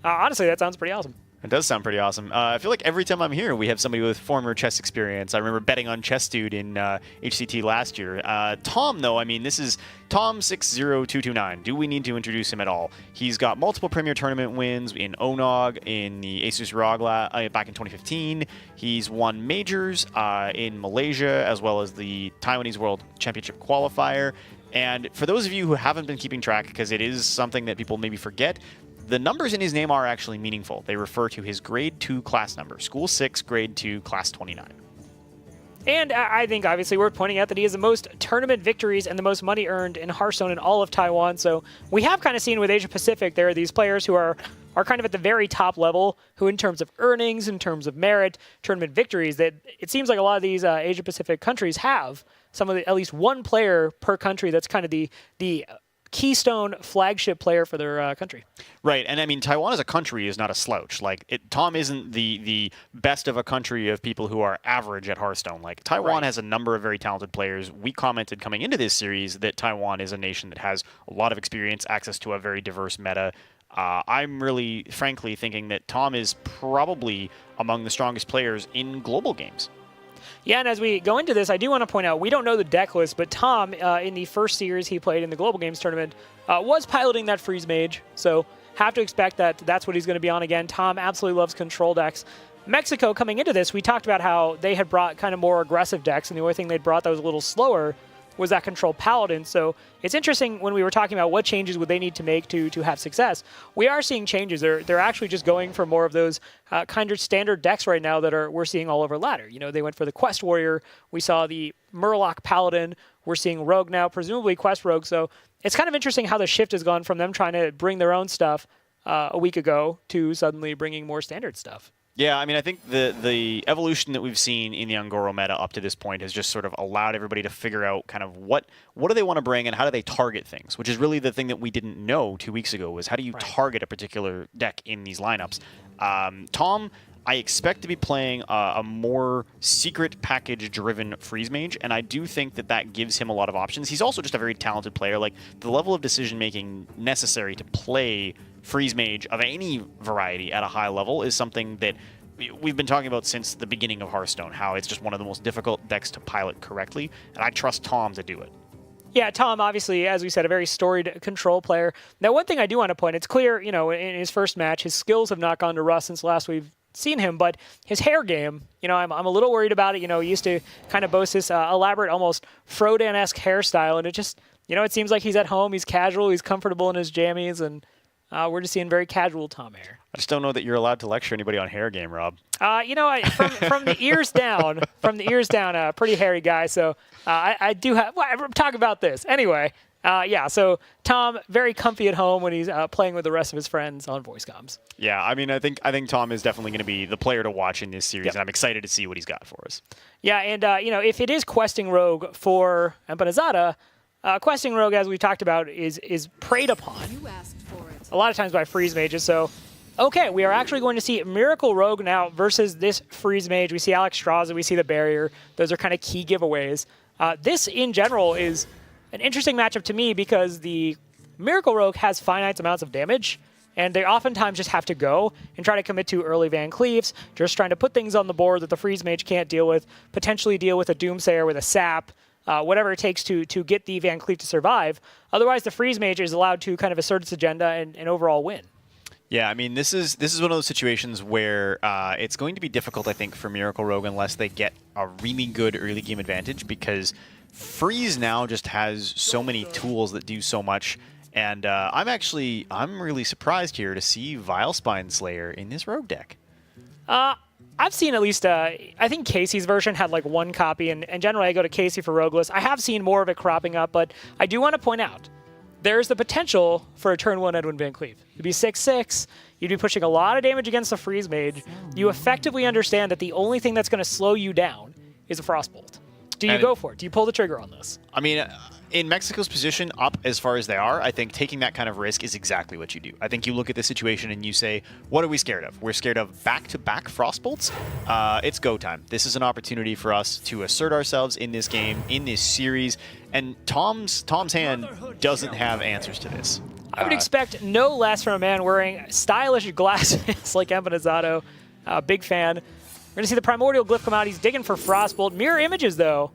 honestly, that sounds pretty awesome. It does sound pretty awesome. I feel like every time I'm here, we have somebody with former chess experience. I remember betting on Chess Dude in HCT last year. Tom, though, this is Tom60229. Do we need to introduce him at all? He's got multiple Premier Tournament wins in Onog, in the Asus Rogla back in 2015. He's won majors in Malaysia, as well as the Taiwanese World Championship qualifier. And for those of you who haven't been keeping track, because it is something that people maybe forget, the numbers in his name are actually meaningful. They refer to his grade 2 class number, School 6, grade 2, class 29. And I think, obviously, worth pointing out that he has the most tournament victories and the most money earned in Hearthstone in all of Taiwan. So we have kind of seen with Asia Pacific, there are these players who are kind of at the very top level, who in terms of earnings, in terms of merit, tournament victories, that it seems like a lot of these Asia Pacific countries have at least one player per country that's kind of the keystone flagship player for their country. Right, and Taiwan as a country is not a slouch. Tom isn't the best of a country of people who are average at Hearthstone. Taiwan has a number of very talented players. We commented coming into this series that Taiwan is a nation that has a lot of experience, access to a very diverse meta. I'm really, frankly, thinking that Tom is probably among the strongest players in global games. Yeah, and as we go into this, I do want to point out, we don't know the deck list, but Tom, in the first series he played in the Global Games tournament, was piloting that Freeze Mage, so have to expect that that's what he's going to be on again. Tom absolutely loves control decks. Mexico, coming into this, we talked about how they had brought kind of more aggressive decks, and the only thing they'd brought that was a little slower was that control paladin. So it's interesting when we were talking about what changes would they need to make to have success. We are seeing changes. They're actually just going for more of those kind of standard decks right now that we're seeing all over ladder. You know, they went for the Quest Warrior. We saw the Murloc Paladin. We're seeing Rogue now, presumably Quest Rogue. So it's kind of interesting how the shift has gone from them trying to bring their own stuff a week ago to suddenly bringing more standard stuff. Yeah, I mean, I think the evolution that we've seen in the Un'Goro meta up to this point has just sort of allowed everybody to figure out kind of what do they want to bring and how do they target things, which is really the thing that we didn't know 2 weeks ago was how do you target a particular deck in these lineups. Tom, I expect to be playing a more secret package-driven Freeze Mage, and I do think that gives him a lot of options. He's also just a very talented player. Like, the level of decision-making necessary to play Freeze Mage of any variety at a high level is something that we've been talking about since the beginning of Hearthstone, how it's just one of the most difficult decks to pilot correctly, and I trust Tom to do it. Yeah, Tom, obviously, as we said, a very storied control player. Now, one thing I do want to point, it's clear, you know, in his first match, his skills have not gone to rust since last we've seen him, but his hair game, you know, I'm a little worried about it. You know, he used to kind of boast this elaborate, almost Frodan-esque hairstyle, and it just, you know, it seems like he's at home, he's casual, he's comfortable in his jammies, and we're just seeing very casual Tom hair. I just don't know that you're allowed to lecture anybody on hair game, Rob. You know, from the ears down, pretty hairy guy. So I do have. Well, I'm talking about this anyway. Yeah. So Tom, very comfy at home when he's playing with the rest of his friends on voice comms. Yeah, I mean, I think Tom is definitely going to be the player to watch in this series, and I'm excited to see what he's got for us. Yeah, and you know, if it is questing rogue for Empanizada, questing rogue, as we talked about, is preyed upon a lot of times by freeze mages. So, okay, we are actually going to see Miracle Rogue now versus this freeze mage. We see Alex Straza, we see the barrier. Those are kind of key giveaways. This, in general, is an interesting matchup to me because the Miracle Rogue has finite amounts of damage, and they oftentimes just have to go and try to commit to early Van Cleaves, just trying to put things on the board that the freeze mage can't deal with, potentially deal with a Doomsayer with a sap, whatever it takes to get the Van Cleave to survive. Otherwise, the freeze mage is allowed to kind of assert its agenda and overall win. Yeah, I mean, this is one of those situations where it's going to be difficult, I think, for Miracle Rogue unless they get a really good early game advantage, because Freeze now just has so many tools that do so much, and I'm really surprised here to see Vilespine Slayer in this Rogue deck. I've seen at least, I think Casey's version had like one copy, and generally I go to Casey for Rogueless. I have seen more of it cropping up, but I do want to point out, there's the potential for a turn 1 Edwin Van Cleave. You'd be 6/6, you'd be pushing a lot of damage against the Freeze Mage. You effectively understand that the only thing that's going to slow you down is a Frostbolt. Do you go for it? Do you pull the trigger on this? I mean, in Mexico's position, up as far as they are, I think taking that kind of risk is exactly what you do. I think you look at the situation and you say, what are we scared of? We're scared of back-to-back Frostbolts? It's go time. This is an opportunity for us to assert ourselves in this game, in this series, and Tom's hand doesn't have answers to this. I would expect no less from a man wearing stylish glasses like Empanizado. Big fan. We're going to see the Primordial Glyph come out. He's digging for Frostbolt. Mirror images, though,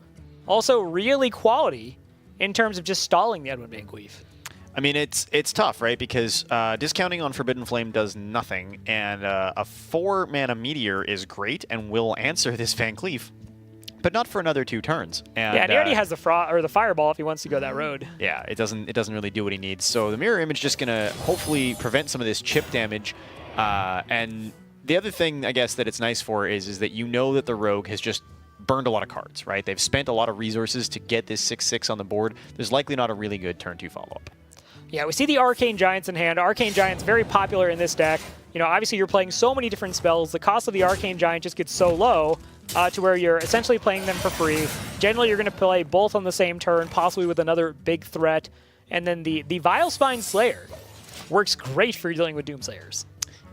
also really quality in terms of just stalling the Edwin Van Cleave. I mean, it's tough, right? Because discounting on Forbidden Flame does nothing, and a 4-mana Meteor is great and will answer this Van Cleave, but not for another 2 turns. And, yeah, and he already has the Fireball if he wants to go that road. Yeah, it doesn't really do what he needs. So the Mirror Image just going to hopefully prevent some of this chip damage, and the other thing, I guess, that it's nice for is that you know that the Rogue has just burned a lot of cards, right? They've spent a lot of resources to get this 6/6 on the board. There's likely not a really good turn 2 follow-up. Yeah, we see the Arcane Giants in hand. Arcane Giants very popular in this deck. You know, obviously you're playing so many different spells. The cost of the Arcane Giant just gets so low to where you're essentially playing them for free. Generally, you're going to play both on the same turn, possibly with another big threat. And then the Vilespine Slayer works great for dealing with Doomsayers.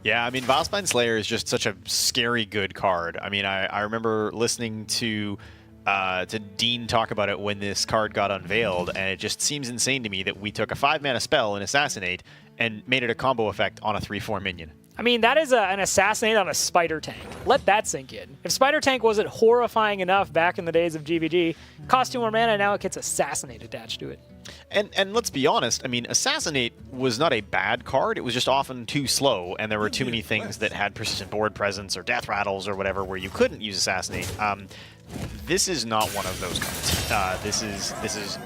Yeah, I mean, Vilespine Slayer is just such a scary good card. I mean, I remember listening to Dean talk about it when this card got unveiled, and it just seems insane to me that we took a 5-mana spell and Assassinate and made it a combo effect on a 3/4 minion. I mean, that is an Assassinate on a Spider Tank. Let that sink in. If Spider Tank wasn't horrifying enough back in the days of GVG, cost 2 more mana, now it gets Assassinate attached to it. And let's be honest, I mean, Assassinate was not a bad card. It was just often too slow, and there were too many things that had persistent board presence or death rattles or whatever where you couldn't use Assassinate. this is not one of those cards. This is.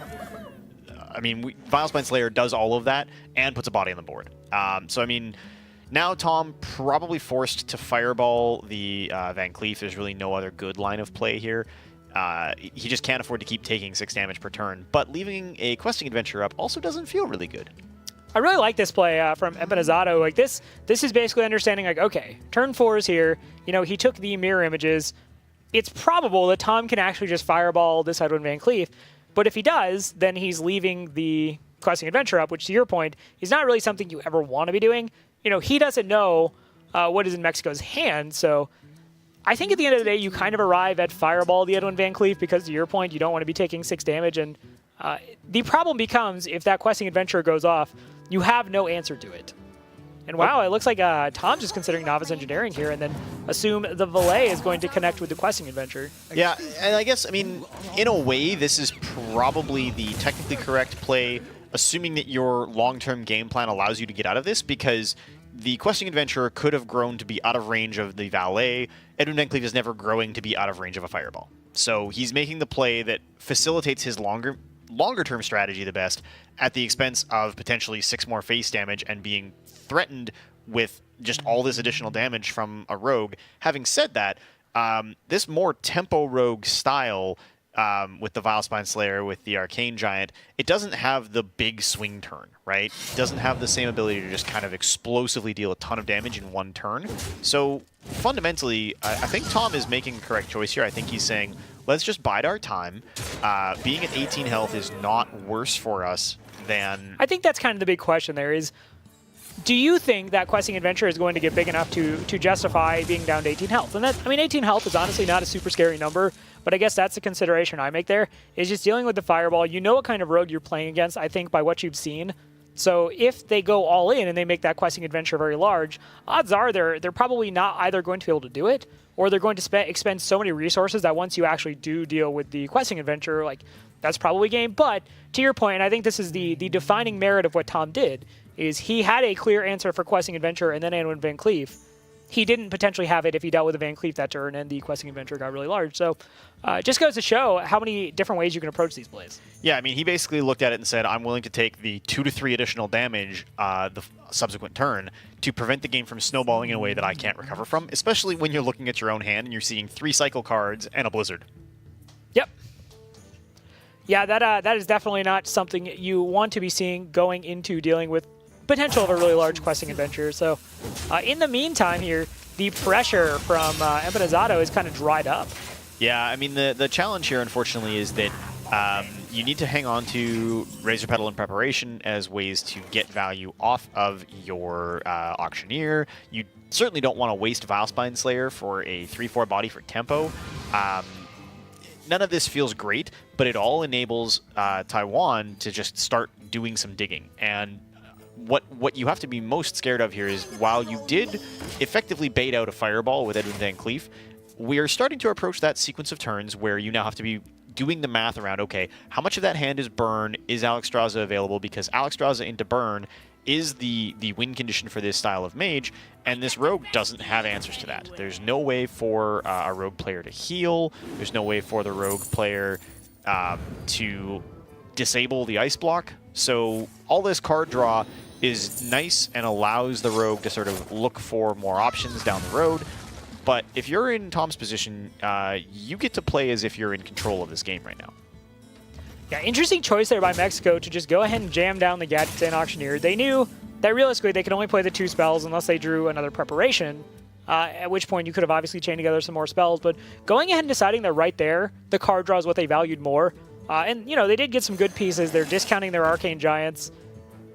I mean, Vilespine Slayer does all of that and puts a body on the board. So I mean, now Tom probably forced to fireball the Van Cleef. There's really no other good line of play here. He just can't afford to keep taking 6 damage per turn. But leaving a questing adventure up also doesn't feel really good. I really like this play from Empanazato. Like this is basically understanding like, okay, turn 4 is here. You know, he took the mirror images. It's probable that Tom can actually just fireball this Edwin Van Cleef. But if he does, then he's leaving the questing adventure up, which to your point is not really something you ever want to be doing. You know, he doesn't know what is in Mexico's hand, so I think at the end of the day, you kind of arrive at fireball the Edwin Van Cleef because to your point, you don't want to be taking 6 damage, and the problem becomes if that questing adventure goes off, you have no answer to it. And wow, it looks like Tom's just considering Novice Engineering here and then assume the Valet is going to connect with the questing adventure. Yeah, and I guess, I mean, in a way, this is probably the technically correct play, assuming that your long-term game plan allows you to get out of this, because the questing adventure could have grown to be out of range of the Valet. Edwin Van Cleef is never growing to be out of range of a fireball. So he's making the play that facilitates his longer-term strategy the best at the expense of potentially 6 more face damage and being threatened with just all this additional damage from a rogue. Having said that, this more tempo rogue style with the Vilespine Slayer, with the Arcane Giant, it doesn't have the big swing turn, right? It doesn't have the same ability to just kind of explosively deal a ton of damage in one turn. So fundamentally, I think Tom is making the correct choice here. I think he's saying, let's just bide our time. Being at 18 health is not worse for us than... I think that's kind of the big question there is, do you think that questing adventure is going to get big enough to justify being down to 18 health? And that, I mean, 18 health is honestly not a super scary number, but I guess that's the consideration I make there, is just dealing with the fireball. You know what kind of rogue you're playing against, I think, by what you've seen. So if they go all in and they make that questing adventure very large, odds are they're probably not either going to be able to do it, or they're going to expend so many resources that once you actually do deal with the questing adventure, like, that's probably game. But to your point, I think this is the defining merit of what Tom did, is he had a clear answer for questing adventure and then Edwin Van Cleef. He didn't potentially have it if he dealt with a Van Cleef that turn and the questing adventure got really large. So just goes to show how many different ways you can approach these plays. Yeah, I mean, he basically looked at it and said, I'm willing to take the 2 to 3 additional damage the subsequent turn to prevent the game from snowballing in a way that I can't recover from, especially when you're looking at your own hand and you're seeing 3 cycle cards and a blizzard. Yep. Yeah, that is definitely not something you want to be seeing going into dealing with potential of a really large questing adventure. So in the meantime here, the pressure from Empanazato is kind of dried up. Yeah, I mean, the challenge here, unfortunately, is that you need to hang on to Razor Petal and Preparation as ways to get value off of your Auctioneer. You certainly don't want to waste Vilespine Slayer for a 3-4 body for tempo. None of this feels great, but it all enables Taiwan to just start doing some digging. And what you have to be most scared of here is, while you did effectively bait out a fireball with Edwin Van Cleef, we are starting to approach that sequence of turns where you now have to be doing the math around, okay, how much of that hand is burn? Is Alexstrasza available? Because Alexstrasza into burn is the win condition for this style of mage, and this rogue doesn't have answers to that. There's no way for a rogue player to heal. There's no way for the rogue player to disable the ice block. So all this card draw is nice and allows the rogue to sort of look for more options down the road. But if you're in Tom's position, you get to play as if you're in control of this game right now. Yeah, interesting choice there by Mexico to just go ahead and jam down the Gadgets and Auctioneer. They knew that realistically they could only play the 2 spells unless they drew another Preparation, at which point you could have obviously chained together some more spells. But going ahead and deciding that right there, the card draw is what they valued more. And, you know, they did get some good pieces. They're discounting their Arcane Giants.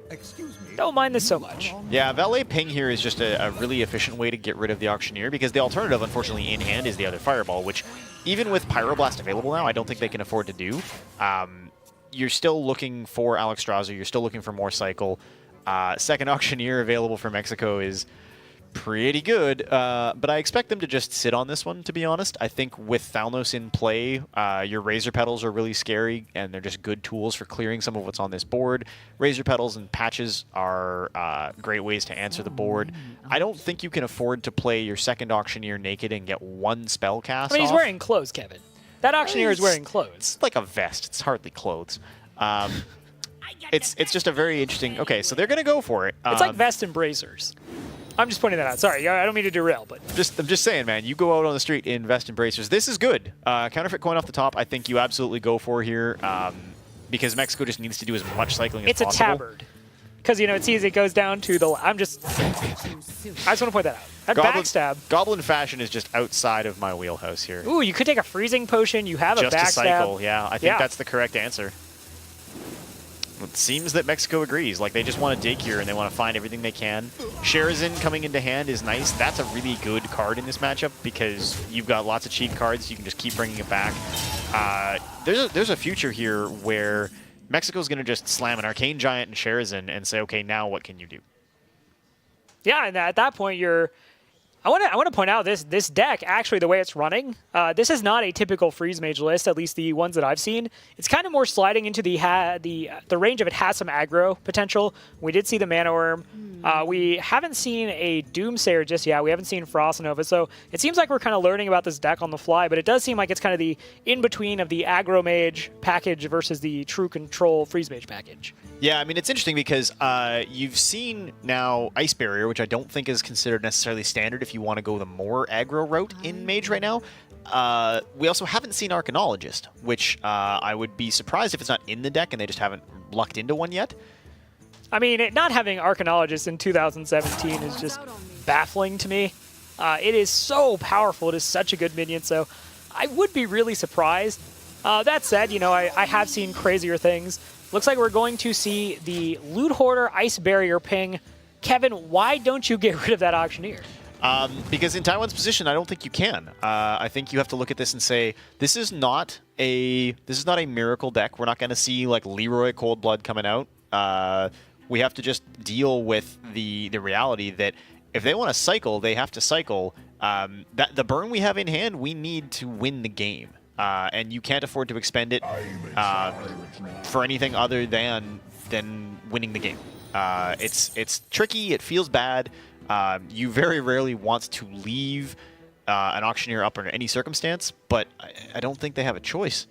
Excuse me. Don't mind this so much. Yeah, Valet Ping here is just a really efficient way to get rid of the Auctioneer, because the alternative, unfortunately, in hand is the other Fireball, which even with Pyroblast available now, I don't think they can afford to do. You're still looking for Alexstrasza, you're still looking for more cycle. Second Auctioneer available for Mexico is pretty good, but I expect them to just sit on this one, to be honest. I think with Thalnos in play, your Razor Petals are really scary, and they're just good tools for clearing some of what's on this board. Razor Petals and Patches are great ways to answer the board. I don't think you can afford to play your second Auctioneer naked and get 1 spell cast I mean, he's off. wearing clothes, Kevin. That auctioneer is wearing clothes. It's like a vest. It's hardly clothes. It's just a very interesting. Okay, so they're gonna go for it. It's like vest and bracers. I'm just pointing that out. Sorry, I don't mean to derail, but I'm just saying, man. You go out on the street in vest and bracers. This is good. Counterfeit coin off the top. I think you absolutely go for here because Mexico just needs to do as much cycling as possible. It's a tabard. Because, it sees it goes down to the... I just want to point that out. That backstab. Goblin fashion is just outside of my wheelhouse here. Ooh, you could take a freezing potion. You have a backstab. Just a cycle, yeah. I think that's the correct answer. It seems that Mexico agrees. Like, they just want to dig here, and they want to find everything they can. Sherazin coming into hand is nice. That's a really good card in this matchup because you've got lots of cheap cards. You can just keep bringing it back. There's a future here where Mexico's going to just slam an Arcane Giant and Sherazin and say, okay, now what can you do? Yeah, and at that point, I want to point out this deck, actually, the way it's running, this is not a typical Freeze Mage list, at least the ones that I've seen. It's kind of more sliding into the range of it has some aggro potential. We did see the Mana Worm. We haven't seen a Doomsayer just yet. We haven't seen Frost Nova, so it seems like we're kind of learning about this deck on the fly, but it does seem like it's kind of the in-between of the aggro mage package versus the true control Freeze Mage package. Yeah, I mean, it's interesting because you've seen now Ice Barrier, which I don't think is considered necessarily standard if you want to go the more aggro route in Mage right now. We also haven't seen Arcanologist, which I would be surprised if it's not in the deck and they just haven't lucked into one yet. I mean, not having Arcanologist in 2017 is just baffling to me. It is so powerful. It is such a good minion, so I would be really surprised. That said, I have seen crazier things. Looks like we're going to see the Loot Hoarder Ice Barrier ping. Kevin, why don't you get rid of that Auctioneer? Because in Taiwan's position, I don't think you can. I think you have to look at this and say, this is not a miracle deck. We're not going to see like Leroy Coldblood coming out. We have to just deal with the reality that if they want to cycle, they have to cycle. The burn we have in hand, we need to win the game. And you can't afford to expend it for anything other than winning the game. It's tricky. It feels bad. You very rarely want to leave an Auctioneer up under any circumstance, but I don't think they have a choice.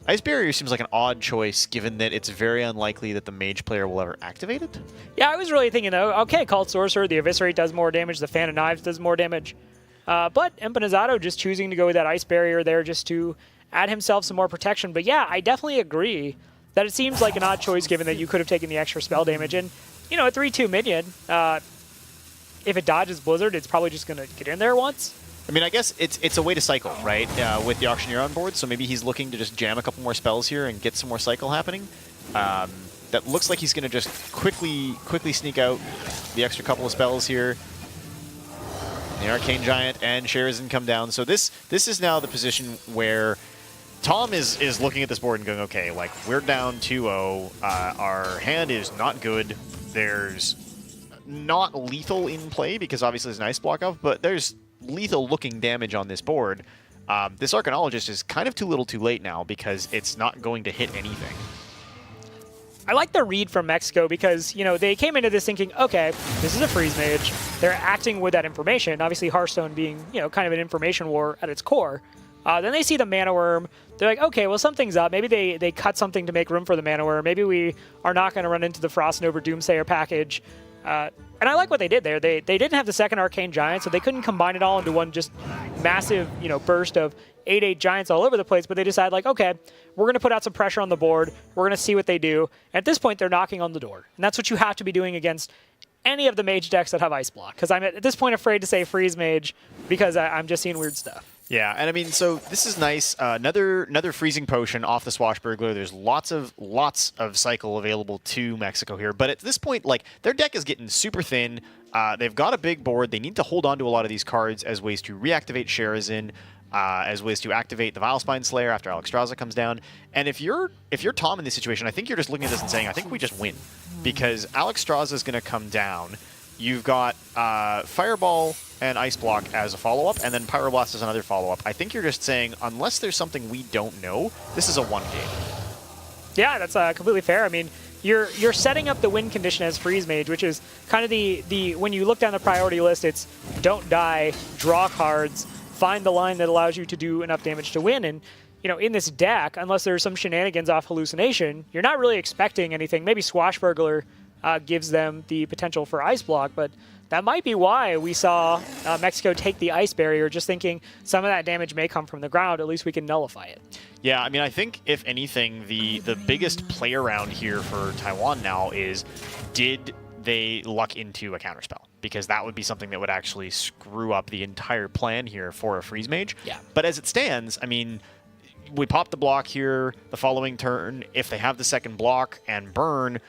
Ice Barrier seems like an odd choice, given that it's very unlikely that the Mage player will ever activate it. Yeah, I was really thinking, though, okay, Cult Sorcerer, the Eviscerate does more damage, the Fan of Knives does more damage. But Empanizado just choosing to go with that Ice Barrier there just to add himself some more protection. But yeah, I definitely agree that it seems like an odd choice given that you could have taken the extra spell damage. And, a 3-2 minion, if it dodges Blizzard, it's probably just going to get in there once. I mean, I guess it's a way to cycle, right, with the Auctioneer on board. So maybe he's looking to just jam a couple more spells here and get some more cycle happening. That looks like he's going to just quickly sneak out the extra couple of spells here. The Arcane Giant and Sherazin come down. So this is now the position where Tom is looking at this board and going, okay, like, we're down 2-0. Our hand is not good. There's not lethal in play because obviously there's an Ice Block up, but there's lethal-looking damage on this board. This Arcanologist is kind of too little too late now because it's not going to hit anything. I like the read from Mexico because, they came into this thinking, okay, this is a Freeze Mage. They're acting with that information. Obviously, Hearthstone being, kind of an information war at its core. Then they see the Mana Worm. They're like, okay, well, something's up. Maybe they cut something to make room for the Mana Worm. Maybe we are not going to run into the Frost Nova Doomsayer package. And I like what they did there. They didn't have the second Arcane Giant, so they couldn't combine it all into one just massive, burst of 8/8 Giants all over the place, but they decided, like, okay, we're going to put out some pressure on the board. We're going to see what they do. And at this point, they're knocking on the door. And that's what you have to be doing against any of the Mage decks that have Ice Block. Because I'm at this point afraid to say Freeze Mage because I'm just seeing weird stuff. Yeah, and I mean, so this is nice. Another freezing potion off the Swashbuckler. There's lots of cycle available to Mexico here, but at this point, like, their deck is getting super thin. They've got a big board. They need to hold on to a lot of these cards as ways to reactivate Sherazin, as ways to activate the Vilespine Slayer after Alexstrasza comes down. And if you're Tom in this situation, I think you're just looking at this and saying, I think we just win, because Alexstrasza is going to come down. You've got Fireball and Ice Block as a follow-up, and then Pyroblast as another follow-up. I think you're just saying, unless there's something we don't know, this is a one game. Yeah, that's completely fair. I mean, you're setting up the win condition as Freeze Mage, which is kind of the when you look down the priority list, it's don't die, draw cards, find the line that allows you to do enough damage to win. And, you know, in this deck, unless there's some shenanigans off hallucination, you're not really expecting anything. Maybe Swashbuckler gives them the potential for Ice Block, but that might be why we saw Mexico take the Ice Barrier, just thinking some of that damage may come from the ground. At least we can nullify it. Yeah, I mean, I think, if anything, the biggest play around here for Taiwan now is, did they luck into a counterspell? Because that would be something that would actually screw up the entire plan here for a Freeze Mage. Yeah. But as it stands, I mean, we pop the block here the following turn. If they have the second block and burn,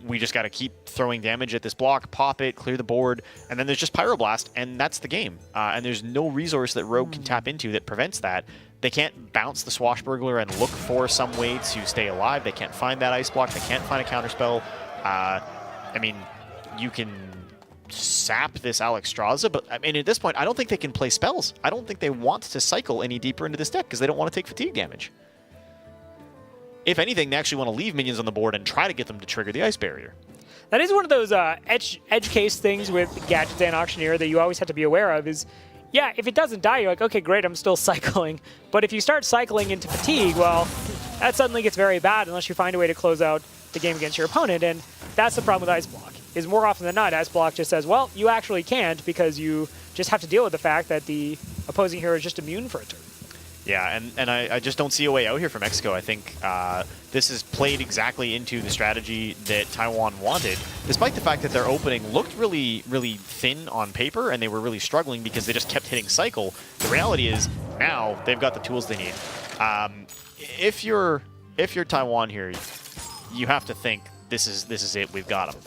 we just got to keep throwing damage at this block, pop it, clear the board, and then there's just Pyroblast, and that's the game. And there's no resource that Rogue can tap into that prevents that. They can't bounce the Swashbuckler and look for some way to stay alive. They can't find that Ice Block. They can't find a counterspell. I mean, you can sap this Alexstrasza, but I mean, at this point, I don't think they can play spells. I don't think they want to cycle any deeper into this deck because they don't want to take fatigue damage. If anything, they actually want to leave minions on the board and try to get them to trigger the Ice Barrier. That is one of those edge case things with Gadget and Auctioneer that you always have to be aware of is, yeah, if it doesn't die, you're like, okay, great, I'm still cycling. But if you start cycling into fatigue, well, that suddenly gets very bad unless you find a way to close out the game against your opponent. And that's the problem with Ice Block, is more often than not, Ice Block just says, well, you actually can't because you just have to deal with the fact that the opposing hero is just immune for a turn. Yeah, and I just don't see a way out here for Mexico. I think this is played exactly into the strategy that Taiwan wanted, despite the fact that their opening looked really, really thin on paper, and they were really struggling because they just kept hitting cycle. The reality is now they've got the tools they need. If you're Taiwan here, you have to think this is it. We've got them.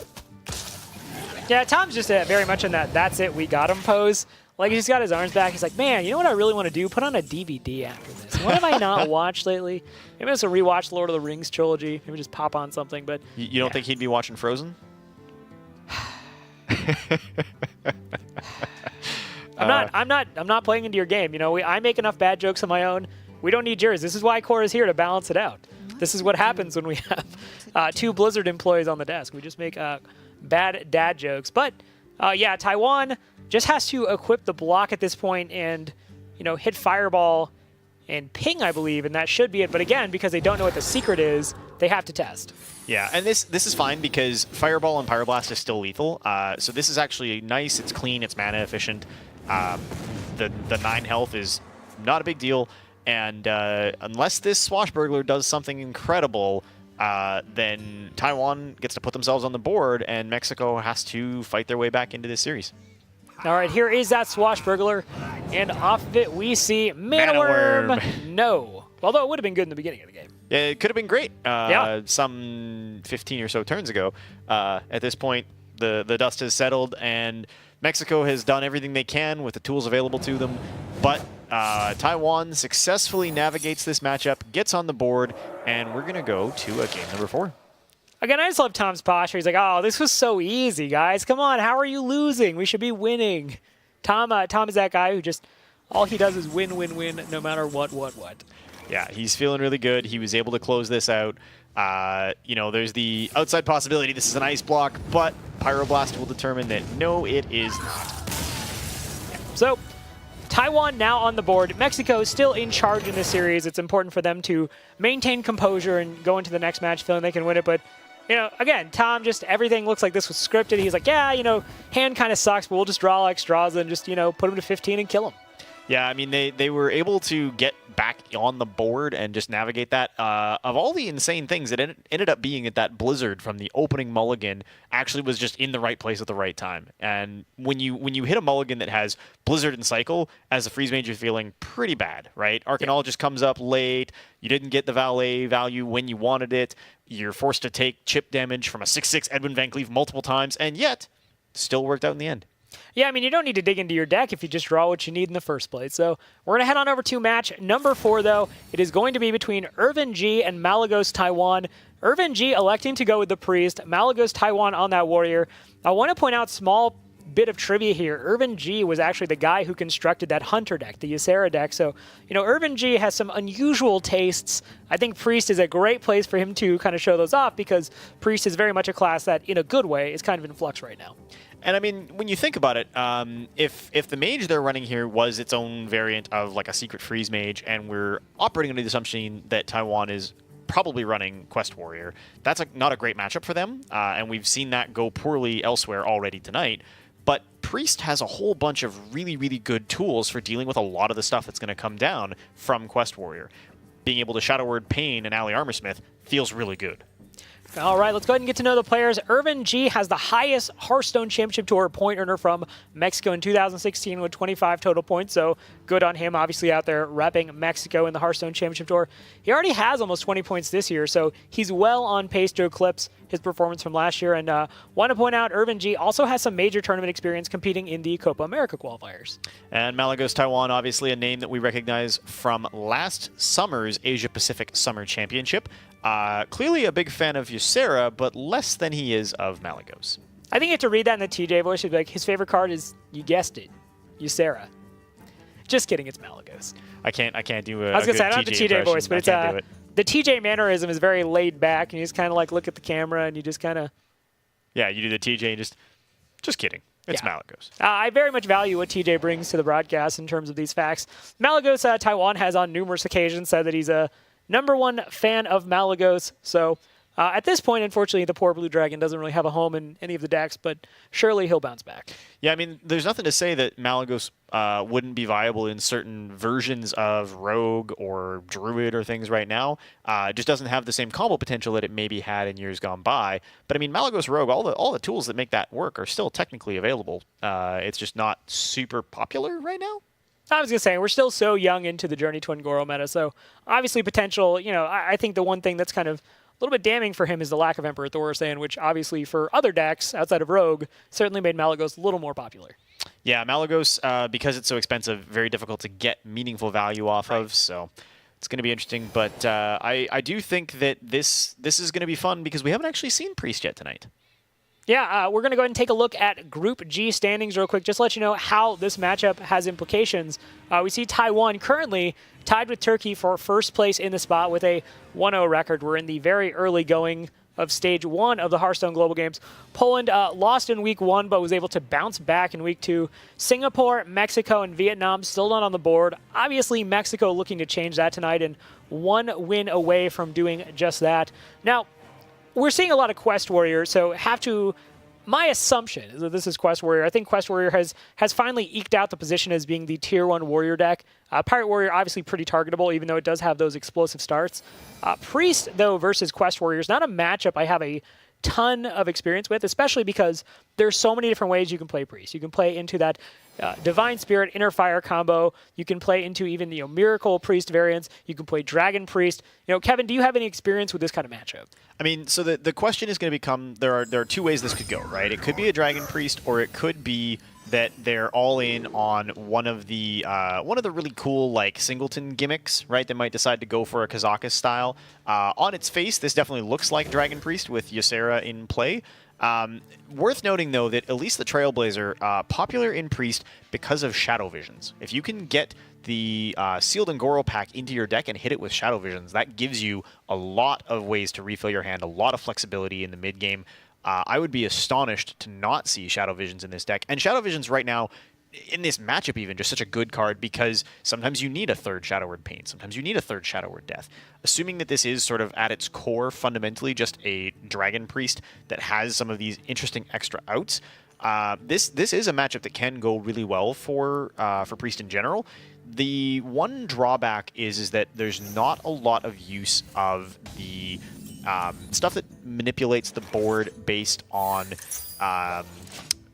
Yeah, Tom's just very much in that's it, we got him pose. Like, he's got his arms back. He's like, man, you know what I really want to do? Put on a DVD after this. What have I not watched lately? Maybe just rewatch Lord of the Rings trilogy. Maybe just pop on something. But you don't think he'd be watching Frozen? I'm not playing into your game. You know, I make enough bad jokes on my own. We don't need yours. This is why Core is here, to balance it out. This is what happens when we have 2 Blizzard employees on the desk. We just make bad dad jokes. But yeah, Taiwan just has to equip the block at this point and, you know, hit Fireball and ping, I believe, and that should be it. But again, because they don't know what the secret is, they have to test. Yeah, and this is fine because Fireball and Pyroblast is still lethal. So this is actually nice. It's clean. It's mana efficient. The 9 health is not a big deal. And unless this Swashbuckler does something incredible, then Taiwan gets to put themselves on the board, and Mexico has to fight their way back into this series. All right, here is that Swashbuckler, and off of it we see Mana Worm. No. Although it would have been good in the beginning of the game. Yeah, it could have been great yeah. Some 15 or so turns ago. At this point, the dust has settled, and Mexico has done everything they can with the tools available to them. But Taiwan successfully navigates this matchup, gets on the board, and we're going to go to a game number 4. Again, I just love Tom's posture. He's like, oh, this was so easy, guys. Come on, how are you losing? We should be winning. Tom is that guy who just, all he does is win, win, win, no matter what. Yeah, he's feeling really good. He was able to close this out. You know, there's the outside possibility this is an ice block, but Pyroblast will determine that no, it is not. So, Taiwan now on the board. Mexico still in charge in this series. It's important for them to maintain composure and go into the next match feeling they can win it, but you know, again, Tom, just everything looks like this was scripted. He's like, yeah, you know, hand kind of sucks, but we'll just draw like Straza and just, you know, put him to 15 and kill him. Yeah, I mean, they were able to get back on the board and just navigate that. Of all the insane things, it ended up being that Blizzard from the opening mulligan actually was just in the right place at the right time. And when you hit a mulligan that has Blizzard and Cycle, as a Freeze Mage, you're feeling pretty bad, right? Arcanologist comes up late. You didn't get the valet value when you wanted it. You're forced to take chip damage from a 6/6 Edwin Van Cleef multiple times, and yet still worked out in the end. Yeah, I mean, you don't need to dig into your deck if you just draw what you need in the first place. So we're going to head on over to match number 4, though. It is going to be between Irvin G and Malagos Taiwan. Irvin G electing to go with the Priest, Malagos Taiwan on that Warrior. I want to point out small bit of trivia here. Irvin G was actually the guy who constructed that Hunter deck, the Ysera deck. So, you know, Irvin G has some unusual tastes. I think Priest is a great place for him to kind of show those off because Priest is very much a class that, in a good way, is kind of in flux right now. And I mean, when you think about it, if the mage they're running here was its own variant of like a secret freeze mage, and we're operating under the assumption that Taiwan is probably running Quest Warrior, that's not a great matchup for them, and we've seen that go poorly elsewhere already tonight. But Priest has a whole bunch of really, really good tools for dealing with a lot of the stuff that's going to come down from Quest Warrior. Being able to Shadow Word Pain and Ally Armorsmith feels really good. All right, let's go ahead and get to know the players. Irvin G has the highest Hearthstone Championship Tour point earner from Mexico in 2016 with 25 total points, so good on him, obviously out there repping Mexico in the Hearthstone Championship Tour. He already has almost 20 points this year, so he's well on pace to eclipse his performance from last year. And want to point out, Irvin G also has some major tournament experience competing in the Copa America qualifiers. And Malagos Taiwan, obviously a name that we recognize from last summer's Asia Pacific Summer Championship. Clearly a big fan of Ysera, but less than he is of Malagos. I think you have to read that in the TJ voice. He'd be like, his favorite card is, you guessed it, Ysera. Just kidding, it's Malagos. I can't do a I was going to say, I don't good have the TJ impression. voice, but it's do it. the TJ mannerism is very laid back, and you just kind of like look at the camera, and you just kind of... Yeah, you do the TJ and just kidding. It's Yeah. Malagos. I very much value what TJ brings to the broadcast in terms of these facts. Malagos, Taiwan has on numerous occasions said that he's a #1 fan of Malagos. So at this point, unfortunately, the poor Blue Dragon doesn't really have a home in any of the decks, but surely he'll bounce back. Yeah, I mean, there's nothing to say that Malagos wouldn't be viable in certain versions of Rogue or Druid or things right now. It just doesn't have the same combo potential that it maybe had in years gone by. But I mean, Malagos Rogue, all the tools that make that work are still technically available. It's just not super popular right now. I was going to say, we're still so young into the Journey Twin Goro meta, so obviously potential, I think the one thing that's kind of a little bit damning for him is the lack of Emperor Thaurissan, which obviously for other decks outside of Rogue certainly made Malagos a little more popular. Yeah, Malagos, because it's so expensive, very difficult to get meaningful value off of, so it's going to be interesting. But I do think that this is going to be fun because we haven't actually seen Priest yet tonight. Yeah, we're going to go ahead and take a look at Group G standings real quick, just to let you know how this matchup has implications. We see Taiwan currently tied with Turkey for first place in the spot with a 1-0 record. We're in the very early going of Stage 1 of the Hearthstone Global Games. Poland lost in Week 1, but was able to bounce back in Week 2. Singapore, Mexico, and Vietnam still not on the board. Obviously, Mexico looking to change that tonight and one win away from doing just that. Now, we're seeing a lot of Quest Warrior, so my assumption is that this is Quest Warrior. I think Quest Warrior has finally eked out the position as being the Tier 1 Warrior deck. Pirate Warrior, obviously pretty targetable, even though it does have those explosive starts. Priest, though, versus Quest Warrior is not a matchup I have a ton of experience with, especially because there's so many different ways you can play Priest. You can play into that Divine Spirit Inner Fire combo. You can play into even Miracle Priest variants. You can play Dragon Priest. Kevin, do you have any experience with this kind of matchup? I mean, so the question is going to become, there are two ways this could go, right? It could be a Dragon Priest, or it could be that they're all in on one of the really cool like singleton gimmicks, right? They might decide to go for a Kazakus style. On its face, this definitely looks like Dragon Priest with Ysera in play. Worth noting, though, that at least the Trailblazer, popular in Priest because of Shadow Visions. If you can get the Sealed and Goro pack into your deck and hit it with Shadow Visions, that gives you a lot of ways to refill your hand, a lot of flexibility in the mid-game. I would be astonished to not see Shadow Visions in this deck. And Shadow Visions right now, in this matchup even, just such a good card because sometimes you need a third Shadow Word Pain, sometimes you need a third Shadow Word Death. Assuming that this is sort of at its core fundamentally just a Dragon Priest that has some of these interesting extra outs, this is a matchup that can go really well for Priest in general. The one drawback is that there's not a lot of use of the stuff that manipulates the board based on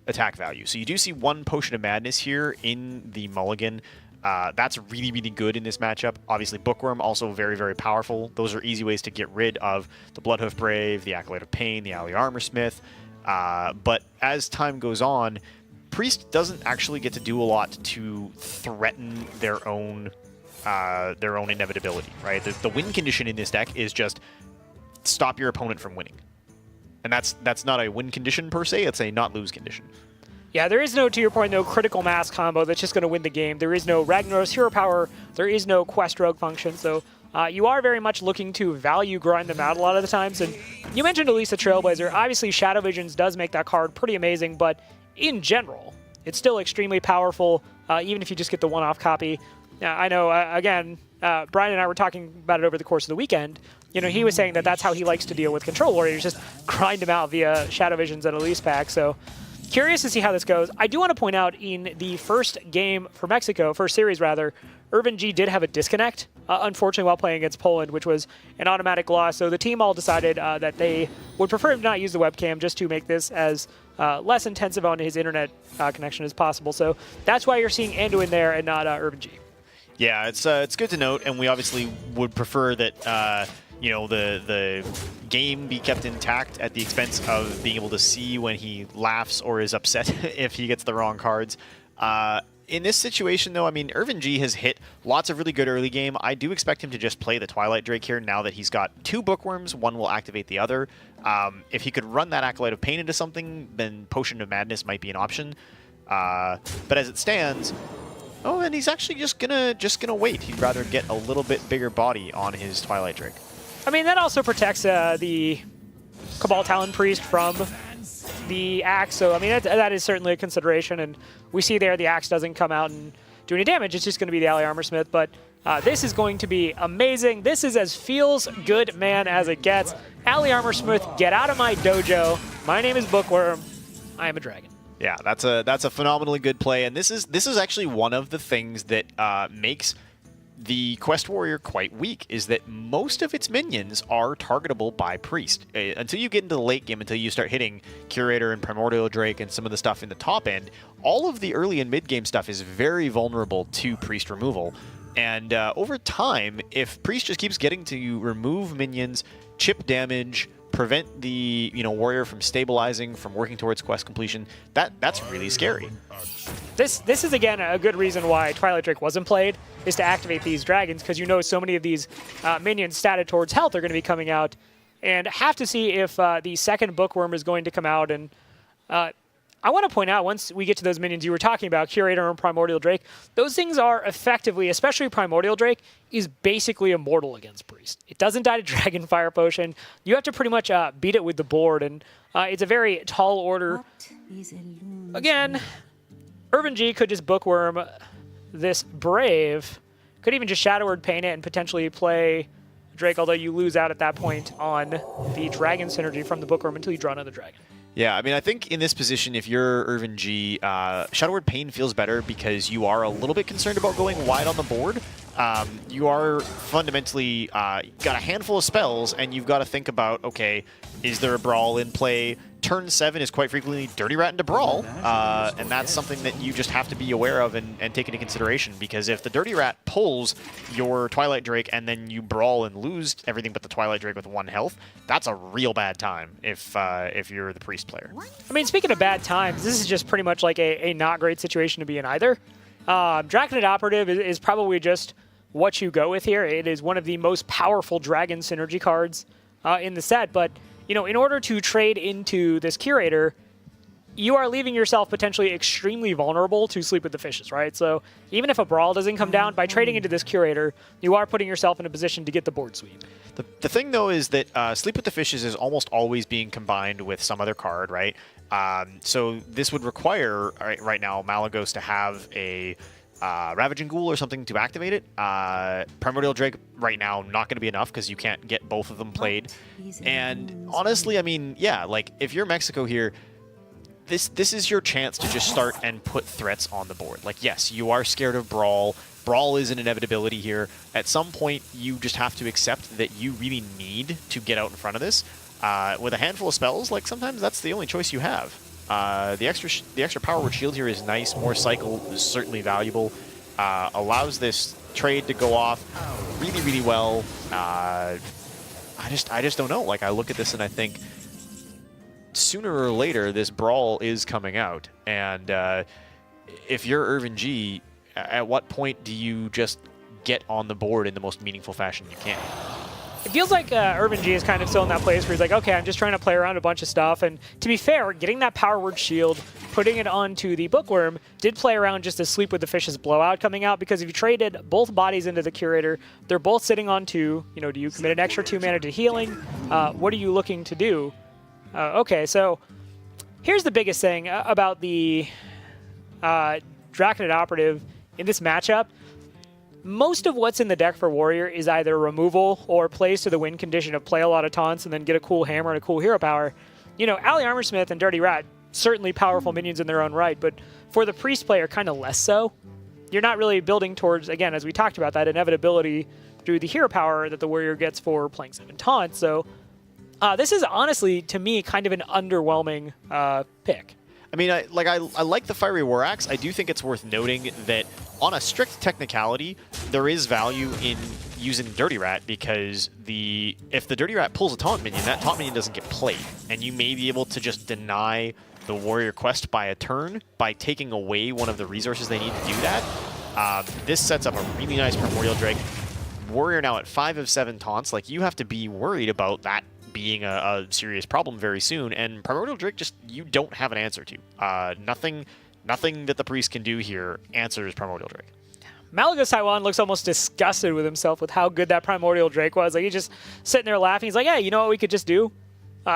attack value. So you do see one Potion of Madness here in the mulligan. That's really, really good in this matchup. Obviously, Bookworm, also very, very powerful. Those are easy ways to get rid of the Bloodhoof Brave, the Acolyte of Pain, the Ally Armorsmith. But as time goes on, Priest doesn't actually get to do a lot to threaten their own inevitability, right? The win condition in this deck is just stop your opponent from winning. And that's not a win condition per se, it's a not lose condition. Yeah, there is no, to your point, no critical mass combo that's just going to win the game. There is no Ragnaros Hero Power. There is no Quest Rogue function. So you are very much looking to value grind them out a lot of the times. And you mentioned at least the Trailblazer. Obviously, Shadow Visions does make that card pretty amazing, but in general, it's still extremely powerful, even if you just get the one-off copy. I know, again, Brian and I were talking about it over the course of the weekend. He was saying that that's how he likes to deal with Control Warriors, just grind them out via Shadow Visions and Elise Pack. So curious to see how this goes. I do want to point out in the first game for Mexico, first series rather, Irvin G did have a disconnect, unfortunately, while playing against Poland, which was an automatic loss. So the team all decided that they would prefer to not use the webcam just to make this as less intensive on his internet connection as possible. So that's why you're seeing Anduin there and not Irvin G. Yeah, it's good to note, and we obviously would prefer that the game be kept intact at the expense of being able to see when he laughs or is upset if he gets the wrong cards. In this situation, though, I mean, Irvin G has hit lots of really good early game. I do expect him to just play the Twilight Drake here now that he's got 2 Bookworms. One will activate the other. If he could run that Acolyte of Pain into something, then Potion of Madness might be an option. But as it stands, and he's actually just gonna wait. He'd rather get a little bit bigger body on his Twilight Drake. I mean, that also protects the Cabal Talon Priest from the Axe, so I mean, that is certainly a consideration, and we see there the Axe doesn't come out and do any damage. It's just going to be the Ally Armorsmith, but this is going to be amazing. This is as feels good man as it gets. Ally Armorsmith, get out of my dojo. My name is Bookworm. I am a dragon. Yeah, that's a phenomenally good play, and this is actually one of the things that makes the Quest Warrior quite weak, is that most of its minions are targetable by Priest. Until you get into the late game, until you start hitting Curator and Primordial Drake and some of the stuff in the top end, all of the early and mid-game stuff is very vulnerable to Priest removal. And over time, if Priest just keeps getting to remove minions, chip damage, prevent the warrior from stabilizing, from working towards quest completion, that's really scary. This is again a good reason why Twilight Drake wasn't played, is to activate these dragons, because so many of these minions statted towards health are going to be coming out, and have to see if the second Bookworm is going to come out. And I want to point out, once we get to those minions you were talking about, Curator and Primordial Drake, those things are effectively, especially Primordial Drake, is basically immortal against Priest. It doesn't die to Dragon Fire Potion. You have to pretty much beat it with the board, and it's a very tall order. Again, Irvin G could just Bookworm this Brave, could even just Shadow Word Paint it and potentially play Drake, although you lose out at that point on the Dragon synergy from the Bookworm until you draw another Dragon. Yeah, I mean, I think in this position, if you're Irvin G, Shadow Word Pain feels better because you are a little bit concerned about going wide on the board. You are fundamentally got a handful of spells, and you've got to think about, okay, is there a Brawl in play? Turn 7 is quite frequently Dirty Rat into Brawl, and that's something that you just have to be aware of and take into consideration, because if the Dirty Rat pulls your Twilight Drake and then you Brawl and lose everything but the Twilight Drake with 1 health, that's a real bad time if you're the Priest player. I mean, speaking of bad times, this is just pretty much like a not great situation to be in either. Draconid Operative is probably just what you go with here. It is one of the most powerful Dragon synergy cards in the set, but in order to trade into this Curator, you are leaving yourself potentially extremely vulnerable to Sleep with the Fishes, right? So even if a Brawl doesn't come down, by trading into this Curator, you are putting yourself in a position to get the board sweep. The thing, though, is that Sleep with the Fishes is almost always being combined with some other card, right? So this would require, right now, Malagos to have a Ravaging Ghoul or something to activate it. Primordial Drake right now not going to be enough because you can't get both of them played. And honestly, I mean, yeah, like if you're Mexico here, this is your chance to just start and put threats on the board. Like, yes, you are scared of Brawl. Brawl is an inevitability here. At some point, you just have to accept that you really need to get out in front of this. With a handful of spells, like sometimes that's the only choice you have. The extra Power Word Shield here is nice. More cycle is certainly valuable. Allows this trade to go off really, really well. I just don't know. Like, I look at this and I think sooner or later this Brawl is coming out, and if you're Irvin G, at what point do you just get on the board in the most meaningful fashion you can? It feels like Irvin G is kind of still in that place where he's like, okay, I'm just trying to play around a bunch of stuff. And to be fair, getting that Power Word Shield, putting it onto the Bookworm, did play around just to Sleep with the Fishes blowout coming out, because if you traded both bodies into the Curator, they're both sitting on 2. Do you commit an extra 2 mana to healing? What are you looking to do? Okay, so Here's the biggest thing about the Draconid Operative in this matchup. Most of what's in the deck for Warrior is either removal or plays to the win condition of play a lot of taunts and then get a cool hammer and a cool hero power. You know, Ally Armorsmith and Dirty Rat, certainly powerful minions in their own right, but for the Priest player, kind of less so. You're not really building towards, again, as we talked about, that inevitability through the hero power that the Warrior gets for playing 7 taunts. So this is honestly, to me, kind of an underwhelming pick. I mean, I like the Fiery War Axe. I do think it's worth noting that on a strict technicality, there is value in using Dirty Rat because if the Dirty Rat pulls a taunt minion, that taunt minion doesn't get played, and you may be able to just deny the Warrior quest by a turn by taking away one of the resources they need to do that. This sets up a really nice Primordial Drake. Warrior now at 5 of 7 taunts. Like, you have to be worried about that being a serious problem very soon, and Primordial Drake just, you don't have an answer to. Nothing that the Priest can do here answers Primordial Drake. Malagos Taiwan looks almost disgusted with himself with how good that Primordial Drake was. Like, he's just sitting there laughing. He's like, yeah, you know what we could just do?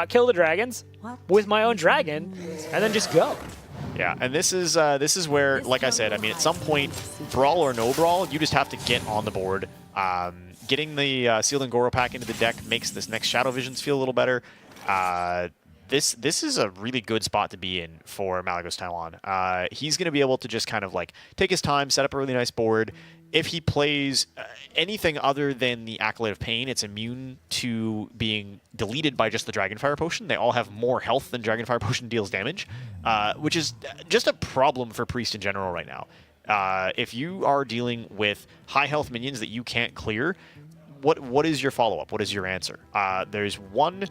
Kill the dragons with my own dragon, and then just go. Yeah, and this is where, like I said, I mean, at some point, brawl or no brawl, you just have to get on the board. Getting the Sealed Angoro pack into the deck makes this next Shadow Visions feel a little better. This is a really good spot to be in for Malagos Taiwan. He's going to be able to just kind of like take his time, set up a really nice board. If he plays anything other than the Accolade of Pain, it's immune to being deleted by just the Dragonfire Potion. They all have more health than Dragonfire Potion deals damage, which is just a problem for Priest in general right now. If you are dealing with high health minions that you can't clear, what is your follow-up? What is your answer? There's one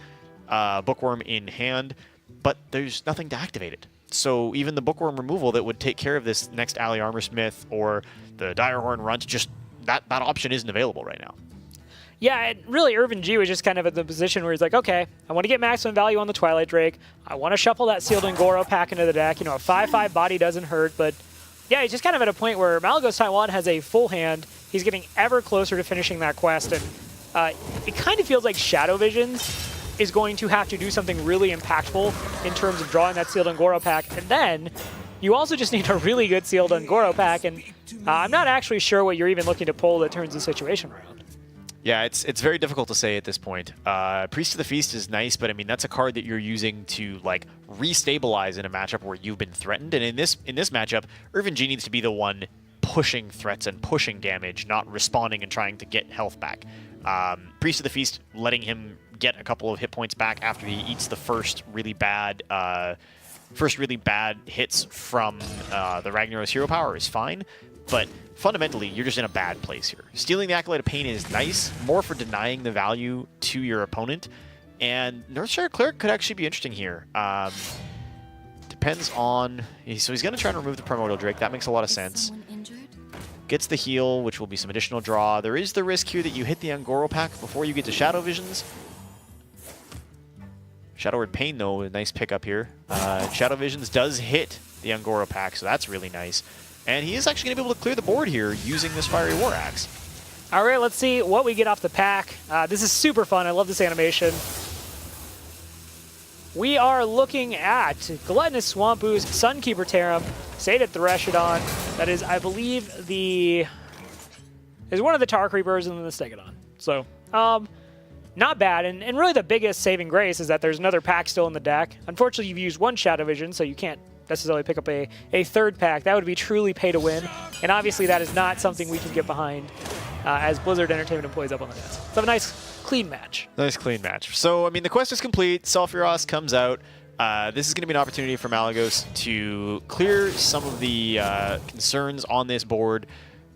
Bookworm in hand, but there's nothing to activate it. So even the Bookworm removal that would take care of this next Ally Armorsmith or the Direhorn Runt, just that option isn't available right now. Yeah, and really Irvin G was just kind of in the position where he's like, okay, I want to get maximum value on the Twilight Drake. I want to shuffle that Sealed Angoro pack into the deck. You know, a 5/5 body doesn't hurt, but yeah, he's just kind of at a point where Malagos Taiwan has a full hand. He's getting ever closer to finishing that quest, and it kind of feels like Shadow Visions is going to have to do something really impactful in terms of drawing that Sealed Angoro pack. And then you also just need a really good Sealed Angoro pack, and I'm not actually sure what you're even looking to pull that turns the situation around. Yeah, it's very difficult to say at this point. Priest of the Feast is nice, but I mean, that's a card that you're using to like restabilize in a matchup where you've been threatened. And in this matchup, Irvin G needs to be the one pushing threats and pushing damage, not responding and trying to get health back. Priest of the Feast letting him get a couple of hit points back after he eats the first really bad hits from the Ragnaros hero power is fine, but fundamentally you're just in a bad place here. Stealing the Accolade of Pain is nice, more for denying the value to your opponent, and Northshire Cleric could actually be interesting here. Depends on... So he's going to try and remove the Primordial Drake. That makes a lot of sense. Gets the heal, which will be some additional draw. There is the risk here that you hit the Angoro pack before you get to Shadow Visions. Shadow Word Pain, though, a nice pickup here. Shadow Visions does hit the Angoro pack, so that's really nice. And he is actually going to be able to clear the board here using this Fiery War Axe. All right, let's see what we get off the pack. This is super fun. I love this animation. We are looking at Gluttonous Swamp Ooze, Sunkeeper Tarim, Sated Threshodon. That is, I believe, is one of the Tar Creepers and then the Stegodon. So, not bad. And really the biggest saving grace is that there's another pack still in the deck. Unfortunately, you've used one Shadow Vision, so you can't necessarily pick up a third pack. That would be truly pay to win. And obviously that is not something we can get behind as Blizzard Entertainment employees up on the desk. So have a nice clean match. Nice clean match. So, I mean, the quest is complete. Sulfuros comes out. This is going to be an opportunity for Malagos to clear some of the concerns on this board.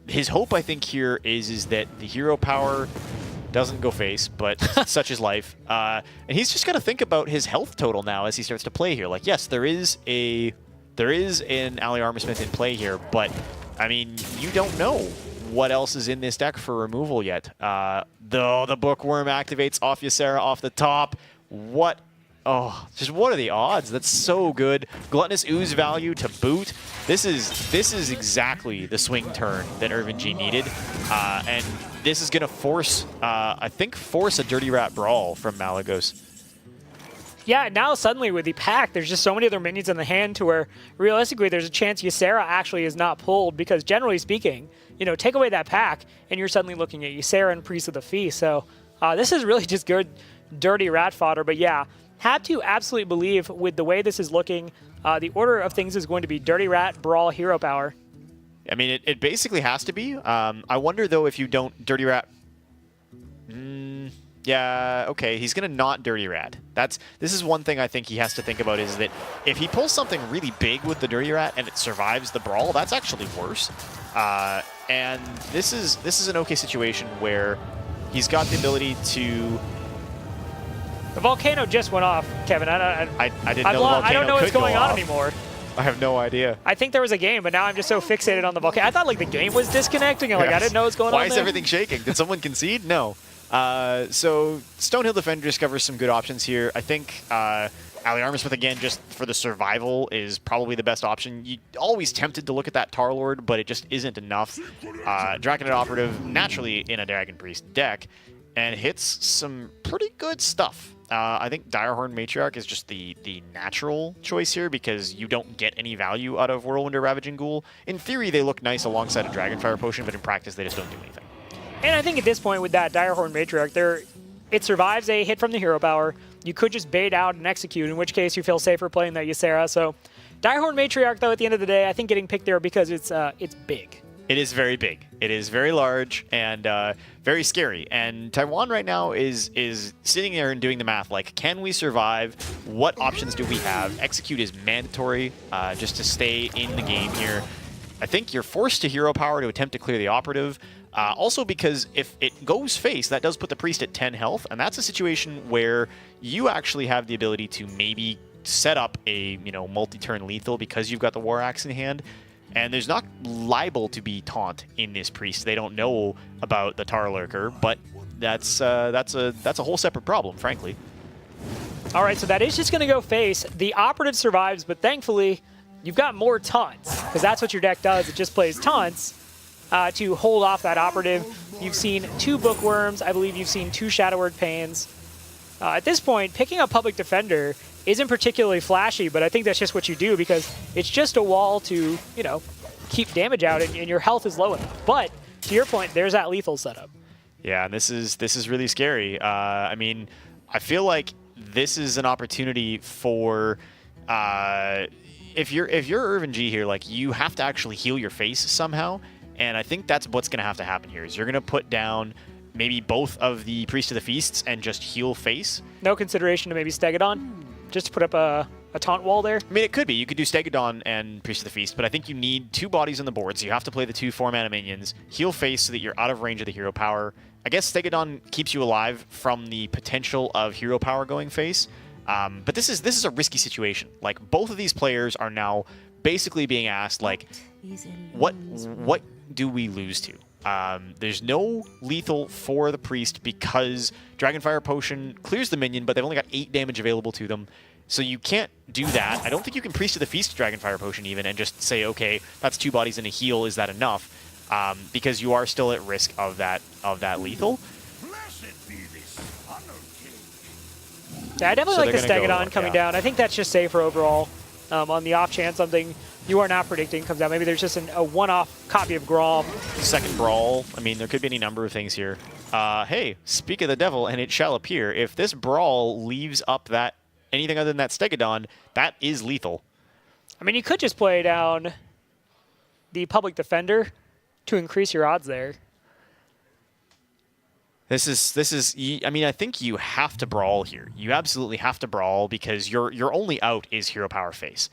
His hope, I think, here is that the hero power doesn't go face, but such is life. And he's just got to think about his health total now as he starts to play here. Like, yes, there is an Ally Armorsmith in play here, but, I mean, you don't know what else is in this deck for removal yet. Though the Bookworm activates off Ysera off the top. What are the odds? That's so good. Gluttonous Ooze value to boot. This is exactly the swing turn that Irvin G needed. And this is going to force, I think, a Dirty Rat Brawl from Malagos. Yeah, now suddenly with the pack, there's just so many other minions in the hand to where realistically there's a chance Ysera actually is not pulled because generally speaking, you know, take away that pack and you're suddenly looking at Ysera and Priest of the Feast. So this is really just good, dirty rat fodder. But yeah, have to absolutely believe with the way this is looking, the order of things is going to be Dirty Rat, Brawl, Hero Power. I mean, it basically has to be. I wonder, though, if you don't Dirty Rat... yeah, okay, he's going to not Dirty Rat. This is one thing I think he has to think about is that if he pulls something really big with the Dirty Rat and it survives the Brawl, that's actually worse. And this is an okay situation where he's got the ability to... The volcano just went off, Kevin. I didn't know the volcano I don't know what's could going go on off. anymore. I have no idea. I think there was a game, but now I'm just so fixated on the volcano. I thought like the game was disconnecting, and like I didn't know what was going on. Why is there. everything shaking? Did someone concede? No. So Stonehill Defender discovers some good options here. I think Ali Armorsmith, again, just for the survival, is probably the best option. You're always tempted to look at that Tar Lord, but it just isn't enough. Draconet Operative, naturally in a Dragon Priest deck, and hits some pretty good stuff. I think Direhorn Matriarch is just the natural choice here because you don't get any value out of Whirlwind or Ravaging Ghoul. In theory, they look nice alongside a Dragonfire Potion, but in practice, they just don't do anything. And I think at this point with that Direhorn Matriarch, it survives a hit from the hero power. You could just bait out and execute, in which case you feel safer playing that Ysera. So Direhorn Matriarch, though, at the end of the day, I think getting picked there because it's big. It is very big. It is very large and very scary. And Taiwan right now is sitting there and doing the math. Like, can we survive? What options do we have? Execute is mandatory just to stay in the game here. I think you're forced to hero power to attempt to clear the operative. Also because if it goes face, that does put the priest at 10 health. And that's a situation where you actually have the ability to maybe set up a multi-turn lethal because you've got the War Axe in hand. And there's not liable to be taunt in this priest. They don't know about the Tar Lurker, but that's a whole separate problem, frankly. All right, so that is just going to go face. The operative survives, but thankfully you've got more taunts because that's what your deck does. It just plays taunts to hold off that operative. You've seen 2 Bookworms. I believe you've seen 2 Shadow Word Pains. At this point, picking up Public Defender isn't particularly flashy, but I think that's just what you do because it's just a wall to, keep damage out and your health is low enough. But to your point, there's that lethal setup. Yeah, and this is really scary. I mean, I feel like this is an opportunity for if you're Irvin G here, like you have to actually heal your face somehow, and I think that's what's going to have to happen here. Is you're going to put down maybe both of the Priest of the Feasts and just heal face. No consideration to maybe Stegodon, just to put up a taunt wall there? I mean, it could be. You could do Stegodon and Priest of the Feast, but I think you need 2 bodies on the board, so you have to play the 2 4-mana minions, heal face so that you're out of range of the hero power. I guess Stegodon keeps you alive from the potential of hero power going face, but this is a risky situation. Like, both of these players are now basically being asked, like, what do we lose to? There's no lethal for the priest because Dragonfire Potion clears the minion, but they've only got 8 damage available to them. So you can't do that. I don't think you can Priest of the Feast Dragonfire Potion even and just say, okay, that's 2 bodies and a heal. Is that enough? Because you are still at risk of that lethal. Yeah, I definitely like the Stegodon coming down. I think that's just safer overall. On the off chance something you are not predicting comes out. Maybe there's just a one-off copy of Grom. Second Brawl. I mean, there could be any number of things here. Hey, speak of the devil, and it shall appear. If this Brawl leaves up that anything other than that Stegodon, that is lethal. I mean, you could just play down the Public Defender to increase your odds there. This is. I mean, I think you have to Brawl here. You absolutely have to Brawl because your only out is hero power face.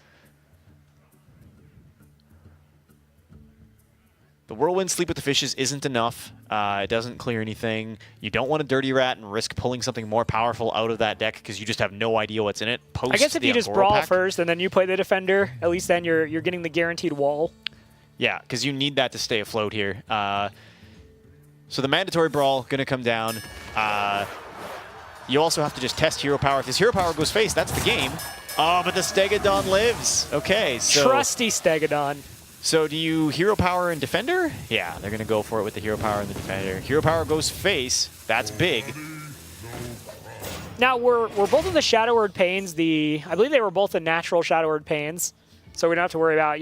The Whirlwind Sleep with the Fishes isn't enough. It doesn't clear anything. You don't want a Dirty Rat and risk pulling something more powerful out of that deck because you just have no idea what's in it. I guess if you just Brawl first and then you play the Defender, at least then you're getting the guaranteed wall. Yeah, because you need that to stay afloat here. So the mandatory Brawl going to come down. You also have to just test hero power. If this hero power goes face, that's the game. Oh, but the Stegodon lives. Okay, so... Trusty Stegodon. So do you hero power and defender? Yeah, they're going to go for it with the hero power and the defender. Hero power goes face. That's big. Now, were both of the Shadow Word Pains I believe they were both the natural Shadow Word Pains, so we don't have to worry about,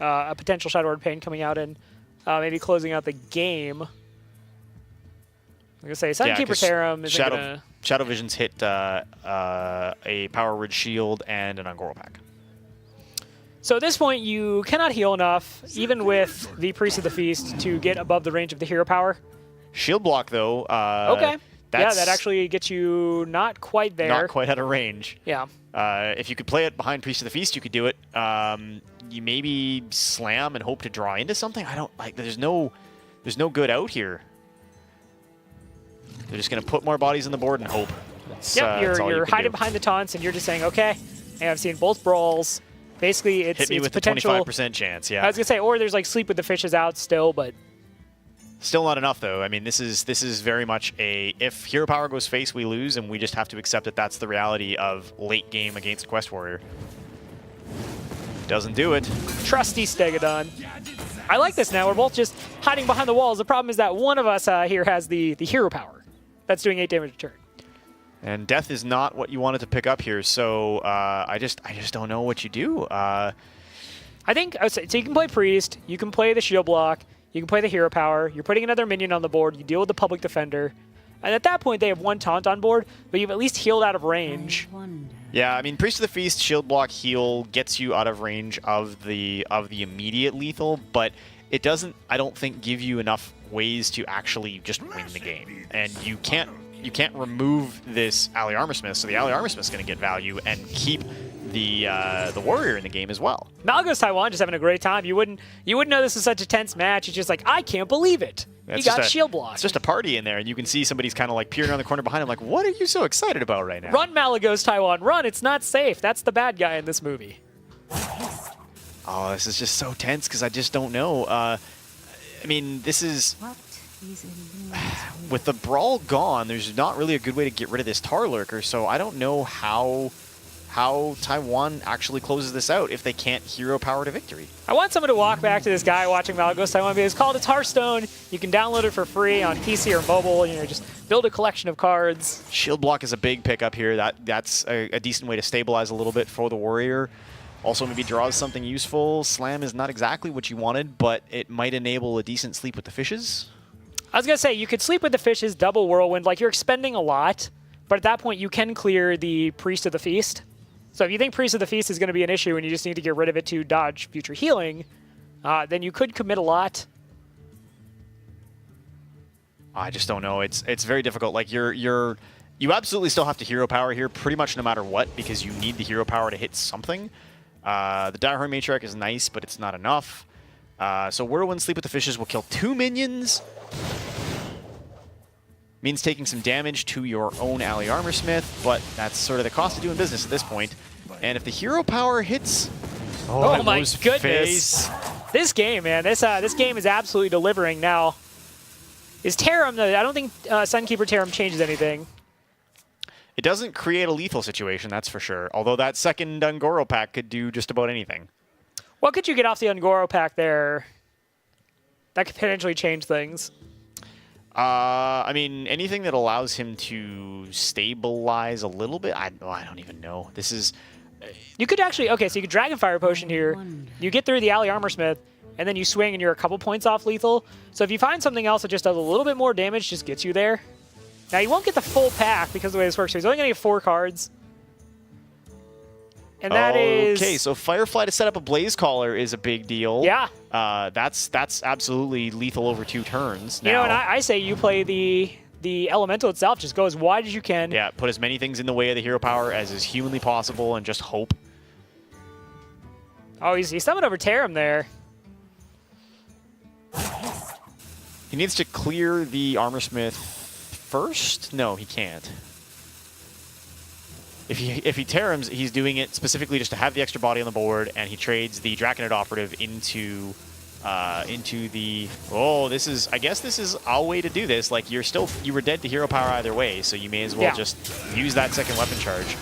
a potential Shadow Word Pain coming out and maybe closing out the game. I'm going to say Sunkeeper Tarim is going to... Shadow Visions hit a Power Word Shield and an Ungoro Pack. So at this point, you cannot heal enough, even with the Priest of the Feast, to get above the range of the Hero Power. Shield block, though. Okay. Yeah, that actually gets you not quite there. Not quite out of range. Yeah. If you could play it behind Priest of the Feast, you could do it. You maybe slam and hope to draw into something. I don't like. There's no good out here. They're just going to put more bodies on the board and hope. Yep, you're hiding behind the taunts, and you're just saying, okay. And I've seen both brawls. Basically, it's hit me with potential. The 25% chance. Yeah. I was gonna say, or there's like Sleep with the Fishes out still, but still not enough though. I mean, this is very much if Hero Power goes face, we lose, and we just have to accept that that's the reality of late game against Quest Warrior. Doesn't do it. Trusty Stegodon. I like this now. We're both just hiding behind the walls. The problem is that one of us here has the Hero Power. That's doing 8 damage a turn. And death is not what you wanted to pick up here, so I just don't know what you do. I think so. You can play Priest, you can play the Shield Block, you can play the Hero Power. You're putting another minion on the board. You deal with the Public Defender, and at that point they have 1 taunt on board, but you've at least healed out of range. Yeah, I mean, Priest of the Feast, Shield Block, heal gets you out of range of the immediate lethal, but it doesn't, I don't think, give you enough ways to actually just win the game. And you can't remove this Ally Armorsmith, so the Ally Armorsmith's going to get value and keep the warrior in the game as well. Malgo's Taiwan just having a great time. You wouldn't know this was such a tense match. It's just like, I can't believe it. He got shield blocked. It's just a party in there, and you can see somebody's kind of like peering around the corner behind him like, what are you so excited about right now? Run, Malagos Taiwan, run. It's not safe. That's the bad guy in this movie. Oh, this is just so tense because I just don't know. I mean, this is... With the Brawl gone, there's not really a good way to get rid of this Tar Lurker, so I don't know how Taiwan actually closes this out if they can't hero power to victory. I want someone to walk back to this guy watching Malagos Taiwan. It's called Hearthstone. You can download it for free on PC or mobile. Just build a collection of cards. Shield Block is a big pickup here. That's a decent way to stabilize a little bit for the warrior. Also maybe draws something useful. Slam is not exactly what you wanted, but it might enable a decent sleep with the fishes. I was going to say, you could sleep with the fishes, double Whirlwind. Like, you're expending a lot, but at that point, you can clear the Priest of the Feast. So if you think Priest of the Feast is going to be an issue and you just need to get rid of it to dodge future healing, then you could commit a lot. I just don't know. It's very difficult. Like, you absolutely still have to hero power here pretty much no matter what because you need the hero power to hit something. The Direhorn Matriarch is nice, but it's not enough. So Whirlwind Sleep with the Fishes will kill 2 minions. Means taking some damage to your own Ally Armorsmith, but that's sort of the cost of doing business at this point. And if the hero power hits... Oh my goodness. This game, man. This game is absolutely delivering. Now, is Tarim... I don't think Sunkeeper Tarim changes anything. It doesn't create a lethal situation, that's for sure. Although that second Ungoro pack could do just about anything. What could you get off the Ungoro pack there that could potentially change things? I mean, anything that allows him to stabilize a little bit. I don't even know. This is... You could actually... Okay, so you could Dragonfire Potion here. You get through the Ally Armorsmith, and then you swing and you're a couple points off lethal. So if you find something else that just does a little bit more damage, just gets you there. Now, you won't get the full pack because of the way this works. So he's only going to get 4 cards. And that is... Okay, so Firefly to set up a Blaze Caller is a big deal. Yeah. That's absolutely lethal over 2 turns now. You know, and I say you play the Elemental itself. Just go as wide as you can. Yeah, put as many things in the way of the hero power as is humanly possible and just hope. Oh, he's summoned over Tarim there. He needs to clear the Armorsmith first? No, he can't. If he Tarims, he's doing it specifically just to have the extra body on the board, and he trades the Draconid Operative into the... Oh, this is... I guess this is a way to do this. Like, you were dead to hero power either way, so you may as well just use that second weapon charge.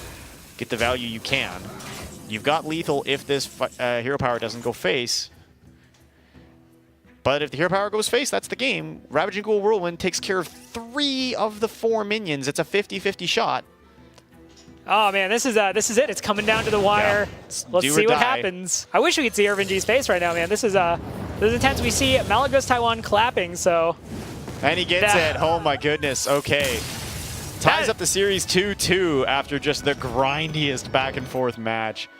Get the value you can. You've got lethal if this hero power doesn't go face. But if the hero power goes face, that's the game. Ravaging Ghoul Whirlwind takes care of 3 of the 4 minions. It's a 50-50 shot. Oh man, this is it. It's coming down to the wire. Let's do or see what die. happens. I wish we could see Irvin G's face right now, man. This is intense. We see Malagos Taiwan clapping, so. And he gets it. Oh my goodness. Okay. Ties up the series 2-2 after just the grindiest back and forth match.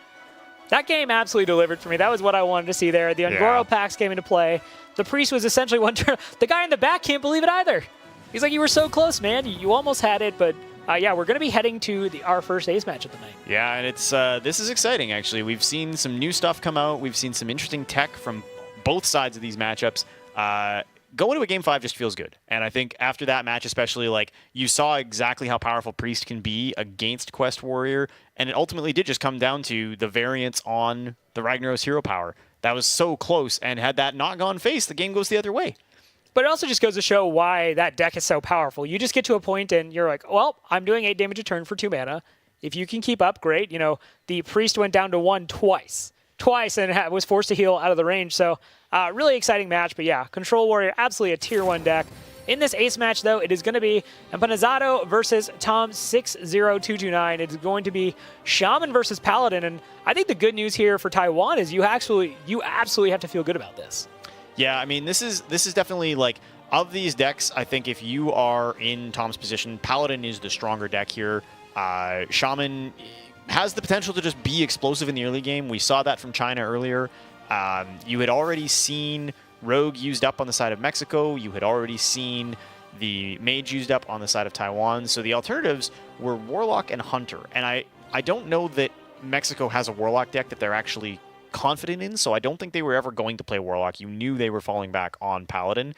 That game absolutely delivered for me. That was what I wanted to see there. The Ungoro packs came into play. The Priest was essentially one turn. The guy in the back can't believe it either. He's like, you were so close, man. You almost had it, but yeah, we're going to be heading to our first ace match of the night. Yeah, and it's this is exciting, actually. We've seen some new stuff come out. We've seen some interesting tech from both sides of these matchups. Going to a Game 5 just feels good. And I think after that match, especially, like, you saw exactly how powerful Priest can be against Quest Warrior, and it ultimately did just come down to the variance on the Ragnaros hero power. That was so close, and had that not gone face, the game goes the other way. But it also just goes to show why that deck is so powerful. You just get to a point and you're like, well, I'm doing 8 damage a turn for 2 mana. If you can keep up, great. You know, the Priest went down to 1 twice, and was forced to heal out of the range. So really exciting match. But yeah, Control Warrior, absolutely a tier 1 deck. In this ace match, though, it is going to be Empanizado versus Tom 60229. It's going to be Shaman versus Paladin. And I think the good news here for Taiwan is you absolutely have to feel good about this. Yeah, I mean, this is definitely, like, of these decks, I think if you are in Tom's position, Paladin is the stronger deck here. Shaman has the potential to just be explosive in the early game. We saw that from China earlier. You had already seen Rogue used up on the side of Mexico. You had already seen the Mage used up on the side of Taiwan. So the alternatives were Warlock and Hunter. And I don't know that Mexico has a Warlock deck that they're actually confident in, so I don't think they were ever going to play Warlock. You knew they were falling back on Paladin.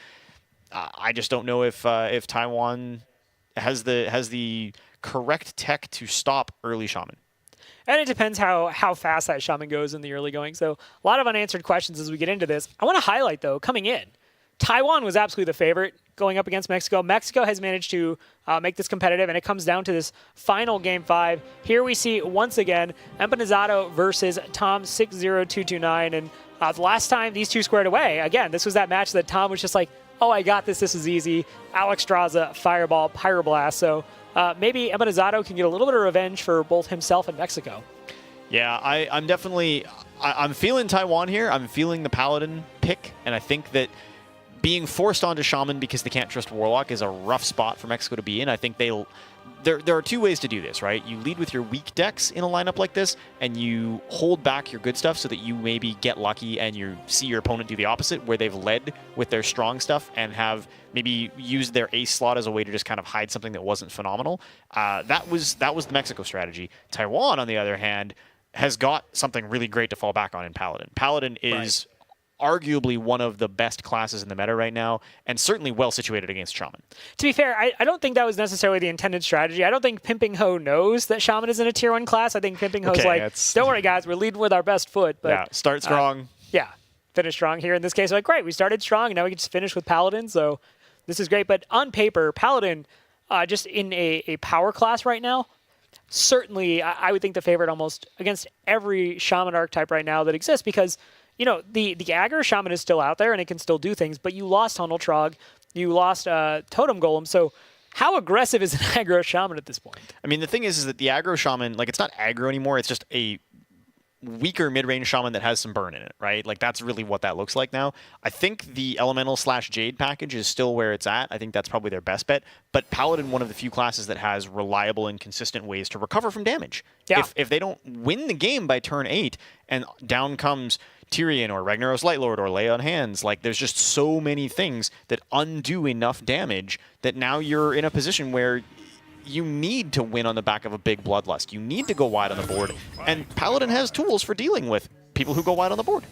I just don't know if Taiwan has the correct tech to stop early Shaman. And it depends how fast that Shaman goes in the early going. So a lot of unanswered questions as we get into this. I want to highlight, though, coming in, Taiwan was absolutely the favorite going up against Mexico. Mexico has managed to make this competitive, and it comes down to this final Game 5. Here we see, once again, Empanizado versus Tom 60229. And the last time these two squared away, again, this was that match that Tom was just like, oh, I got this. This is easy. Alex Straza, Fireball, Pyroblast. So maybe Empanizado can get a little bit of revenge for both himself and Mexico. Yeah, I'm feeling Taiwan here. I'm feeling the Paladin pick, and I think that being forced onto Shaman because they can't trust Warlock is a rough spot for Mexico to be in. I think there are two ways to do this, right? You lead with your weak decks in a lineup like this, and you hold back your good stuff so that you maybe get lucky and you see your opponent do the opposite, where they've led with their strong stuff and have maybe used their ace slot as a way to just kind of hide something that wasn't phenomenal. That was the Mexico strategy. Taiwan, on the other hand, has got something really great to fall back on in Paladin. Paladin is arguably one of the best classes in the meta right now, and certainly well situated against Shaman. To be fair, I don't think that was necessarily the intended strategy. I don't think Pimping Ho knows that Shaman is in a tier 1 class. I think Pimping Ho's don't worry, guys, we're leading with our best foot. But, yeah, start strong. Finish strong here. In this case, like, great, we started strong, and now we can just finish with Paladin, so this is great. But on paper, Paladin, just in a power class right now, certainly I would think the favorite almost against every Shaman archetype right now that exists, because you know, the aggro Shaman is still out there and it can still do things, but you lost Tunnel Trog, you lost Totem Golem, so how aggressive is an aggro Shaman at this point? I mean, the thing is that the aggro Shaman, like, it's not aggro anymore, it's just a weaker mid-range Shaman that has some burn in it, right? Like, that's really what that looks like now. I think the Elemental/Jade package is still where it's at. I think that's probably their best bet, but Paladin, one of the few classes that has reliable and consistent ways to recover from damage. Yeah. If they don't win the game by turn 8 and down comes Tyrion or Ragnaros Lightlord or Lay on Hands, like, there's just so many things that undo enough damage that now you're in a position where you need to win on the back of a big Bloodlust. You need to go wide on the board, and Paladin has tools for dealing with people who go wide on the board.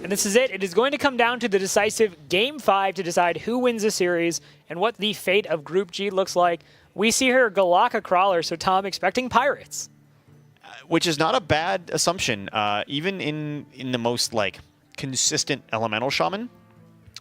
And this is it. It is going to come down to the decisive Game 5 to decide who wins the series and what the fate of Group G looks like. We see here Galaka Crawler, so Tom expecting Pirates. Which is not a bad assumption. Even in the most, like, consistent Elemental Shaman,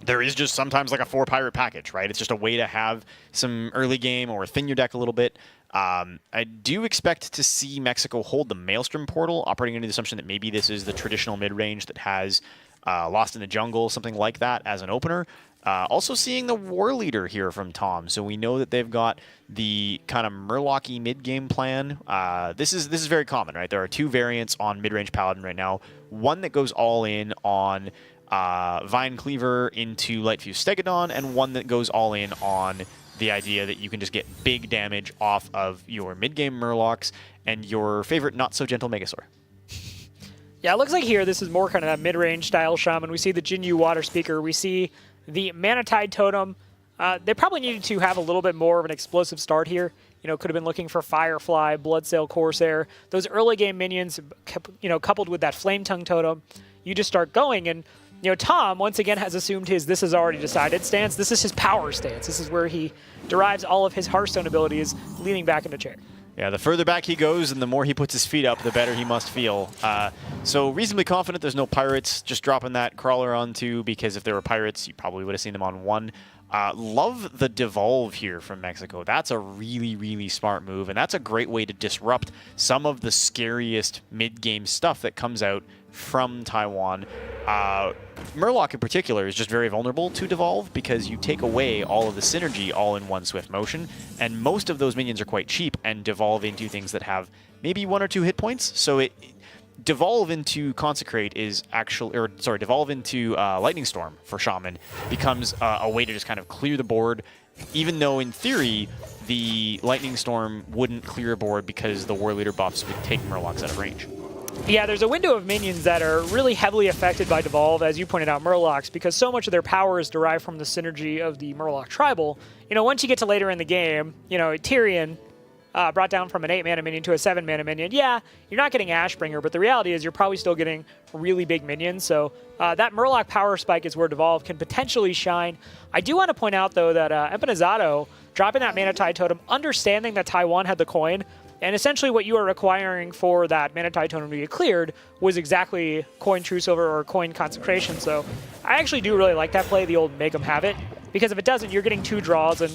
there is just sometimes like a 4-pirate package, right? It's just a way to have some early game or thin your deck a little bit. I do expect to see Mexico hold the Maelstrom portal, operating under the assumption that maybe this is the traditional mid-range that has Lost in the Jungle, something like that as an opener. Also seeing the War Leader here from Tom, so we know that they've got the kind of Murloc-y mid-game plan. This is very common, right? There are 2 variants on mid-range Paladin right now. One that goes all in on Vine Cleaver into Lightfuse Stegodon, and one that goes all in on the idea that you can just get big damage off of your mid-game Murlocs and your favorite not-so-gentle Megasaur. Yeah, it looks like here this is more kind of that mid-range style Shaman. We see the Jinyu Water Speaker. We see the Mana Tide Totem. They probably needed to have a little bit more of an explosive start here. You know, could have been looking for Firefly, Bloodsail Corsair. Those early game minions, you know, coupled with that Flame Tongue Totem, you just start going. And, you know, Tom, once again, has assumed his this is already decided stance. This is his power stance. This is where he derives all of his Hearthstone abilities, leaning back in the chair. Yeah, the further back he goes and the more he puts his feet up, the better he must feel. So reasonably confident there's no pirates, just dropping that crawler on 2, because if there were pirates, you probably would have seen them on 1. Love the devolve here from Mexico. That's a really, really smart move, and that's a great way to disrupt some of the scariest mid-game stuff that comes out from Taiwan. Murloc in particular is just very vulnerable to devolve because you take away all of the synergy all in one swift motion, and most of those minions are quite cheap and devolve into things that have maybe 1 or 2 hit points. So devolve into Consecrate is actually, or sorry, devolve into Lightning Storm for Shaman becomes a way to just kind of clear the board, even though in theory the Lightning Storm wouldn't clear a board because the War Leader buffs would take Murlocs out of range. Yeah, there's a window of minions that are really heavily affected by Devolve, as you pointed out, Murlocs, because so much of their power is derived from the synergy of the Murloc Tribal. You know, once you get to later in the game, you know, Tyrion brought down from an 8-mana minion to a 7-mana minion. Yeah, you're not getting Ashbringer, but the reality is you're probably still getting really big minions, so that Murloc power spike is where Devolve can potentially shine. I do want to point out, though, that Empanizado dropping that Mana Tide Totem, understanding that Taiwan had the coin, and essentially what you are requiring for that Mana Tide Totem to get cleared was exactly coin True Silver or coin Consecration. So I actually do really like that play, the old make 'em have it, because if it doesn't, you're getting 2 draws, and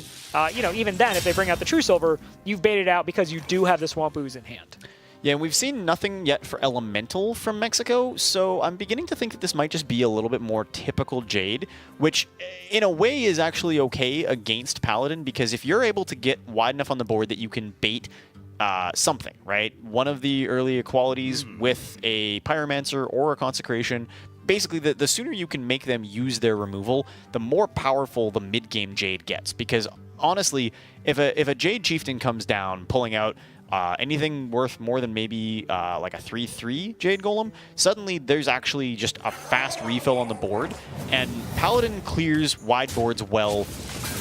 you know, even then, if they bring out the True Silver, you've baited out because you do have the Swamp Ooze in hand. Yeah, and we've seen nothing yet for Elemental from Mexico, so I'm beginning to think that this might just be a little bit more typical Jade, which in a way is actually okay against Paladin, because if you're able to get wide enough on the board that you can bait something, right? One of the early equalities with a Pyromancer or a Consecration, basically the sooner you can make them use their removal, the more powerful the mid-game Jade gets. Because honestly, if a Jade Chieftain comes down pulling out anything worth more than maybe like a 3/3 Jade Golem, suddenly there's actually just a fast refill on the board, and Paladin clears wide boards well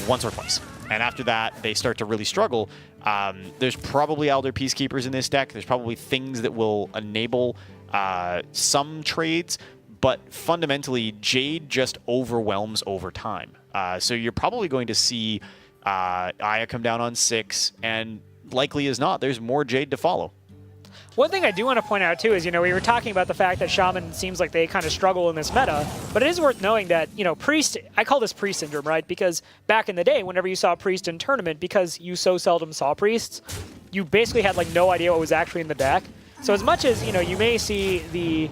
once or twice. And after that, they start to really struggle. There's probably Elder Peacekeepers in this deck. There's probably things that will enable some trades, but fundamentally, Jade just overwhelms over time. So you're probably going to see Aya come down on 6, and likely as not, there's more Jade to follow. One thing I do want to point out, too, is, you know, we were talking about the fact that Shaman seems like they kind of struggle in this meta, but it is worth knowing that, you know, Priest, I call this Priest syndrome, right? Because back in the day, whenever you saw Priest in tournament, because you so seldom saw Priests, you basically had, like, no idea what was actually in the deck. So as much as, you know, you may see the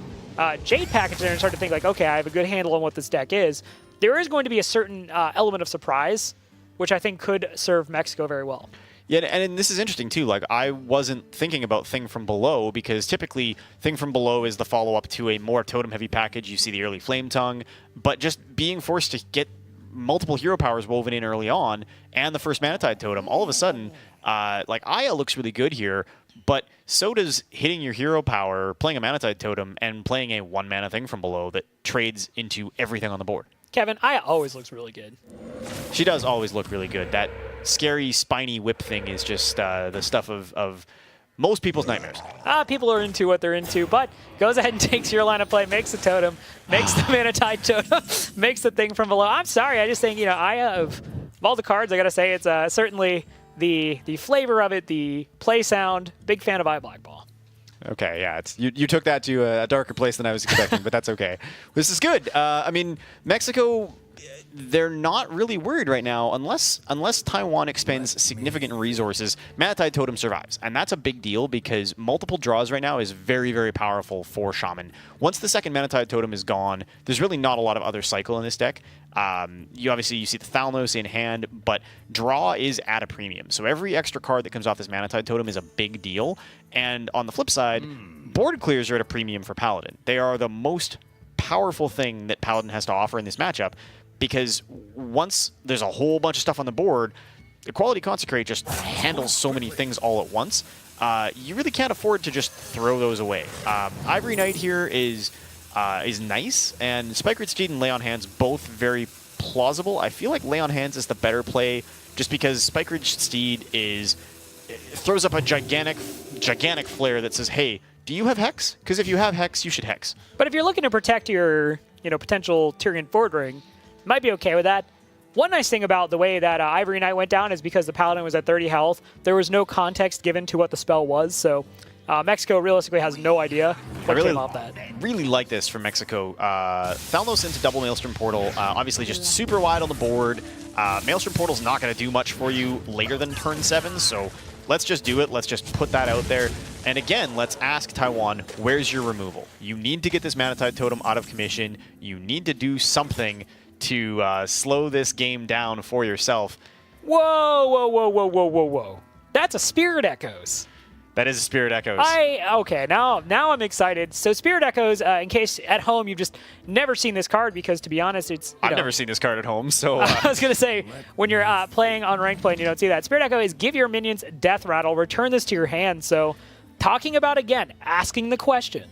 Jade package there and start to think, like, okay, I have a good handle on what this deck is, there is going to be a certain element of surprise, which I think could serve Mexico very well. Yeah, and this is interesting too. Like, I wasn't thinking about Thing from Below, because typically Thing from Below is the follow-up to a more totem-heavy package. You see the early Flame Tongue, but just being forced to get multiple hero powers woven in early on and the first Mana Tide Totem, all of a sudden, like, Aya looks really good here, but so does hitting your hero power, playing a Mana Tide Totem, and playing a 1-mana Thing from Below that trades into everything on the board. Kevin, Aya always looks really good. She does always look really good. That scary, spiny whip thing is just the stuff of most people's nightmares. People are into what they're into, but goes ahead and takes your line of play, makes the totem, makes the Mana Tide Totem, makes the Thing from Below. I'm sorry, I just think, you know, Aya, of all the cards, I gotta say, it's certainly the flavor of it, the play sound, big fan of Aya Blackball. Okay, yeah, you took that to a darker place than I was expecting, but that's okay. This is good. I mean, Mexico they're not really worried right now unless Taiwan expends significant resources. Mana-Tide Totem survives, and that's a big deal because multiple draws right now is very, very powerful for Shaman. Once the second Mana-Tide Totem is gone, there's really not a lot of other cycle in this deck. You see the Thalnos in hand, but draw is at a premium. So every extra card that comes off this Mana-Tide Totem is a big deal. And on the flip side, board clears are at a premium for Paladin. They are the most powerful thing that Paladin has to offer in this matchup, because once there's a whole bunch of stuff on the board, the Quality Consecrate just handles so many things all at once. You really can't afford to just throw those away. Ivory Knight here is nice, and Spike Root Steed and Lay on Hands both very plausible. I feel like Lay on Hands is the better play, just because Spike Root Steed throws up a gigantic flare that says, "Hey, do you have Hex? Because if you have Hex, you should Hex." But if you're looking to protect your potential Tyrion forward ring, might be okay with that. One nice thing about the way that Ivory Knight went down is because the Paladin was at 30 health, there was no context given to what the spell was, so Mexico realistically has no idea what came off that. I really like this from Mexico. Thalnos into double Maelstrom Portal, obviously just super wide on the board. Maelstrom Portal's not going to do much for you later than turn 7, so let's just do it. Let's just put that out there. And again, let's ask Taiwan, where's your removal? You need to get this Mana-Tide Totem out of commission. You need to do something to slow this game down for yourself. Whoa, whoa, whoa, whoa, whoa, whoa, whoa. That's a Spirit Echoes. That is a Spirit Echoes. Okay, now I'm excited. So Spirit Echoes, in case at home you've just never seen this card, because to be honest, I've never seen this card at home, so... I was going to say, when you're playing on ranked play and you don't see that, Spirit Echo is give your minions Death Rattle, return this to your hand. So talking about, again, asking the question,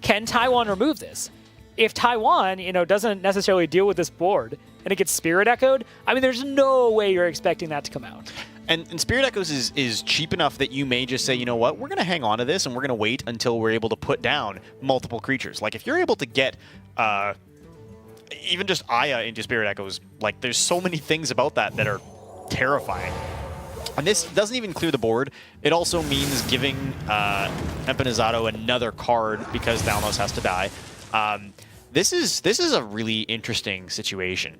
can Taiwan remove this? If Taiwan, doesn't necessarily deal with this board and it gets Spirit Echoed, I mean, there's no way you're expecting that to come out. And Spirit Echoes is cheap enough that you may just say, you know what, we're going to hang on to this and we're going to wait until we're able to put down multiple creatures. Like, if you're able to get even just Aya into Spirit Echoes, like, there's so many things about that are terrifying. And this doesn't even clear the board. It also means giving Empanizado another card because Thalnos has to die. This is a really interesting situation.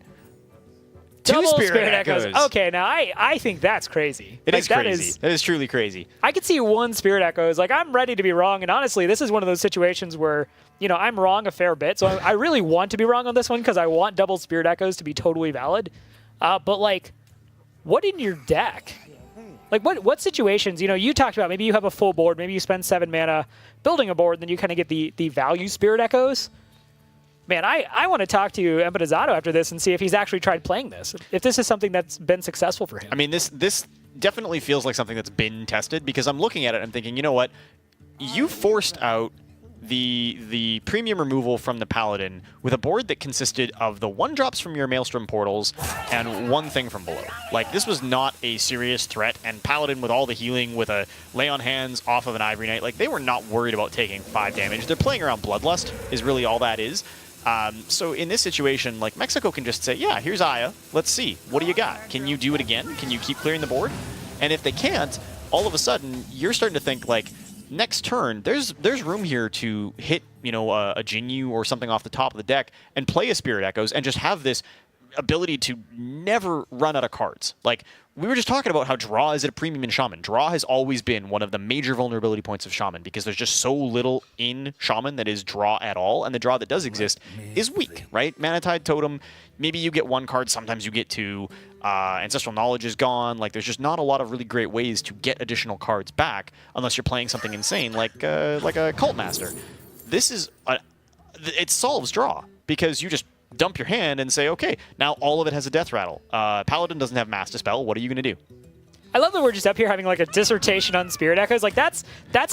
Double Spirit Echoes. Okay, now I think that's crazy. It is crazy. That is truly crazy. I could see one Spirit Echoes. Like, I'm ready to be wrong, and honestly, this is one of those situations where, I'm wrong a fair bit, so I really want to be wrong on this one because I want double Spirit Echoes to be totally valid. But, like, what in your deck? Like, what situations, you talked about, maybe you have a full board, maybe you spend 7 mana building a board, and then you kind of get the value Spirit Echoes. Man, I want to talk to Empanizado after this and see if he's actually tried playing this, if this is something that's been successful for him. I mean, this definitely feels like something that's been tested, because I'm looking at it and I'm thinking, you know what? You forced out the premium removal from the Paladin with a board that consisted of the 1-drops from your Maelstrom Portals and 1 thing from below. Like, this was not a serious threat, and Paladin with all the healing with a Lay on Hands off of an Ivory Knight, like, they were not worried about taking 5 damage. They're playing around Bloodlust is really all that is. So in this situation, like, Mexico can just say, yeah, here's Aya. Let's see. What do you got? Can you do it again? Can you keep clearing the board? And if they can't, all of a sudden, you're starting to think, like, next turn, there's room here to hit, a Jinyu or something off the top of the deck and play a Spirit Echoes and just have this ability to never run out of cards. Like, we were just talking about how draw is at a premium in Shaman. Draw has always been one of the major vulnerability points of Shaman because there's just so little in Shaman that is draw at all, and the draw that does exist is weak, right? Mana-Tide Totem, maybe you get 1 card, sometimes you get 2. Ancestral Knowledge is gone. Like, there's just not a lot of really great ways to get additional cards back unless you're playing something insane like a Cult Master. This is it solves draw because you just dump your hand and say, okay, now all of it has a Death Rattle. Paladin doesn't have Mass Dispel. What are you going to do? I love that we're just up here having like a dissertation on Spirit Echoes. Like, that's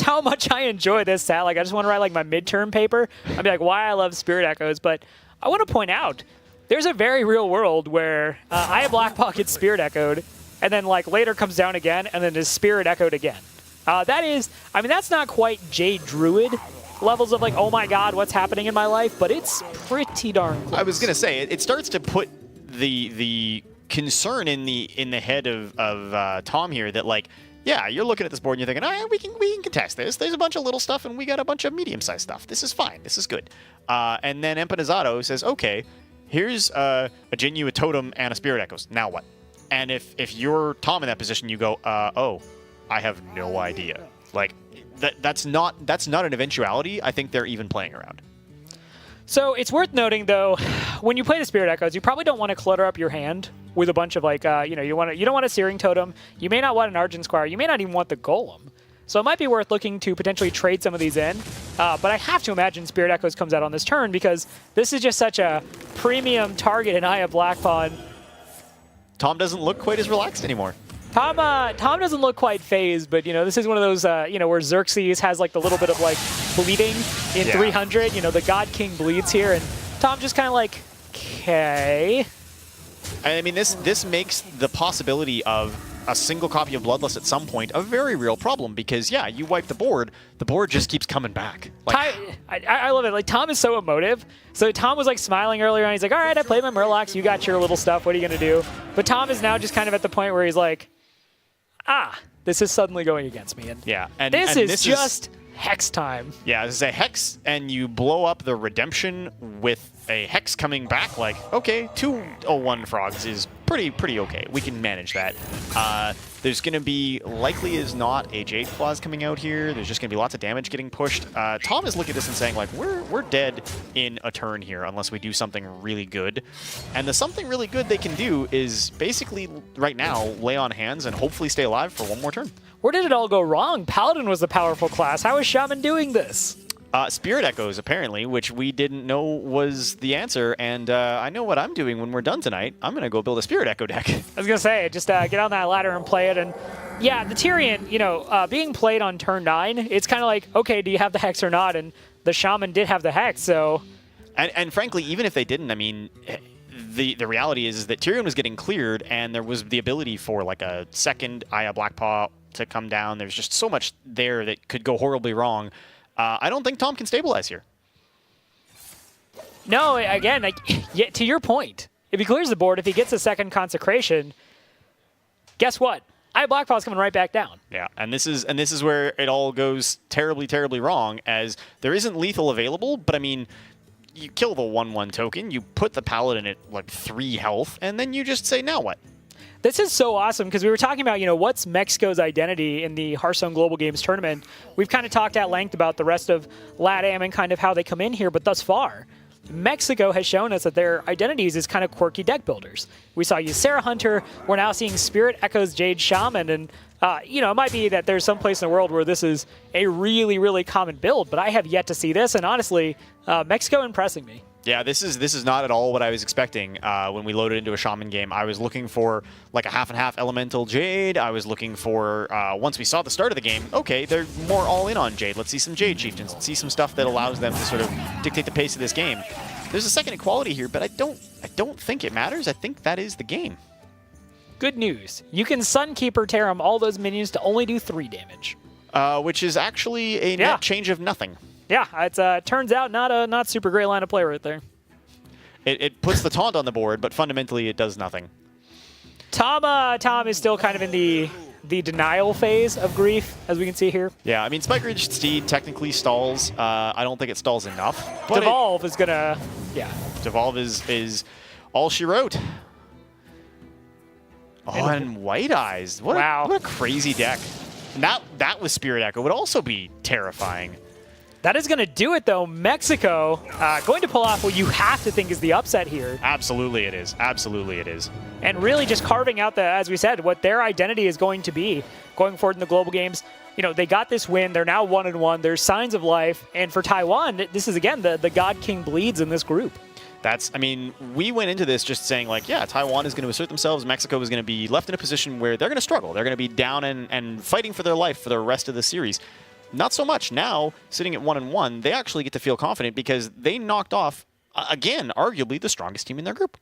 how much I enjoy this set. Like, I just want to write like my midterm paper. I'd be like, why I love Spirit Echoes. But I want to point out, there's a very real world where Aya Blackpaw gets Spirit Echoed, and then like later comes down again, and then is Spirit Echoed again. That's not quite Jade Druid levels of like, oh my god, what's happening in my life, but it's pretty darn close. I was gonna say it starts to put the concern in the head of Tom here that, like, yeah, you're looking at this board and you're thinking, oh, we can contest this. There's a bunch of little stuff and we got a bunch of medium-sized stuff. This is fine. This is good. And then Empanizado says, okay, here's a Jinyu, a Totem, and a Spirit Echoes. Now what? And if you're Tom in that position, you go, oh, I have no idea. Like, that's not an eventuality I think they're even playing around. So it's worth noting, though, when you play the Spirit Echoes, you probably don't want to clutter up your hand with a bunch of, like, you don't want a Searing Totem. You may not want an Argent Squire. You may not even want the Golem. So it might be worth looking to potentially trade some of these in. But I have to imagine Spirit Echoes comes out on this turn because this is just such a premium target in Eye of Blackpaw. Tom doesn't look quite as relaxed anymore. Tom doesn't look quite phased, but this is one of those where Xerxes has like the little bit of like bleeding in 300. The God King bleeds here, and Tom just kind of like, okay. I mean, this makes the possibility of a single copy of Bloodlust at some point a very real problem because you wipe the board just keeps coming back. Like, I love it. Like, Tom is so emotive. So Tom was like smiling earlier, and he's like, all right, I played my Murlocs, you got your little stuff, what are you gonna do? But Tom is now just kind of at the point where he's like, this is suddenly going against me. And this is just Hex time. Yeah, this is a Hex, and you blow up the Redemption with a Hex coming back. Like, okay, 201 Frogs is pretty okay. We can manage that. There's going to be, likely is not, a Jade Claws coming out here. There's just going to be lots of damage getting pushed. Tom is looking at this and saying, like, we're dead in a turn here unless we do something really good. And the something really good they can do is basically, right now, lay on hands and hopefully stay alive for one more turn. Where did it all go wrong? Paladin was the powerful class. How is Shaman doing this? Spirit Echoes, apparently, which we didn't know was the answer, and I know what I'm doing when we're done tonight. I'm going to go build a Spirit Echo deck. I was going to say, just get on that ladder and play it, and yeah, the Tyrion, being played on turn 9, it's kind of like, okay, do you have the Hex or not? And the Shaman did have the Hex, so... And frankly, even if they didn't, I mean, the reality is that Tyrion was getting cleared, and there was the ability for, like, a second Aya Blackpaw to come down. There's just so much there that could go horribly wrong. I don't think Tom can stabilize here. No, again, to your point, if he clears the board, if he gets a second Consecration, guess what? Blackpaw's coming right back down. Yeah, and this is where it all goes terribly, terribly wrong, as there isn't lethal available, but I mean, you kill the 1/1 token, you put the Paladin at like 3 health, and then you just say, now what? This is so awesome because we were talking about, what's Mexico's identity in the Hearthstone Global Games tournament. We've kind of talked at length about the rest of LATAM and kind of how they come in here, but thus far, Mexico has shown us that their identities is kind of quirky deck builders. We saw Ysera Hunter, we're now seeing Spirit Echoes Jade Shaman, and it might be that there's some place in the world where this is a really, really common build, but I have yet to see this, and honestly, Mexico impressing me. Yeah, this is not at all what I was expecting when we loaded into a Shaman game. I was looking for like a half and half Elemental Jade. I was looking for, once we saw the start of the game, okay, they're more all in on Jade. Let's see some Jade Chieftains. Let's see some stuff that allows them to sort of dictate the pace of this game. There's a second equality here, but I don't think it matters. I think that is the game. Good news. You can Sunkeeper Tear all those minions to only do 3 damage. Which is actually a net change of nothing. Yeah, it turns out not super great line of play right there. It puts the taunt on the board, but fundamentally it does nothing. Tom is still kind of in the denial phase of grief, as we can see here. Yeah, I mean, Spike Ridge Steed technically stalls. I don't think it stalls enough. But Devolve is gonna, Devolve is all she wrote. Oh, and White Eyes. What a crazy deck. And that with Spirit Echo would also be terrifying. That is going to do it, though. Mexico going to pull off what you have to think is the upset here. Absolutely it is. Absolutely it is. And really just carving out, as we said, what their identity is going to be going forward in the global games. They got this win. They're now 1-1. There's signs of life. And for Taiwan, this is, again, the God King bleeds in this group. We went into this just saying, like, yeah, Taiwan is going to assert themselves. Mexico is going to be left in a position where they're going to struggle. They're going to be down and fighting for their life for the rest of the series. Not so much. Now, sitting at 1-1, they actually get to feel confident because they knocked off, again, arguably the strongest team in their group.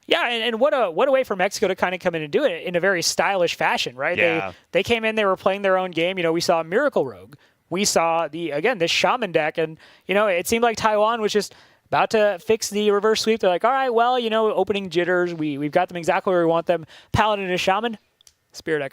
Yeah, and what a way for Mexico to kind of come in and do it in a very stylish fashion, right? Yeah. They came in, they were playing their own game. We saw Miracle Rogue. We saw, this Shaman deck, and, it seemed like Taiwan was just about to fix the reverse sweep. They're like, all right, well, opening jitters. We've got them exactly where we want them. Paladin and Shaman, Spirit Echo.